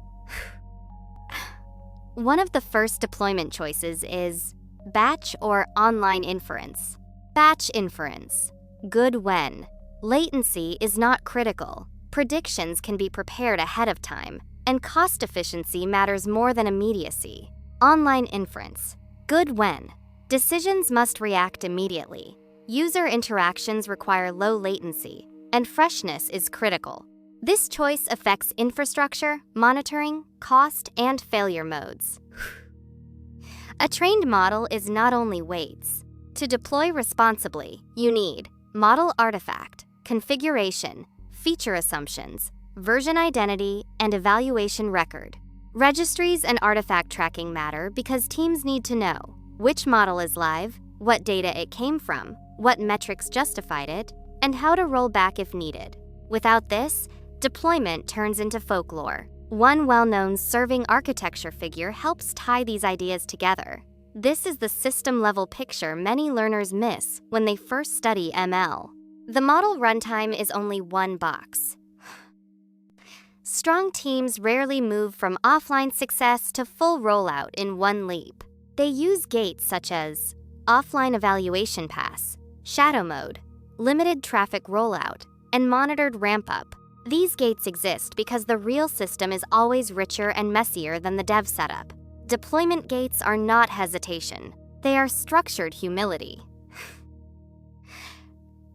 One of the first deployment choices is batch or online inference. Batch inference. Good when. Latency is not critical. Predictions can be prepared ahead of time, and cost efficiency matters more than immediacy. Online inference. Good when. Decisions must react immediately. User interactions require low latency, and freshness is critical. This choice affects infrastructure, monitoring, cost, and failure modes. A trained model is not only weights. To deploy responsibly, you need model artifact, configuration, feature assumptions, version identity, and evaluation record. Registries and artifact tracking matter because teams need to know which model is live, what data it came from, what metrics justified it, and how to roll back if needed. Without this, deployment turns into folklore. One well-known serving architecture figure helps tie these ideas together. This is the system-level picture many learners miss when they first study ML. The model runtime is only one box. Strong teams rarely move from offline success to full rollout in one leap. They use gates such as offline evaluation pass, shadow mode, limited traffic rollout, and monitored ramp-up. These gates exist because the real system is always richer and messier than the dev setup. Deployment gates are not hesitation. They are structured humility.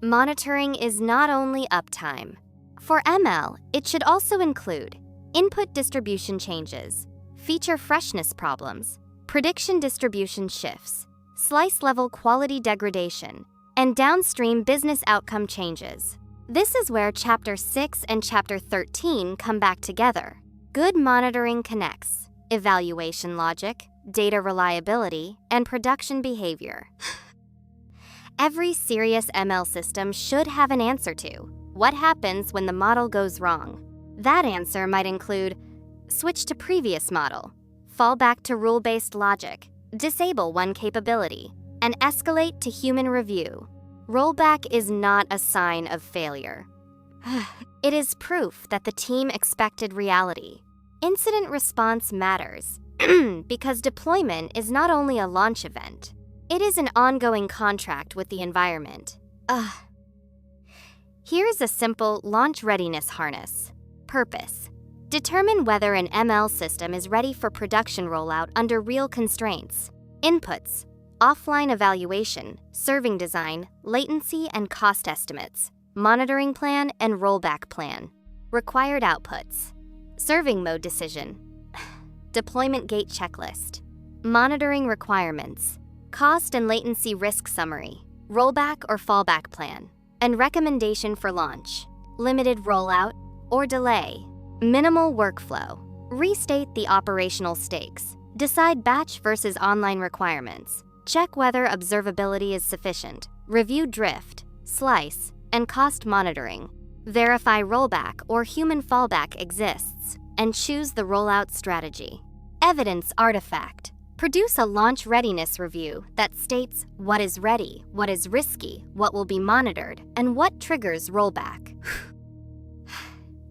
Monitoring is not only uptime. For ML, it should also include input distribution changes, feature freshness problems, prediction distribution shifts, slice-level quality degradation, and downstream business outcome changes. This is where Chapter 6 and Chapter 13 come back together. Good monitoring connects evaluation logic, data reliability, and production behavior. Every serious ML system should have an answer to what happens when the model goes wrong. That answer might include switch to previous model, fall back to rule-based logic, disable one capability, and escalate to human review. Rollback is not a sign of failure. It is proof that the team expected reality. Incident response matters because deployment is not only a launch event, it is an ongoing contract with the environment. Here's a simple launch readiness harness. Purpose: determine whether an ML system is ready for production rollout under real constraints. Inputs: offline evaluation, serving design, latency and cost estimates, monitoring plan and rollback plan. Required outputs: serving mode decision, deployment gate checklist, monitoring requirements, cost and latency risk summary, rollback or fallback plan, and recommendation for launch, limited rollout or delay, minimal workflow. Restate the operational stakes. Decide batch versus online requirements. Check whether observability is sufficient. Review drift, slice, and cost monitoring. Verify rollback or human fallback exists, and choose the rollout strategy. Evidence artifact. Produce a launch readiness review that states what is ready, what is risky, what will be monitored, and what triggers rollback.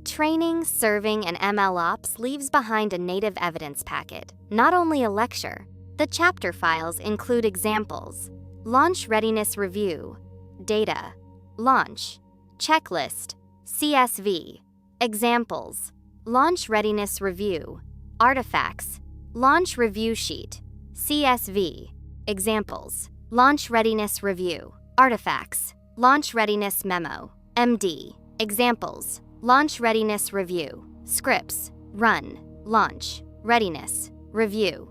Training, serving, and MLOps leaves behind a native evidence packet, not only a lecture. The chapter files include examples: launch readiness review, data, launch, checklist, CSV, examples, launch readiness review, artifacts, launch review sheet, CSV, examples, launch readiness review, artifacts, launch readiness memo, MD, examples, launch readiness review, scripts, run, launch, readiness, review,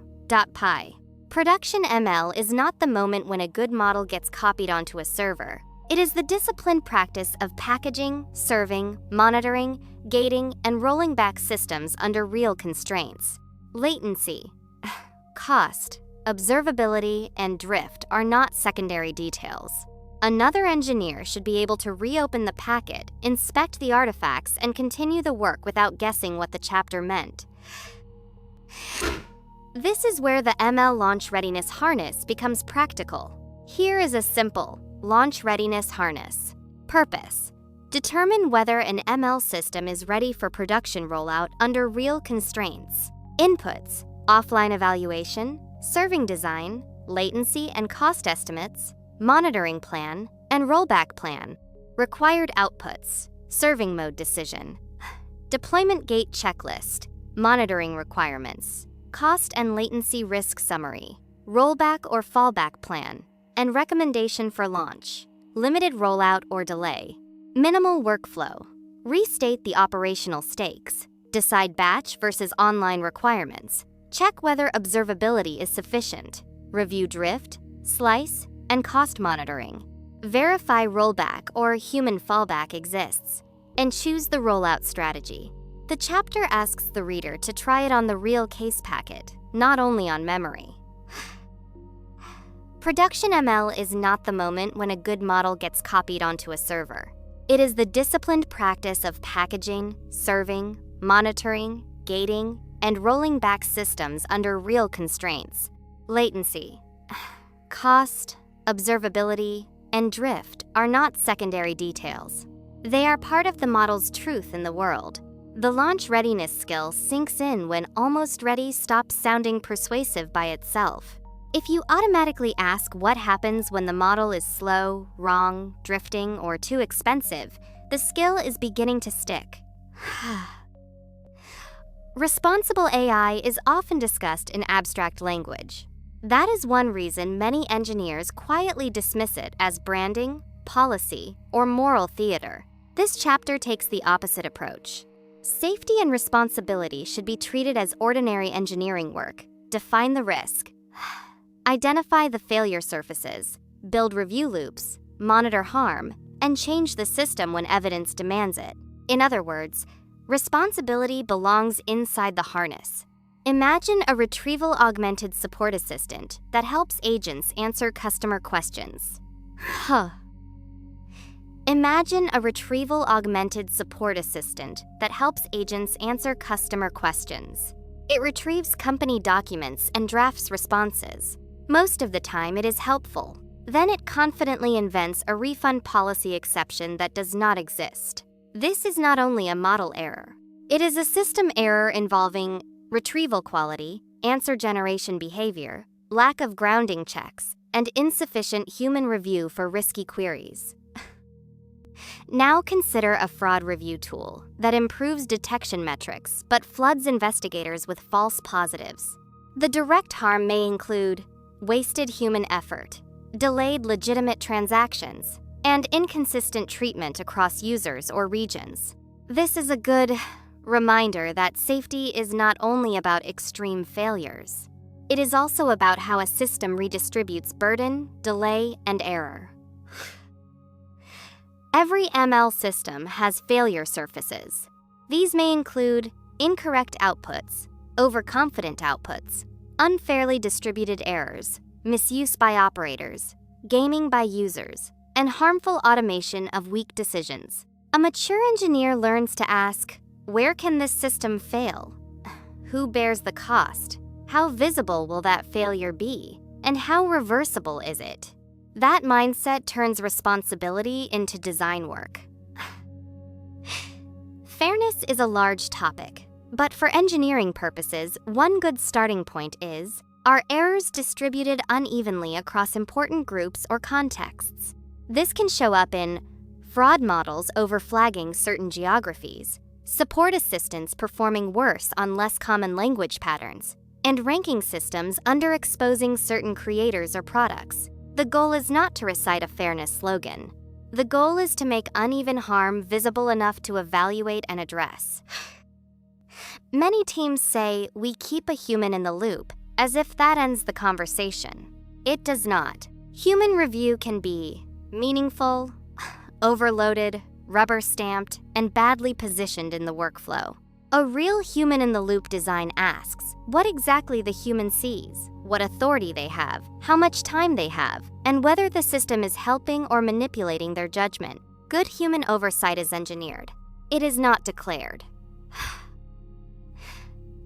.py. Production ML is not the moment when a good model gets copied onto a server. It is the disciplined practice of packaging, serving, monitoring, gating, and rolling back systems under real constraints. Latency, cost, observability, and drift are not secondary details. Another engineer should be able to reopen the packet, inspect the artifacts, and continue the work without guessing what the chapter meant. This is where the ML launch readiness harness becomes practical. Here is a simple launch readiness harness. Purpose: determine whether an ML system is ready for production rollout under real constraints. Inputs: offline evaluation, serving design, latency and cost estimates, monitoring plan, and rollback plan. Required outputs: serving mode decision, deployment gate checklist, monitoring requirements, cost and latency risk summary, rollback or fallback plan, and recommendation for launch, limited rollout or delay. Minimal workflow: restate the operational stakes, decide batch versus online requirements, check whether observability is sufficient, review drift, slice, and cost monitoring, verify rollback or human fallback exists, and choose the rollout strategy. The chapter asks the reader to try it on the real case packet, not only on memory. Production ML is not the moment when a good model gets copied onto a server. It is the disciplined practice of packaging, serving, monitoring, gating, and rolling back systems under real constraints. Latency, cost, observability, and drift are not secondary details. They are part of the model's truth in the world. The launch readiness skill sinks in when almost ready stops sounding persuasive by itself. If you automatically ask what happens when the model is slow, wrong, drifting, or too expensive, the skill is beginning to stick. Responsible AI is often discussed in abstract language. That is one reason many engineers quietly dismiss it as branding, policy, or moral theater. This chapter takes the opposite approach. Safety and responsibility should be treated as ordinary engineering work. Define the risk. Identify the failure surfaces, build review loops, monitor harm, and change the system when evidence demands it. In other words, responsibility belongs inside the harness. Imagine a retrieval-augmented support assistant that helps agents answer customer questions. Imagine a retrieval-augmented support assistant that helps agents answer customer questions. It retrieves company documents and drafts responses. Most of the time, it is helpful. Then it confidently invents a refund policy exception that does not exist. This is not only a model error. It is a system error involving retrieval quality, answer generation behavior, lack of grounding checks, and insufficient human review for risky queries. Now consider a fraud review tool that improves detection metrics but floods investigators with false positives. The direct harm may include wasted human effort, delayed legitimate transactions, and inconsistent treatment across users or regions. This is a good reminder that safety is not only about extreme failures. It is also about how a system redistributes burden, delay, and error. Every ML system has failure surfaces. These may include incorrect outputs, overconfident outputs, unfairly distributed errors, misuse by operators, gaming by users, and harmful automation of weak decisions. A mature engineer learns to ask, where can this system fail? Who bears the cost? How visible will that failure be? And how reversible is it? That mindset turns responsibility into design work. Fairness is a large topic, but for engineering purposes, one good starting point is Are errors distributed unevenly across important groups or contexts? This can show up in fraud models overflagging certain geographies, support assistants performing worse on less common language patterns, and ranking systems underexposing certain creators or products. The goal is not to recite a fairness slogan. The goal is to make uneven harm visible enough to evaluate and address. Many teams say we keep a human in the loop, as if that ends the conversation. It does not. Human review can be meaningful, overloaded, rubber-stamped, and badly positioned in the workflow. A real human-in-the-loop design asks what exactly the human sees, what authority they have, how much time they have, and whether the system is helping or manipulating their judgment. Good human oversight is engineered. It is not declared.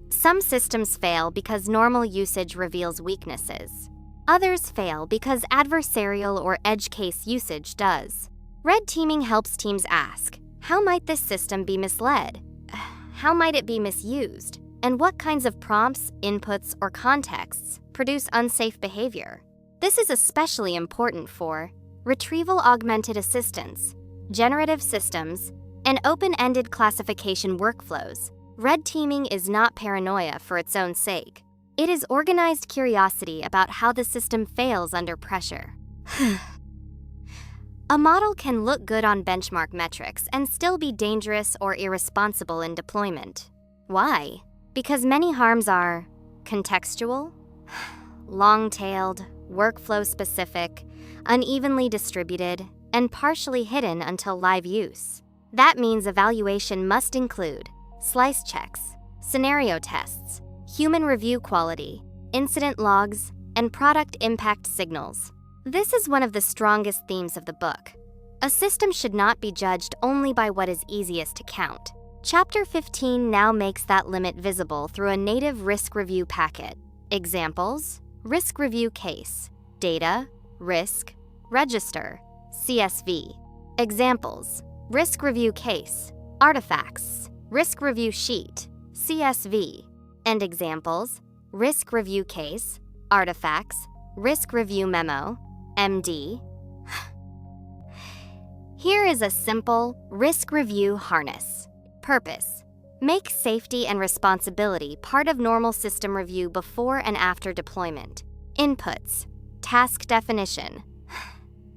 Some systems fail because normal usage reveals weaknesses. Others fail because adversarial or edge case usage does. Red teaming helps teams ask, how might this system be misled? How might it be misused? And what kinds of prompts, inputs, or contexts produce unsafe behavior? This is especially important for retrieval augmented assistance, generative systems, and open-ended classification workflows. Red teaming is not paranoia for its own sake. It is organized curiosity about how the system fails under pressure. A model can look good on benchmark metrics and still be dangerous or irresponsible in deployment. Why? Because many harms are contextual, long-tailed, workflow-specific, unevenly distributed, and partially hidden until live use. That means evaluation must include slice checks, scenario tests, human review quality, incident logs, and product impact signals. This is one of the strongest themes of the book. A system should not be judged only by what is easiest to count. Chapter 15 now makes that limit visible through a native risk review packet. Examples: risk review case, data, risk, register, CSV. Examples: risk review case, artifacts, risk review sheet, CSV. And examples: risk review case, artifacts, risk review memo, MD. Here is a simple risk review harness. Purpose: make safety and responsibility part of normal system review before and after deployment. Inputs: task definition,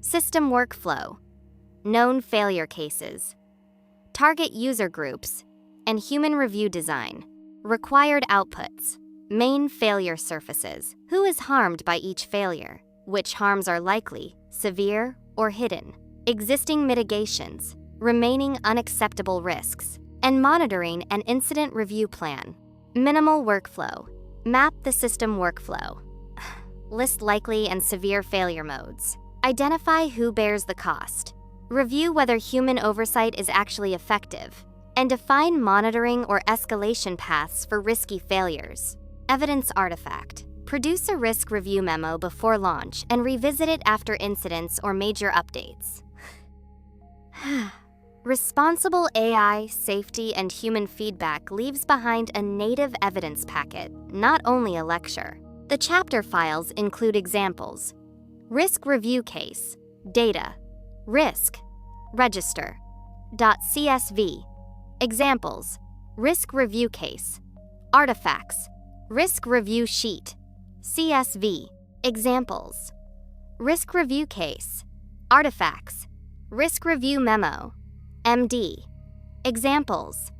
system workflow, known failure cases, target user groups, and human review design. Required outputs: main failure surfaces, who is harmed by each failure, which harms are likely, severe, or hidden, existing mitigations, remaining unacceptable risks, and monitoring an incident review plan. Minimal workflow: map the system workflow. List likely and severe failure modes. Identify who bears the cost. Review whether human oversight is actually effective, and define monitoring or escalation paths for risky failures. Evidence artifact: produce a risk review memo before launch and revisit it after incidents or major updates. Responsible AI, safety, and human feedback leaves behind a native evidence packet, not only a lecture. The chapter files include examples: risk review case, data, risk, register, .csv. Examples: risk review case, artifacts, risk review sheet, CSV. Examples: risk review case, artifacts, risk review memo, MD. Examples: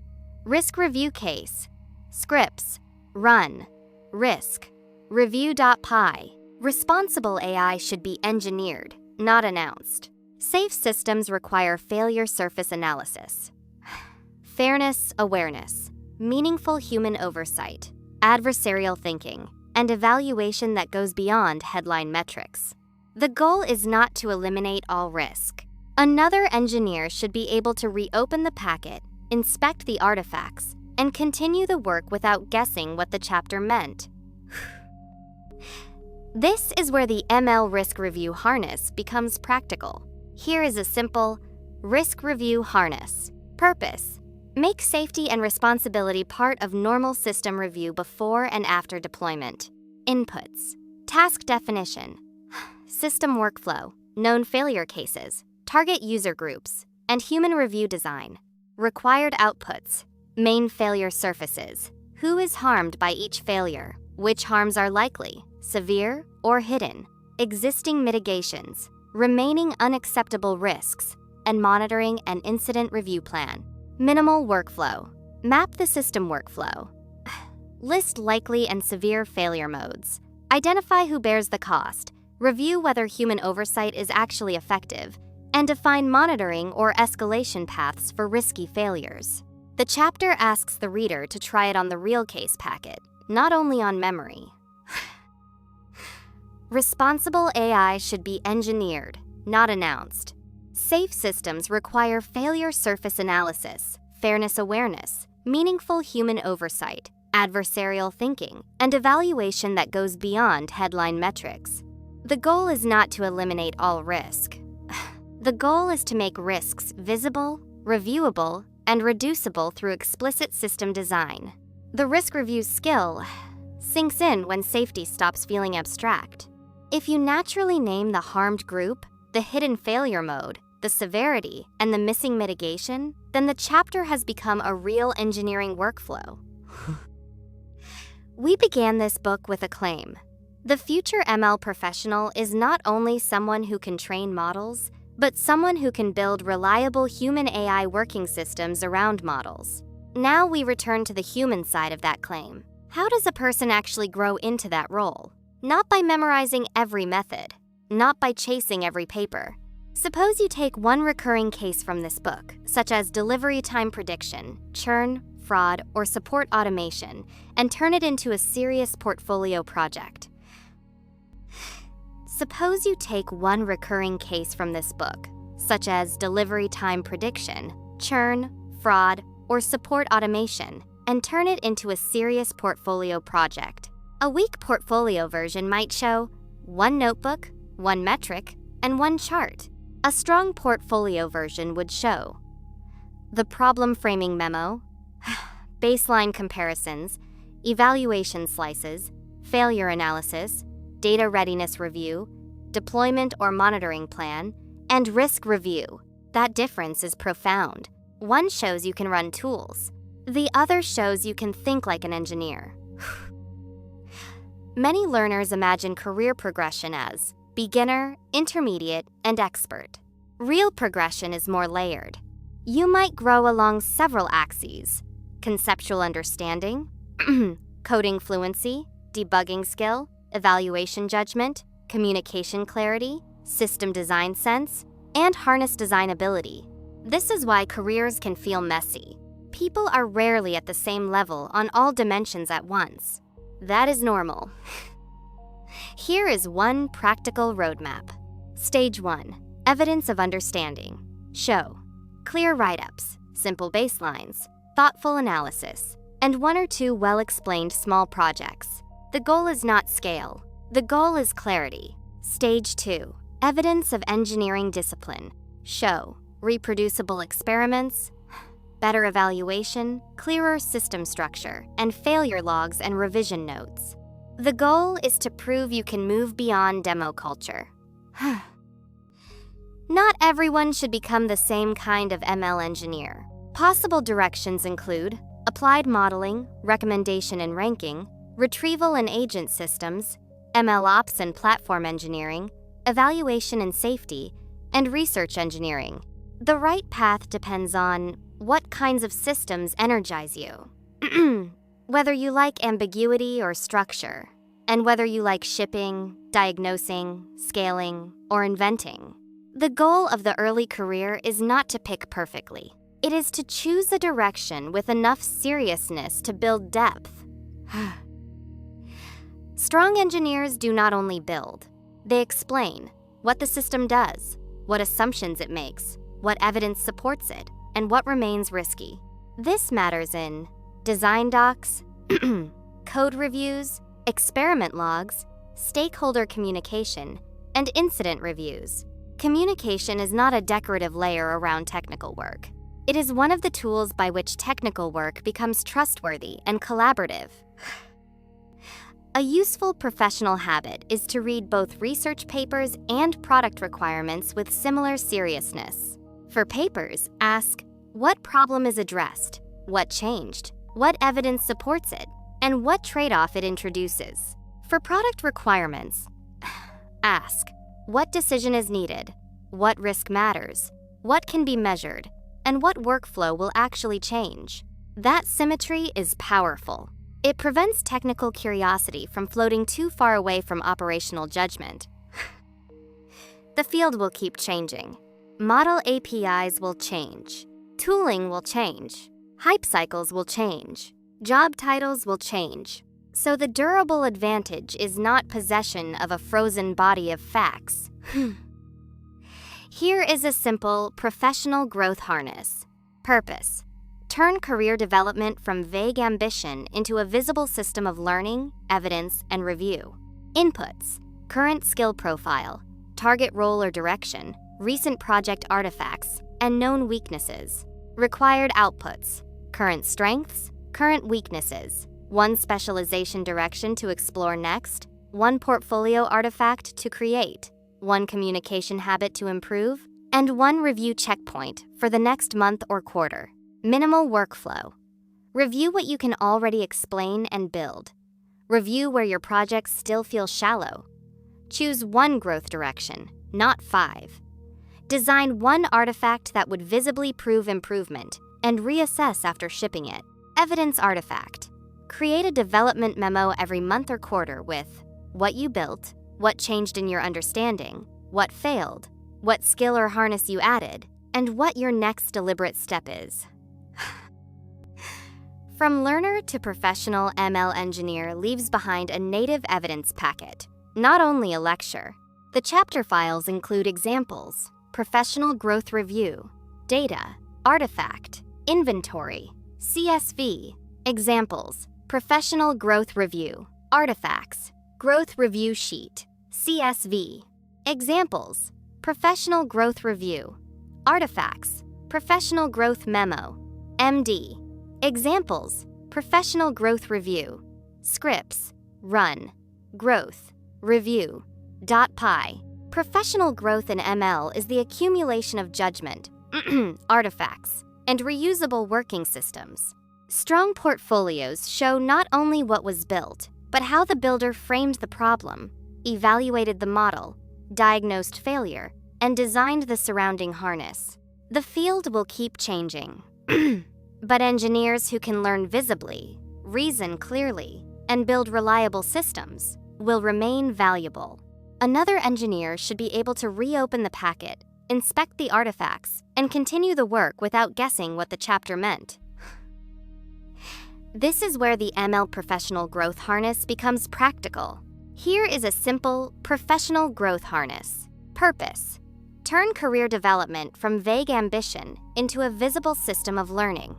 risk review case, scripts, run, risk, review.py. Responsible AI should be engineered, not announced. Safe systems require failure surface analysis, fairness awareness, meaningful human oversight, adversarial thinking, and evaluation that goes beyond headline metrics. The goal is not to eliminate all risk. Another engineer should be able to reopen the packet, inspect the artifacts, and continue the work without guessing what the chapter meant. This is where the ML risk review harness becomes practical. Here is a simple risk review harness. Purpose: make safety and responsibility part of normal system review before and after deployment. Inputs: task definition, system workflow, known failure cases, target user groups, and human review design. Required outputs: main failure surfaces, who is harmed by each failure, which harms are likely, severe, or hidden, existing mitigations, remaining unacceptable risks, and monitoring and incident review plan. Minimal workflow: map the system workflow. List likely and severe failure modes. Identify who bears the cost. Review whether human oversight is actually effective. And define monitoring or escalation paths for risky failures. The chapter asks the reader to try it on the real case packet, not only on memory. Responsible AI should be engineered, not announced. Safe systems require failure surface analysis, fairness awareness, meaningful human oversight, adversarial thinking, and evaluation that goes beyond headline metrics. The goal is not to eliminate all risk. The goal is to make risks visible, reviewable, and reducible through explicit system design. The risk review skill sinks in when safety stops feeling abstract. If you naturally name the harmed group, the hidden failure mode, the severity, and the missing mitigation, then the chapter has become a real engineering workflow. We began this book with a claim. The future ML professional is not only someone who can train models, but someone who can build reliable human AI working systems around models. Now we return to the human side of that claim. How does a person actually grow into that role? Not by memorizing every method, not by chasing every paper. Suppose you take one recurring case from this book, such as delivery time prediction, churn, fraud, or support automation, and turn it into a serious portfolio project. Suppose you take one recurring case from this book, such as delivery time prediction, churn, fraud, or support automation, and turn it into a serious portfolio project. A weak portfolio version might show one notebook, one metric, and one chart. A strong portfolio version would show the problem framing memo, baseline comparisons, evaluation slices, failure analysis, data readiness review, deployment or monitoring plan, and risk review. That difference is profound. One shows you can run tools. The other shows you can think like an engineer. Many learners imagine career progression as beginner, intermediate, and expert. Real progression is more layered. You might grow along several axes: conceptual understanding, coding fluency, debugging skill, evaluation judgment, communication clarity, system design sense, and harness design ability. This is why careers can feel messy. People are rarely at the same level on all dimensions at once. That is normal. Here is one practical roadmap. Stage 1. Evidence of understanding. Show clear write-ups, simple baselines, thoughtful analysis, and one or two well-explained small projects. The goal is not scale. The goal is clarity. Stage 2. Evidence of engineering discipline. Show reproducible experiments, better evaluation, clearer system structure, and failure logs and revision notes. The goal is to prove you can move beyond demo culture. Not everyone should become the same kind of ML engineer. Possible directions include applied modeling, recommendation and ranking, retrieval and agent systems, MLOps and platform engineering, evaluation and safety, and research engineering. The right path depends on what kinds of systems energize you, whether you like ambiguity or structure, and whether you like shipping, diagnosing, scaling, or inventing. The goal of the early career is not to pick perfectly. It is to choose a direction with enough seriousness to build depth. Strong engineers do not only build, they explain what the system does, what assumptions it makes, what evidence supports it, and what remains risky. This matters in design docs, code reviews, experiment logs, stakeholder communication, and incident reviews. Communication is not a decorative layer around technical work. It is one of the tools by which technical work becomes trustworthy and collaborative. A useful professional habit is to read both research papers and product requirements with similar seriousness. For papers, ask, what problem is addressed? What changed? What evidence supports it? And what trade-off it introduces? For product requirements, ask, what decision is needed? What risk matters? What can be measured? And what workflow will actually change? That symmetry is powerful. It prevents technical curiosity from floating too far away from operational judgment. The field will keep changing. Model APIs will change. Tooling will change. Hype cycles will change. Job titles will change. So the durable advantage is not possession of a frozen body of facts. Here is a simple professional growth harness. Purpose: turn career development from vague ambition into a visible system of learning, evidence, and review. Inputs: current skill profile, target role or direction, recent project artifacts, and known weaknesses. Required outputs: current strengths, current weaknesses, one specialization direction to explore next, one portfolio artifact to create, one communication habit to improve, and one review checkpoint for the next month or quarter. Minimal workflow: review what you can already explain and build. Review where your projects still feel shallow. Choose one growth direction, not 5. Design one artifact that would visibly prove improvement and reassess after shipping it. Evidence artifact: create a development memo every month or quarter with what you built, what changed in your understanding, what failed, what skill or harness you added, and what your next deliberate step is. From learner to professional ML engineer leaves behind a native evidence packet, not only a lecture. The chapter files include examples, professional growth review, data, artifact, inventory, CSV, examples, professional growth review, artifacts, growth review sheet, CSV, examples, professional growth review, artifacts, professional growth memo, MD, examples, professional growth review, scripts, run, growth, review, .py. Professional growth in ML is the accumulation of judgment, artifacts, and reusable working systems. Strong portfolios show not only what was built, but how the builder framed the problem, evaluated the model, diagnosed failure, and designed the surrounding harness. The field will keep changing, but engineers who can learn visibly, reason clearly, and build reliable systems will remain valuable. Another engineer should be able to reopen the packet, inspect the artifacts, and continue the work without guessing what the chapter meant. This is where the ML professional growth harness becomes practical. Here is a simple professional growth harness. Purpose: turn career development from vague ambition into a visible system of learning.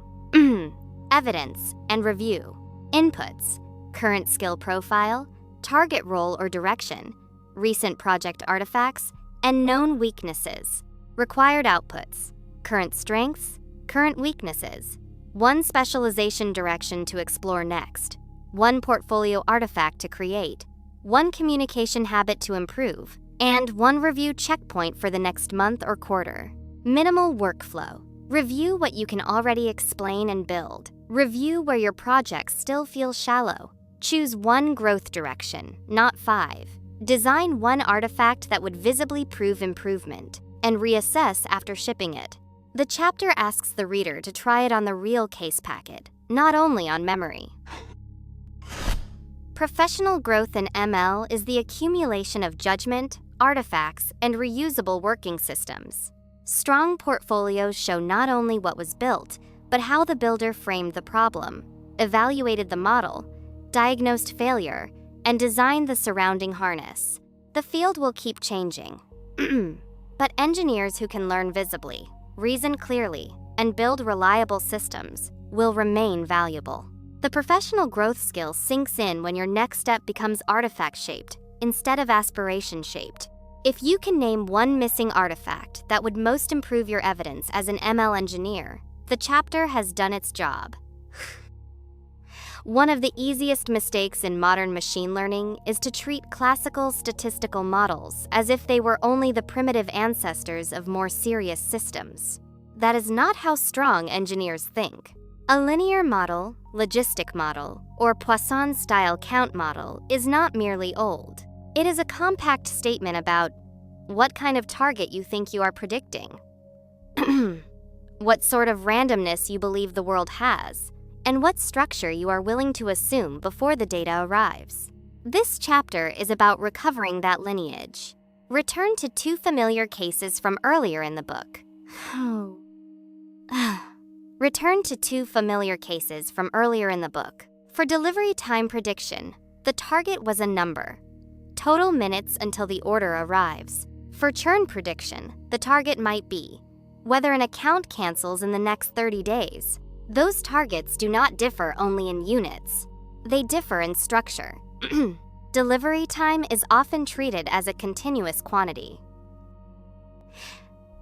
Evidence and review. Inputs: current skill profile, target role or direction, recent project artifacts, and known weaknesses. Required outputs: current strengths, current weaknesses, one specialization direction to explore next, one portfolio artifact to create, one communication habit to improve, and one review checkpoint for the next month or quarter. Minimal workflow: review what you can already explain and build. Review where your projects still feel shallow. Choose one growth direction, not 5. Design one artifact that would visibly prove improvement, and reassess after shipping it. The chapter asks the reader to try it on the real case packet, not only on memory. Professional growth in ML is the accumulation of judgment, artifacts, and reusable working systems. Strong portfolios show not only what was built, but how the builder framed the problem, evaluated the model, diagnosed failure, and designed the surrounding harness. The field will keep changing, but engineers who can learn visibly, reason clearly, and build reliable systems will remain valuable. The professional growth skill sinks in when your next step becomes artifact-shaped instead of aspiration-shaped. If you can name one missing artifact that would most improve your evidence as an ML engineer, the chapter has done its job. One of the easiest mistakes in modern machine learning is to treat classical statistical models as if they were only the primitive ancestors of more serious systems. That is not how strong engineers think. A linear model, logistic model, or Poisson-style count model is not merely old. It is a compact statement about what kind of target you think you are predicting, what sort of randomness you believe the world has, and what structure you are willing to assume before the data arrives. This chapter is about recovering that lineage. Return to two familiar cases from earlier in the book. Return to two familiar cases from earlier in the book. For delivery time prediction, the target was a number, total minutes until the order arrives. For churn prediction, the target might be whether an account cancels in the next 30 days. Those targets do not differ only in units. They differ in structure. Delivery time is often treated as a continuous quantity.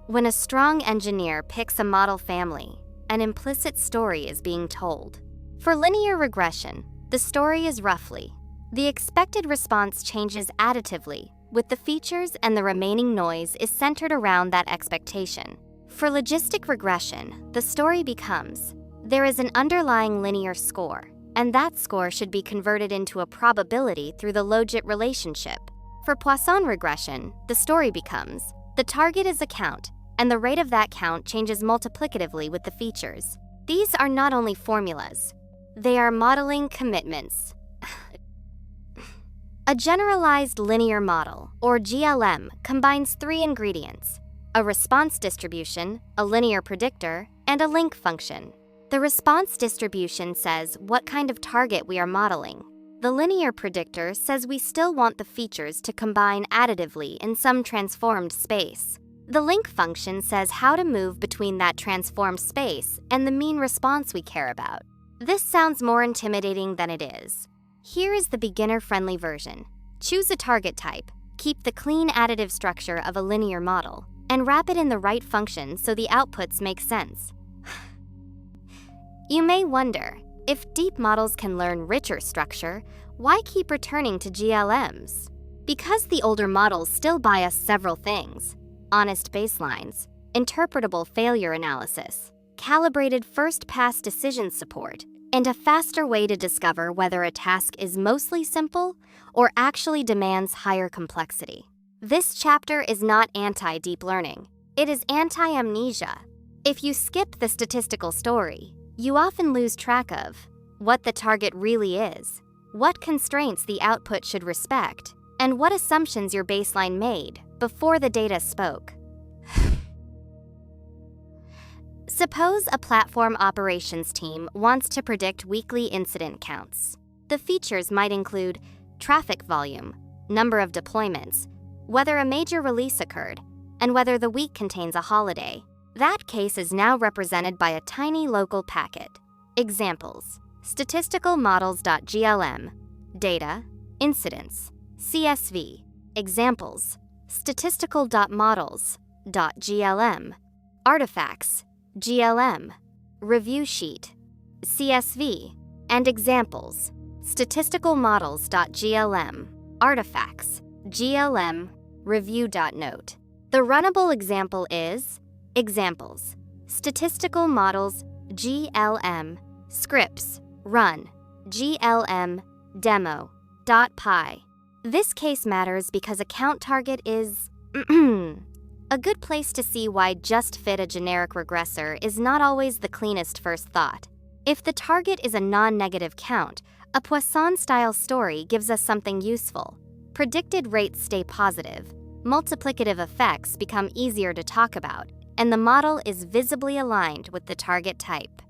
When a strong engineer picks a model family, an implicit story is being told. For linear regression, the story is roughly the expected response changes additively, with the features and the remaining noise is centered around that expectation. For logistic regression, the story becomes there is an underlying linear score, and that score should be converted into a probability through the logit relationship. For Poisson regression, the story becomes the target is a count, and the rate of that count changes multiplicatively with the features. These are not only formulas, they are modeling commitments. A generalized linear model, or GLM, combines three ingredients: a response distribution, a linear predictor, and a link function. The response distribution says what kind of target we are modeling. The linear predictor says we still want the features to combine additively in some transformed space. The link function says how to move between that transformed space and the mean response we care about. This sounds more intimidating than it is. Here is the beginner-friendly version. Choose a target type, keep the clean additive structure of a linear model, and wrap it in the right function so the outputs make sense. You may wonder, if deep models can learn richer structure, why keep returning to GLMs? Because the older models still buy us several things: honest baselines, interpretable failure analysis, calibrated first-pass decision support, and a faster way to discover whether a task is mostly simple or actually demands higher complexity. This chapter is not anti-deep learning. It is anti-amnesia. If you skip the statistical story, you often lose track of what the target really is, what constraints the output should respect, and what assumptions your baseline made before the data spoke. Suppose a platform operations team wants to predict weekly incident counts. The features might include traffic volume, number of deployments, whether a major release occurred, and whether the week contains a holiday. That case is now represented by a tiny local packet. Examples: statistical models.glm, data, incidents, CSV. Examples: statistical.models.glm, artifacts, GLM, review sheet, CSV, and examples: statistical models.glm, artifacts, GLM, review.note. The runnable example is examples: statistical models, GLM, scripts, run, GLM, demo.py. This case matters because a count target is a good place to see why just fit a generic regressor is not always the cleanest first thought. If the target is a non-negative count, a Poisson-style story gives us something useful. Predicted rates stay positive, multiplicative effects become easier to talk about, and the model is visibly aligned with the target type.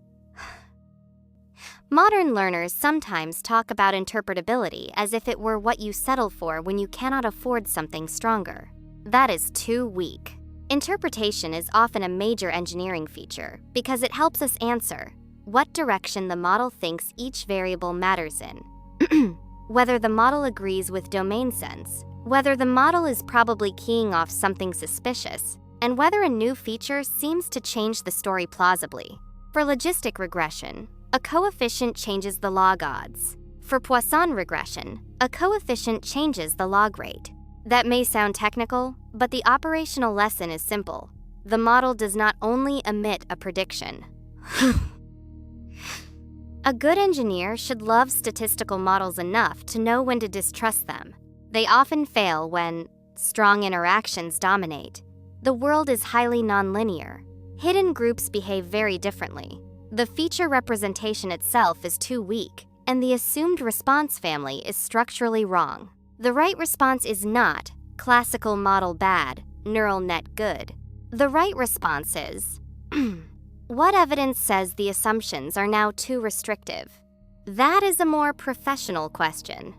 Modern learners sometimes talk about interpretability as if it were what you settle for when you cannot afford something stronger. That is too weak. Interpretation is often a major engineering feature because it helps us answer what direction the model thinks each variable matters in, whether the model agrees with domain sense, whether the model is probably keying off something suspicious, and whether a new feature seems to change the story plausibly. For logistic regression, A coefficient changes the log odds. For Poisson regression, a coefficient changes the log rate. That may sound technical, but the operational lesson is simple. The model does not only emit a prediction. A good engineer should love statistical models enough to know when to distrust them. They often fail when strong interactions dominate. The world is highly nonlinear. Hidden groups behave very differently. The feature representation itself is too weak, and the assumed response family is structurally wrong. The right response is not classical model bad, neural net good. The right response is what evidence says the assumptions are now too restrictive? That is a more professional question.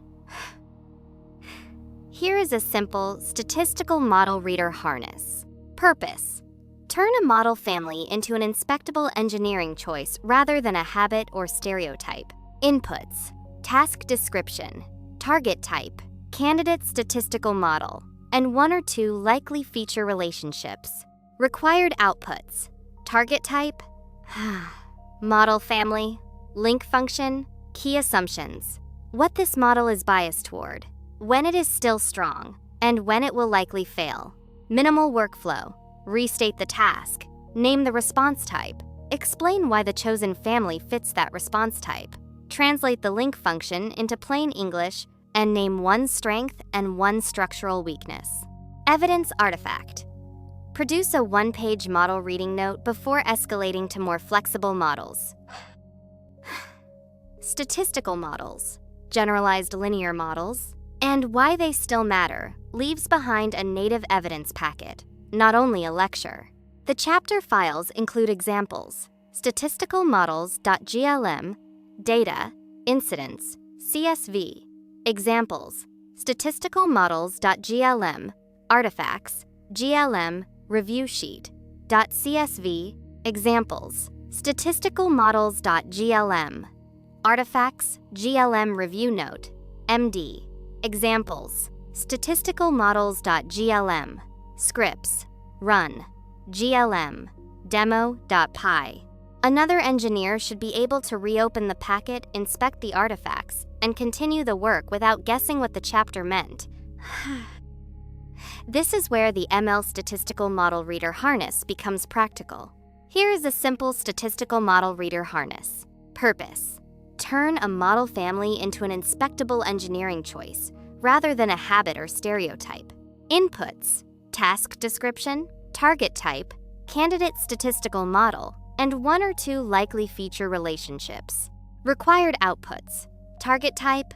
Here is a simple statistical model reader harness. Purpose: turn a model family into an inspectable engineering choice rather than a habit or stereotype. Inputs: task description, target type, candidate statistical model, and one or two likely feature relationships. Required outputs: target type, model family, link function, key assumptions, what this model is biased toward, when it is still strong, and when it will likely fail. Minimal workflow: restate the task, name the response type, explain why the chosen family fits that response type, translate the link function into plain English, and name one strength and one structural weakness. Evidence artifact: produce a one-page model reading note before escalating to more flexible models. Statistical models, generalized linear models, and why they still matter leaves behind a native evidence packet, not only a lecture. The chapter files include examples, statistical models.glm, data, incidence, CSV, examples, statistical models.glm, artifacts, GLM, review sheet, .csv, examples, statistical models.glm, artifacts, GLM review note, MD, examples, statistical models.glm, scripts, run, GLM, demo.py. Another engineer should be able to reopen the packet, inspect the artifacts, and continue the work without guessing what the chapter meant. This is where the ML Statistical Model Reader Harness becomes practical. Here is a simple statistical model reader harness. Purpose: turn a model family into an inspectable engineering choice, rather than a habit or stereotype. Inputs: task description, target type, candidate statistical model, and one or two likely feature relationships. Required outputs: target type,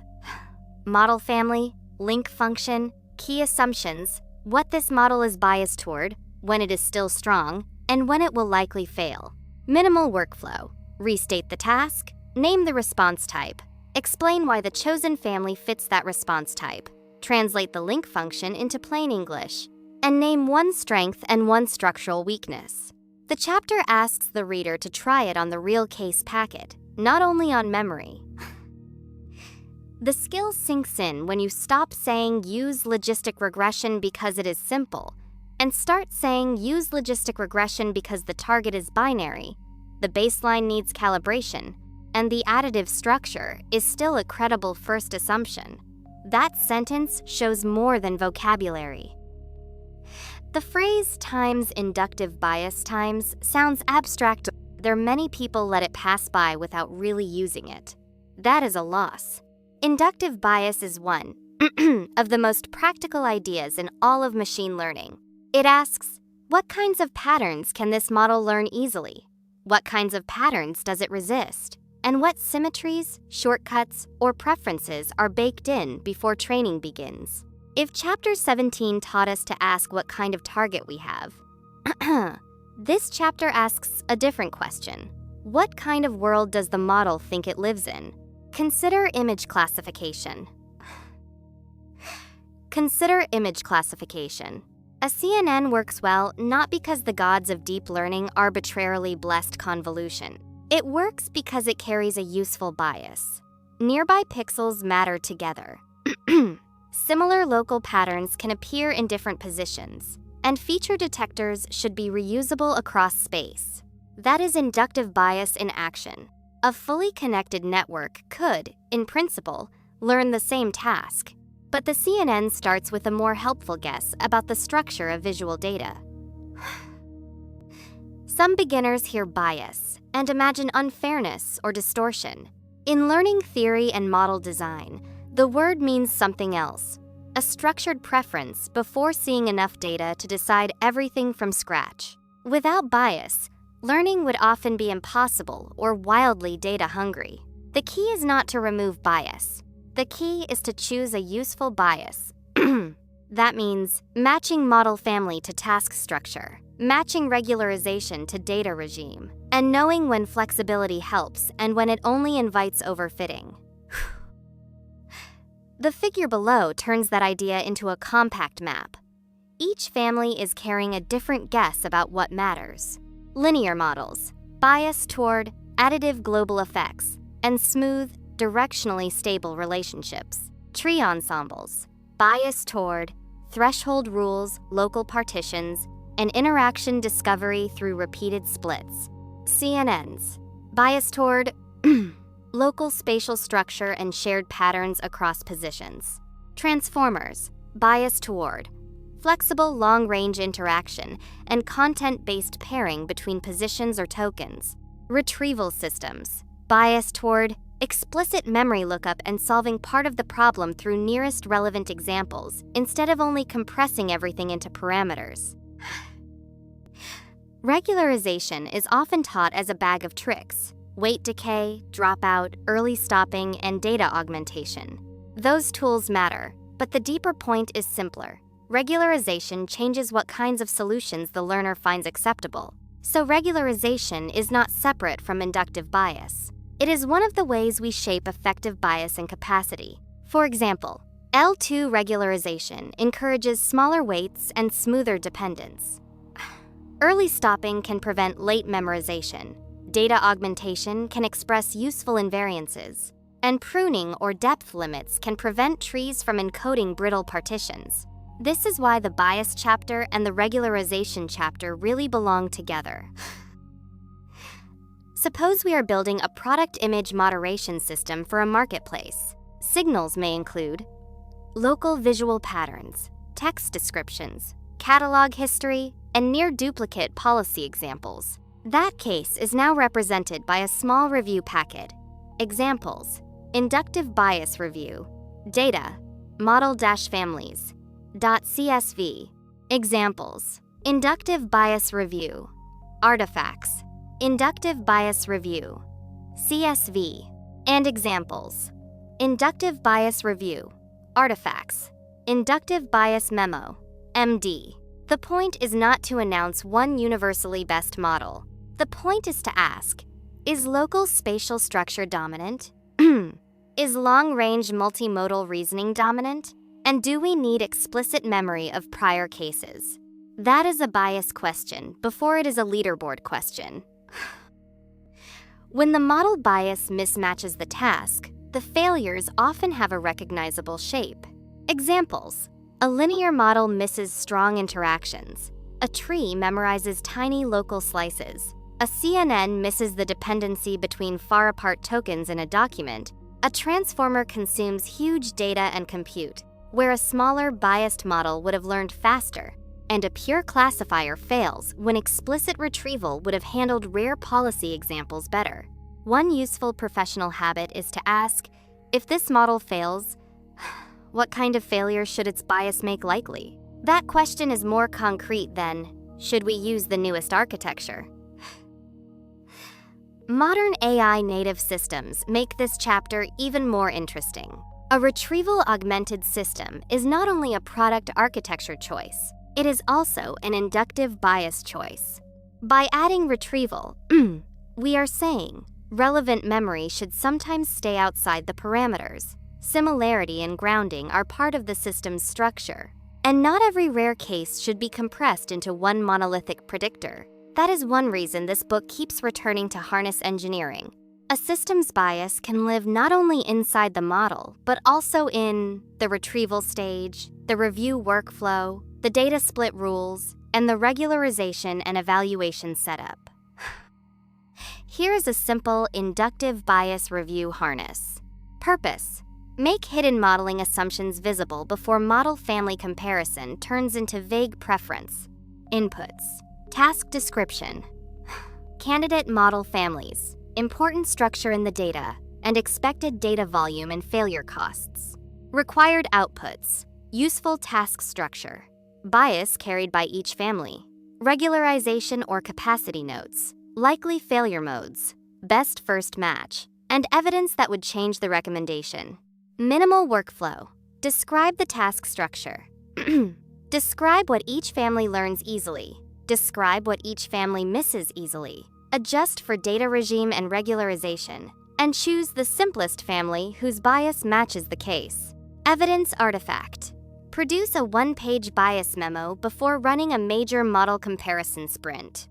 model family, link function, key assumptions, what this model is biased toward, when it is still strong, and when it will likely fail. Minimal workflow: restate the task, name the response type, explain why the chosen family fits that response type, translate the link function into plain English, and name one strength and one structural weakness. The chapter asks the reader to try it on the real case packet, not only on memory. The skill sinks in when you stop saying use logistic regression because it is simple, and start saying use logistic regression because the target is binary, the baseline needs calibration, and the additive structure is still a credible first assumption. That sentence shows more than vocabulary. The phrase times inductive bias times sounds abstract. There many people let it pass by without really using it. That is a loss. Inductive bias is one of the most practical ideas in all of machine learning. It asks, what kinds of patterns can this model learn easily? What kinds of patterns does it resist? And what symmetries, shortcuts, or preferences are baked in before training begins? If Chapter 17 taught us to ask what kind of target we have, this chapter asks a different question. What kind of world does the model think it lives in? Consider image classification. Consider image classification. A CNN works well not because the gods of deep learning arbitrarily blessed convolution. It works because it carries a useful bias. Nearby pixels matter together. Similar local patterns can appear in different positions, and feature detectors should be reusable across space. That is inductive bias in action. A fully connected network could, in principle, learn the same task. But the CNN starts with a more helpful guess about the structure of visual data. Some beginners hear bias and imagine unfairness or distortion. In learning theory and model design, the word means something else: a structured preference before seeing enough data to decide everything from scratch. Without bias, learning would often be impossible or wildly data hungry. The key is not to remove bias. The key is to choose a useful bias. That means matching model family to task structure, matching regularization to data regime, and knowing when flexibility helps and when it only invites overfitting. The figure below turns that idea into a compact map. Each family is carrying a different guess about what matters. Linear models, bias toward additive global effects, and smooth, directionally stable relationships. Tree ensembles, bias toward threshold rules, local partitions, and interaction discovery through repeated splits. CNNs, bias toward local spatial structure and shared patterns across positions. Transformers, bias toward flexible long-range interaction and content-based pairing between positions or tokens. Retrieval systems, bias toward explicit memory lookup and solving part of the problem through nearest relevant examples instead of only compressing everything into parameters. Regularization is often taught as a bag of tricks: weight decay, dropout, early stopping, and data augmentation. Those tools matter, but the deeper point is simpler. Regularization changes what kinds of solutions the learner finds acceptable. So regularization is not separate from inductive bias. It is one of the ways we shape effective bias and capacity. For example, L2 regularization encourages smaller weights and smoother dependence. Early stopping can prevent late memorization. Data augmentation can express useful invariances. And pruning or depth limits can prevent trees from encoding brittle partitions. This is why the bias chapter and the regularization chapter really belong together. Suppose we are building a product image moderation system for a marketplace. Signals may include local visual patterns, text descriptions, catalog history, and near-duplicate policy examples. That case is now represented by a small review packet. Examples: inductive bias review, data, model-families, .csv. Examples: inductive bias review, artifacts, inductive bias review, CSV. And examples: inductive bias review, artifacts, inductive bias memo, MD. The point is not to announce one universally best model. The point is to ask, is local spatial structure dominant? Is long-range multimodal reasoning dominant? And do we need explicit memory of prior cases? That is a bias question before it is a leaderboard question. When the model bias mismatches the task, the failures often have a recognizable shape. Examples: a linear model misses strong interactions. A tree memorizes tiny local slices. A CNN misses the dependency between far-apart tokens in a document. A transformer consumes huge data and compute, where a smaller, biased model would have learned faster. And a pure classifier fails when explicit retrieval would have handled rare policy examples better. One useful professional habit is to ask, if this model fails, what kind of failure should its bias make likely? That question is more concrete than, should we use the newest architecture? Modern AI native systems make this chapter even more interesting. A retrieval-augmented system is not only a product architecture choice, it is also an inductive bias choice. By adding retrieval, we are saying relevant memory should sometimes stay outside the parameters. Similarity and grounding are part of the system's structure. And not every rare case should be compressed into one monolithic predictor. That is one reason this book keeps returning to harness engineering. A system's bias can live not only inside the model, but also in the retrieval stage, the review workflow, the data split rules, and the regularization and evaluation setup. Here is a simple inductive bias review harness. Purpose: make hidden modeling assumptions visible before model family comparison turns into vague preference. Inputs: task description, candidate model families, important structure in the data, and expected data volume and failure costs. Required outputs: useful task structure, bias carried by each family, regularization or capacity notes, likely failure modes, best first match, and evidence that would change the recommendation. Minimal workflow: describe the task structure. Describe what each family learns easily. Describe what each family misses easily. Adjust for data regime and regularization, and choose the simplest family whose bias matches the case. Evidence artifact: produce a one-page bias memo before running a major model comparison sprint.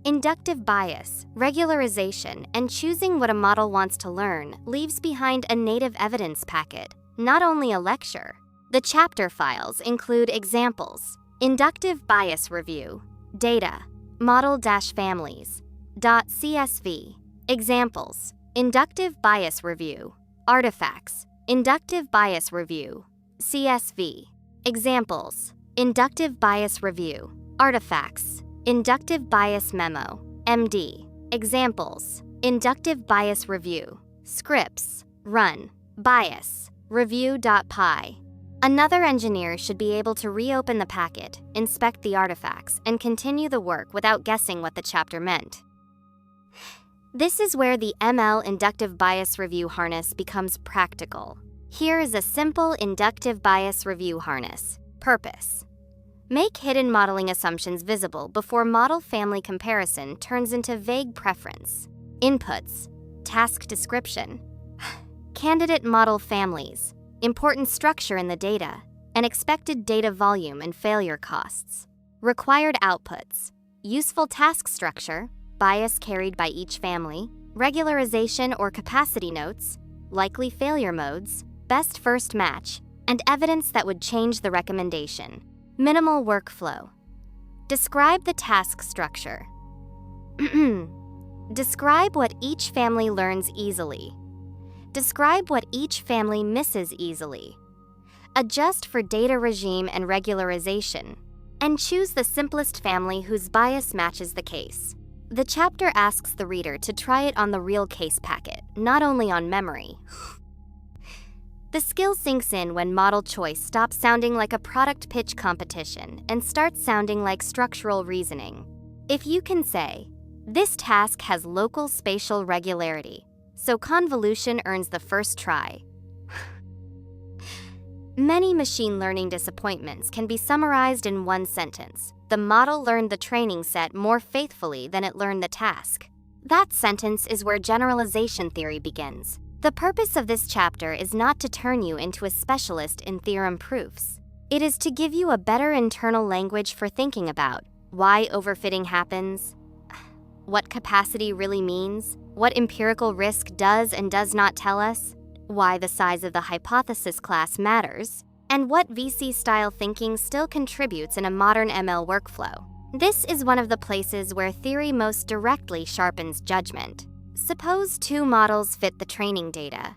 Inductive bias, regularization, and choosing what a model wants to learn leaves behind a native evidence packet, not only a lecture. The chapter files include examples, inductive bias review, data, model-families, .csv, examples, inductive bias review, artifacts, inductive bias review, CSV, examples, inductive bias review, artifacts, inductive bias memo, MD, examples, inductive bias review, scripts, run, bias, review.py. Another engineer should be able to reopen the packet, inspect the artifacts, and continue the work without guessing what the chapter meant. This is where the ML inductive bias review harness becomes practical. Here is a simple inductive bias review harness. Purpose: make hidden modeling assumptions visible before model family comparison turns into vague preference. Inputs: task description, candidate model families, important structure in the data, and expected data volume and failure costs. Required outputs: useful task structure, bias carried by each family, regularization or capacity notes, likely failure modes, best first match, and evidence that would change the recommendation. Minimal workflow: describe the task structure. Describe what each family learns easily. Describe what each family misses easily. Adjust for data regime and regularization, and choose the simplest family whose bias matches the case. The chapter asks the reader to try it on the real case packet, not only on memory. The skill sinks in when model choice stops sounding like a product pitch competition and starts sounding like structural reasoning. If you can say, this task has local spatial regularity, so convolution earns the first try. Many machine learning disappointments can be summarized in one sentence. The model learned the training set more faithfully than it learned the task. That sentence is where generalization theory begins. The purpose of this chapter is not to turn you into a specialist in theorem proofs. It is to give you a better internal language for thinking about why overfitting happens, what capacity really means, what empirical risk does and does not tell us, why the size of the hypothesis class matters, and what VC-style thinking still contributes in a modern ML workflow. This is one of the places where theory most directly sharpens judgment. Suppose two models fit the training data.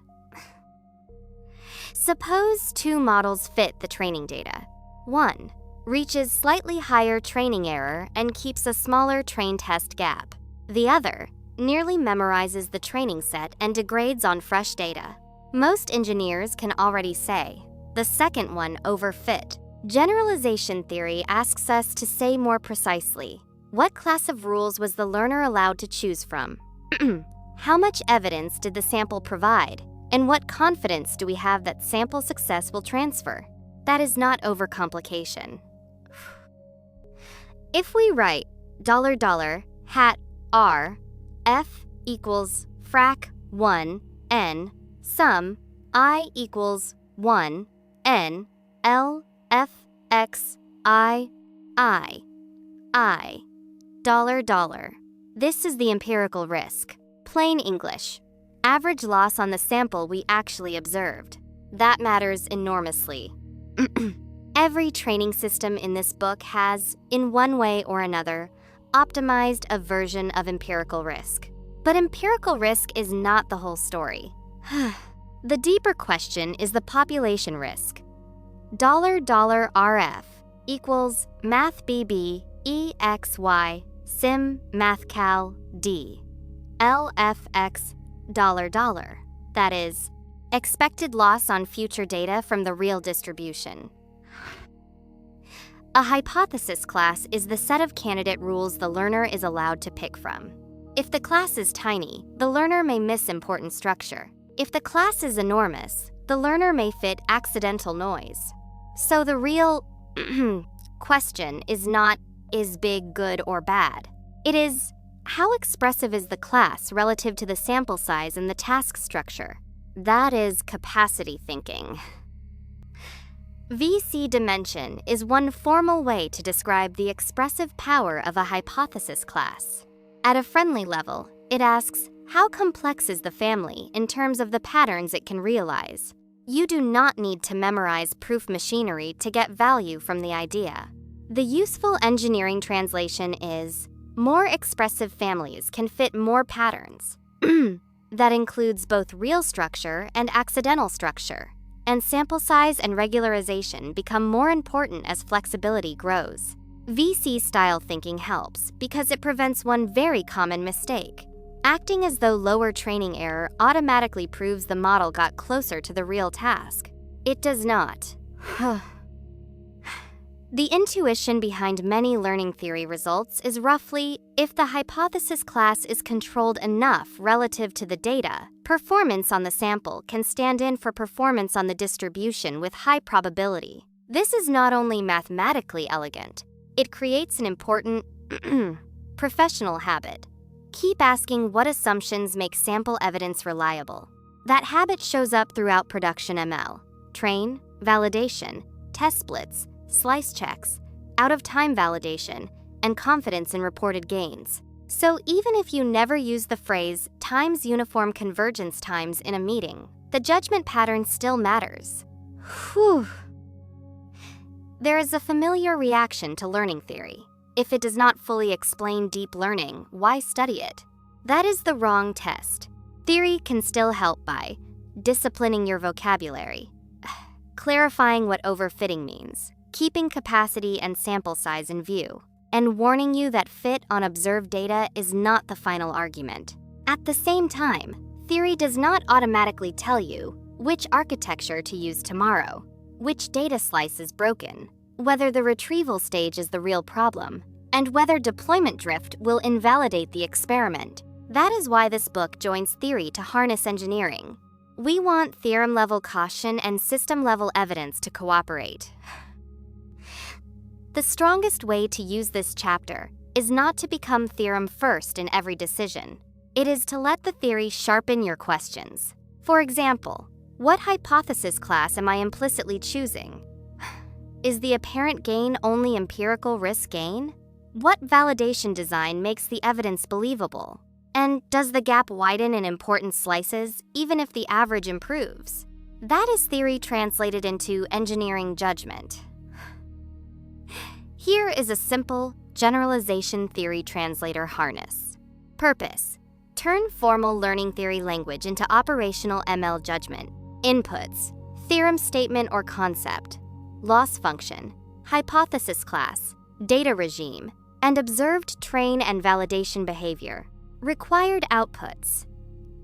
One reaches slightly higher training error and keeps a smaller train test gap. The other nearly memorizes the training set and degrades on fresh data. Most engineers can already say, the second one overfit. Generalization theory asks us to say more precisely, what class of rules was the learner allowed to choose from? How much evidence did the sample provide? And what confidence do we have that sample success will transfer? That is not overcomplication. If we write $hat R F equals frac 1 N sum I equals 1 N L F X I $. This is the empirical risk. Plain English. Average loss on the sample we actually observed. That matters enormously. Every training system in this book has, in one way or another, optimized a version of empirical risk. But empirical risk is not the whole story. The deeper question is the population risk. $RF equals MathBB EXY Sim MathCal D LFX $. That is, expected loss on future data from the real distribution. A hypothesis class is the set of candidate rules the learner is allowed to pick from. If the class is tiny, the learner may miss important structure. If the class is enormous, the learner may fit accidental noise. So the real question is not, is big good or bad? It is, how expressive is the class relative to the sample size and the task structure? That is capacity thinking. VC dimension is one formal way to describe the expressive power of a hypothesis class. At a friendly level, it asks, how complex is the family in terms of the patterns it can realize? You do not need to memorize proof machinery to get value from the idea. The useful engineering translation is, more expressive families can fit more patterns. That includes both real structure and accidental structure, and sample size and regularization become more important as flexibility grows. VC-style thinking helps because it prevents one very common mistake, acting as though lower training error automatically proves the model got closer to the real task. It does not. The intuition behind many learning theory results is roughly, if the hypothesis class is controlled enough relative to the data, performance on the sample can stand in for performance on the distribution with high probability. This is not only mathematically elegant, it creates an important professional habit. Keep asking what assumptions make sample evidence reliable. That habit shows up throughout production ML, train, validation, test splits, slice checks, out-of-time validation, and confidence in reported gains. So even if you never use the phrase times uniform convergence times in a meeting, the judgment pattern still matters. Whew. There is a familiar reaction to learning theory. If it does not fully explain deep learning, why study it? That is the wrong test. Theory can still help by disciplining your vocabulary, clarifying what overfitting means, keeping capacity and sample size in view, and warning you that fit on observed data is not the final argument. At the same time, theory does not automatically tell you which architecture to use tomorrow, which data slice is broken, whether the retrieval stage is the real problem, and whether deployment drift will invalidate the experiment. That is why this book joins theory to harness engineering. We want theorem-level caution and system-level evidence to cooperate. The strongest way to use this chapter is not to become theorem first in every decision. It is to let the theory sharpen your questions. For example, what hypothesis class am I implicitly choosing? Is the apparent gain only empirical risk gain? What validation design makes the evidence believable? And does the gap widen in important slices even if the average improves? That is theory translated into engineering judgment. Here is a simple generalization theory translator harness. Purpose: turn formal learning theory language into operational ML judgment. Inputs: theorem statement or concept, loss function, hypothesis class, data regime, and observed train and validation behavior. Required outputs: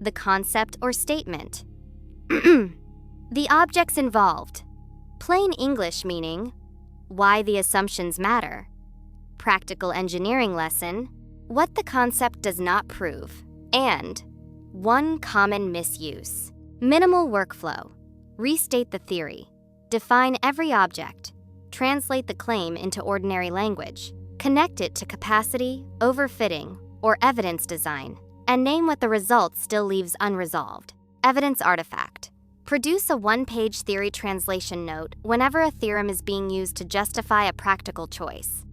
the concept or statement, the objects involved, plain English meaning, why the assumptions matter, practical engineering lesson, what the concept does not prove, and one common misuse. Minimal workflow: restate the theory, define every object, translate the claim into ordinary language, connect it to capacity, overfitting, or evidence design, and name what the result still leaves unresolved. Evidence artifact: produce a one-page theory translation note whenever a theorem is being used to justify a practical choice.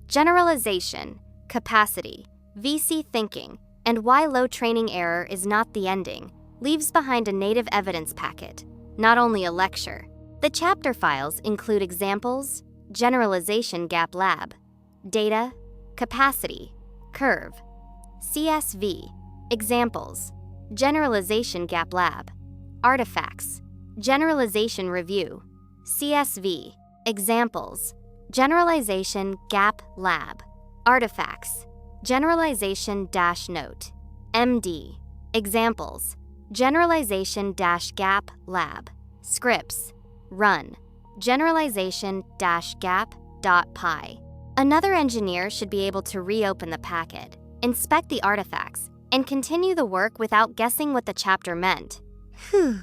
Generalization, capacity, VC thinking, and why low training error is not the ending leaves behind a native evidence packet, not only a lecture. The chapter files include examples, generalization gap lab, data, capacity, curve, CSV, examples, generalization gap lab, artifacts, generalization review, CSV, examples, generalization gap lab, artifacts, generalization dash note, MD, examples, generalization dash gap lab, scripts, run, generalization dash gap.py. Another engineer should be able to reopen the packet, inspect the artifacts, and continue the work without guessing what the chapter meant. Whew.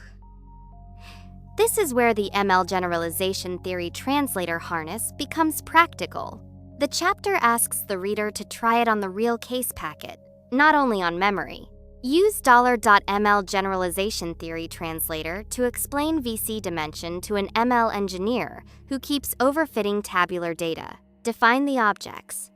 This is where the ML generalization theory translator harness becomes practical. The chapter asks the reader to try it on the real case packet, not only on memory. Use $.ml generalization theory translator to explain VC dimension to an ML engineer who keeps overfitting tabular data. Define the objects.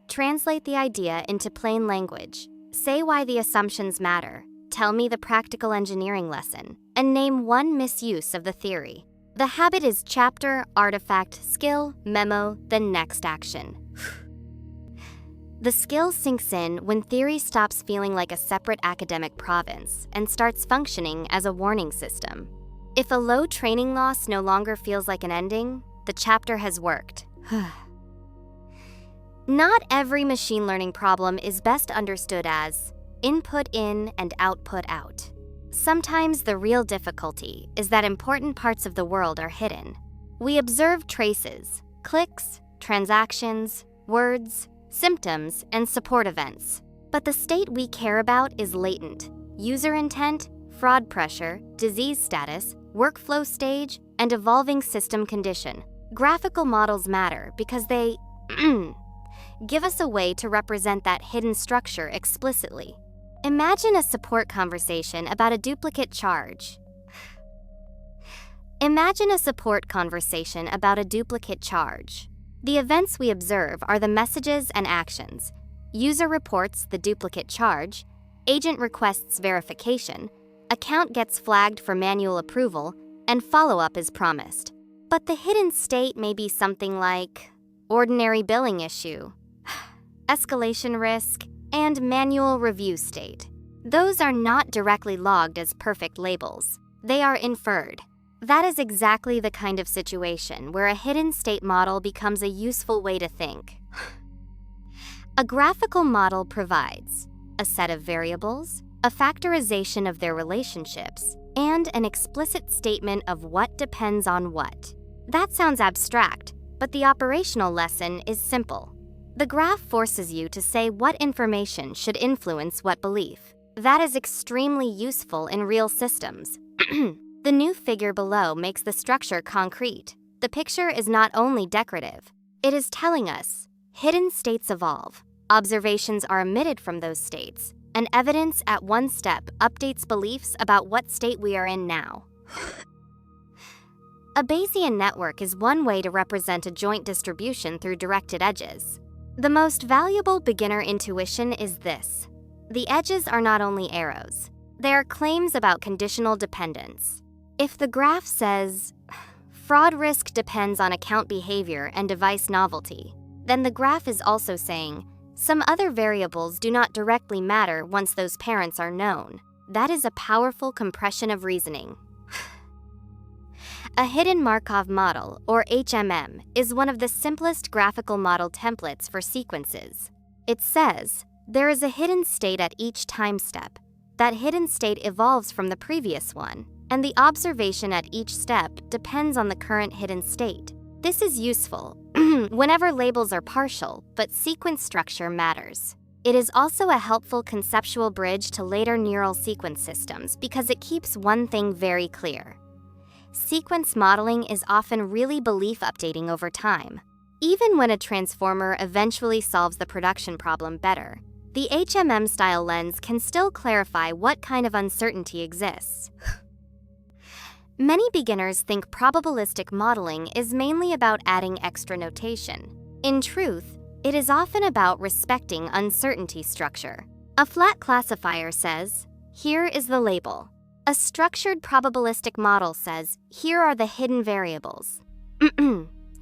Translate the idea into plain language. Say why the assumptions matter. Tell me the practical engineering lesson. And name one misuse of the theory. The habit is chapter, artifact, skill, memo, then next action. The skill sinks in when theory stops feeling like a separate academic province and starts functioning as a warning system. If a low training loss no longer feels like an ending, the chapter has worked. Not every machine learning problem is best understood as input in and output out. Sometimes the real difficulty is that important parts of the world are hidden. We observe traces, clicks, transactions, words, symptoms, and support events. But the state we care about is latent. User intent, fraud pressure, disease status, workflow stage, and evolving system condition. Graphical models matter because they give us a way to represent that hidden structure explicitly. Imagine a support conversation about a duplicate charge. Imagine a support conversation about a duplicate charge. The events we observe are the messages and actions. User reports the duplicate charge, agent requests verification, account gets flagged for manual approval, and follow-up is promised. But the hidden state may be something like ordinary billing issue, escalation risk, and manual review state. Those are not directly logged as perfect labels. They are inferred. That is exactly the kind of situation where a hidden state model becomes a useful way to think. A graphical model provides a set of variables, a factorization of their relationships, and an explicit statement of what depends on what. That sounds abstract, but the operational lesson is simple. The graph forces you to say what information should influence what belief. That is extremely useful in real systems. The new figure below makes the structure concrete. The picture is not only decorative, it is telling us hidden states evolve, observations are emitted from those states, and evidence at one step updates beliefs about what state we are in now. A Bayesian network is one way to represent a joint distribution through directed edges. The most valuable beginner intuition is this. The edges are not only arrows. They are claims about conditional dependence. If the graph says, fraud risk depends on account behavior and device novelty, then the graph is also saying, some other variables do not directly matter once those parents are known. That is a powerful compression of reasoning. A hidden Markov model, or HMM, is one of the simplest graphical model templates for sequences. It says, there is a hidden state at each time step. That hidden state evolves from the previous one, and the observation at each step depends on the current hidden state. This is useful whenever labels are partial, but sequence structure matters. It is also a helpful conceptual bridge to later neural sequence systems because it keeps one thing very clear. Sequence modeling is often really belief updating over time. Even when a transformer eventually solves the production problem better, the HMM-style lens can still clarify what kind of uncertainty exists. Many beginners think probabilistic modeling is mainly about adding extra notation. In truth, it is often about respecting uncertainty structure. A flat classifier says, here is the label. A structured probabilistic model says, here are the hidden variables.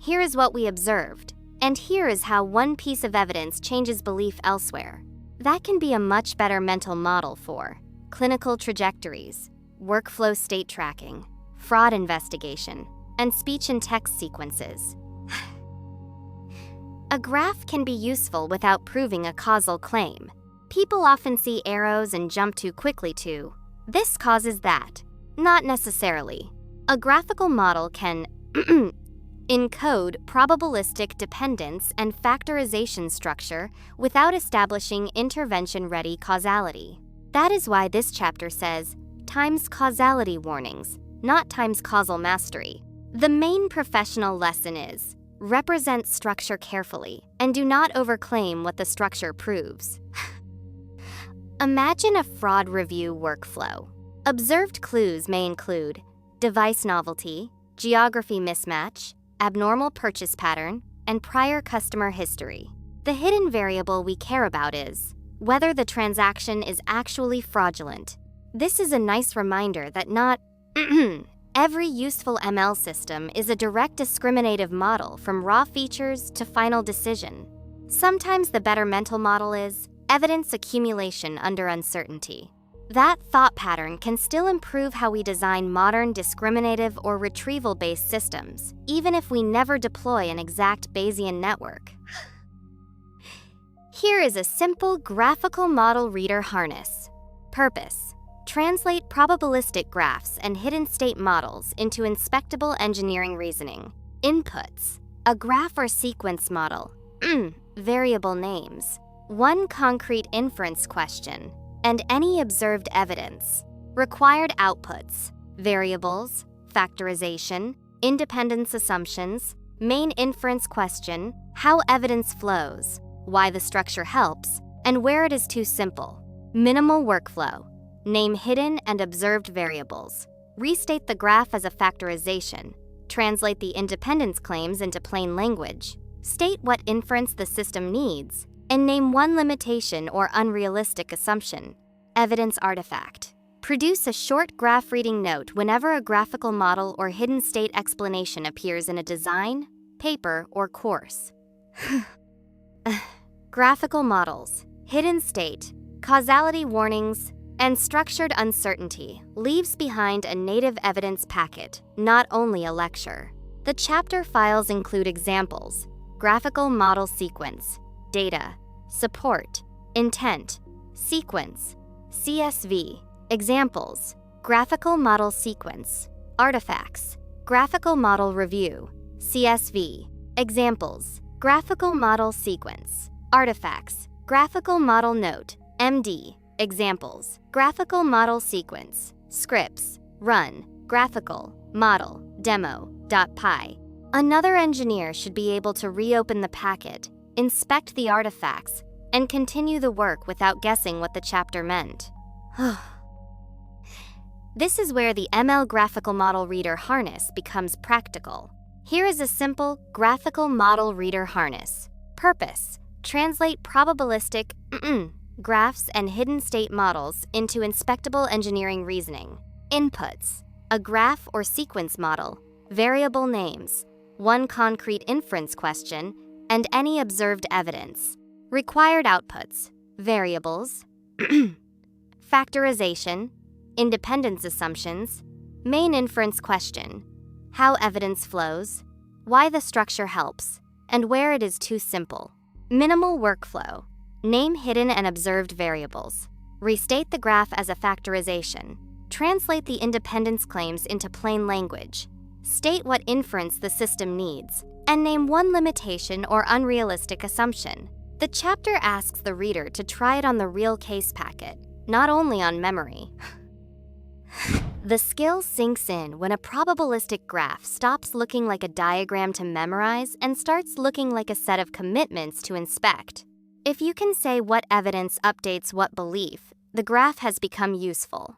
Here is what we observed. And here is how one piece of evidence changes belief elsewhere. That can be a much better mental model for clinical trajectories, workflow state tracking, fraud investigation, and speech and text sequences. A graph can be useful without proving a causal claim. People often see arrows and jump too quickly to, this causes that. Not necessarily. A graphical model can encode probabilistic dependence and factorization structure without establishing intervention-ready causality. That is why this chapter says, times causality warnings, not times causal mastery. The main professional lesson is, represent structure carefully and do not overclaim what the structure proves. Imagine a fraud review workflow. Observed clues may include device novelty, geography mismatch, abnormal purchase pattern, and prior customer history. The hidden variable we care about is whether the transaction is actually fraudulent. This is a nice reminder that not every useful ML system is a direct discriminative model from raw features to final decision. Sometimes the better mental model is evidence accumulation under uncertainty. That thought pattern can still improve how we design modern discriminative or retrieval-based systems, even if we never deploy an exact Bayesian network. Here is a simple graphical model reader harness. Purpose: translate probabilistic graphs and hidden state models into inspectable engineering reasoning. Inputs: a graph or sequence model, variable names, one concrete inference question, and any observed evidence. Required outputs: variables, factorization, independence assumptions, main inference question, how evidence flows, why the structure helps, and where it is too simple. Minimal workflow: name hidden and observed variables, restate the graph as a factorization, translate the independence claims into plain language, state what inference the system needs, and name one limitation or unrealistic assumption. Evidence artifact: produce a short graph reading note whenever a graphical model or hidden state explanation appears in a design, paper, or course. Graphical models, hidden state, causality warnings, and structured uncertainty leaves behind a native evidence packet, not only a lecture. The chapter files include examples, graphical model sequence, data, support, intent, sequence, CSV, examples, graphical model sequence, artifacts, graphical model review, CSV, examples, graphical model sequence, artifacts, graphical model note, MD, examples, graphical model sequence, scripts, run, graphical, model, demo.py. Another engineer should be able to reopen the packet, inspect the artifacts, and continue the work without guessing what the chapter meant. This is where the ML graphical model reader harness becomes practical. Here is a simple graphical model reader harness. Purpose: translate probabilistic graphs and hidden state models into inspectable engineering reasoning. Inputs: a graph or sequence model, variable names, one concrete inference question, and any observed evidence. Required outputs: variables, factorization, independence assumptions, main inference question, how evidence flows, why the structure helps, and where it is too simple. Minimal workflow: name hidden and observed variables, restate the graph as a factorization, translate the independence claims into plain language, state what inference the system needs, and name one limitation or unrealistic assumption. The chapter asks the reader to try it on the real case packet, not only on memory. The skill sinks in when a probabilistic graph stops looking like a diagram to memorize and starts looking like a set of commitments to inspect. If you can say what evidence updates what belief, the graph has become useful.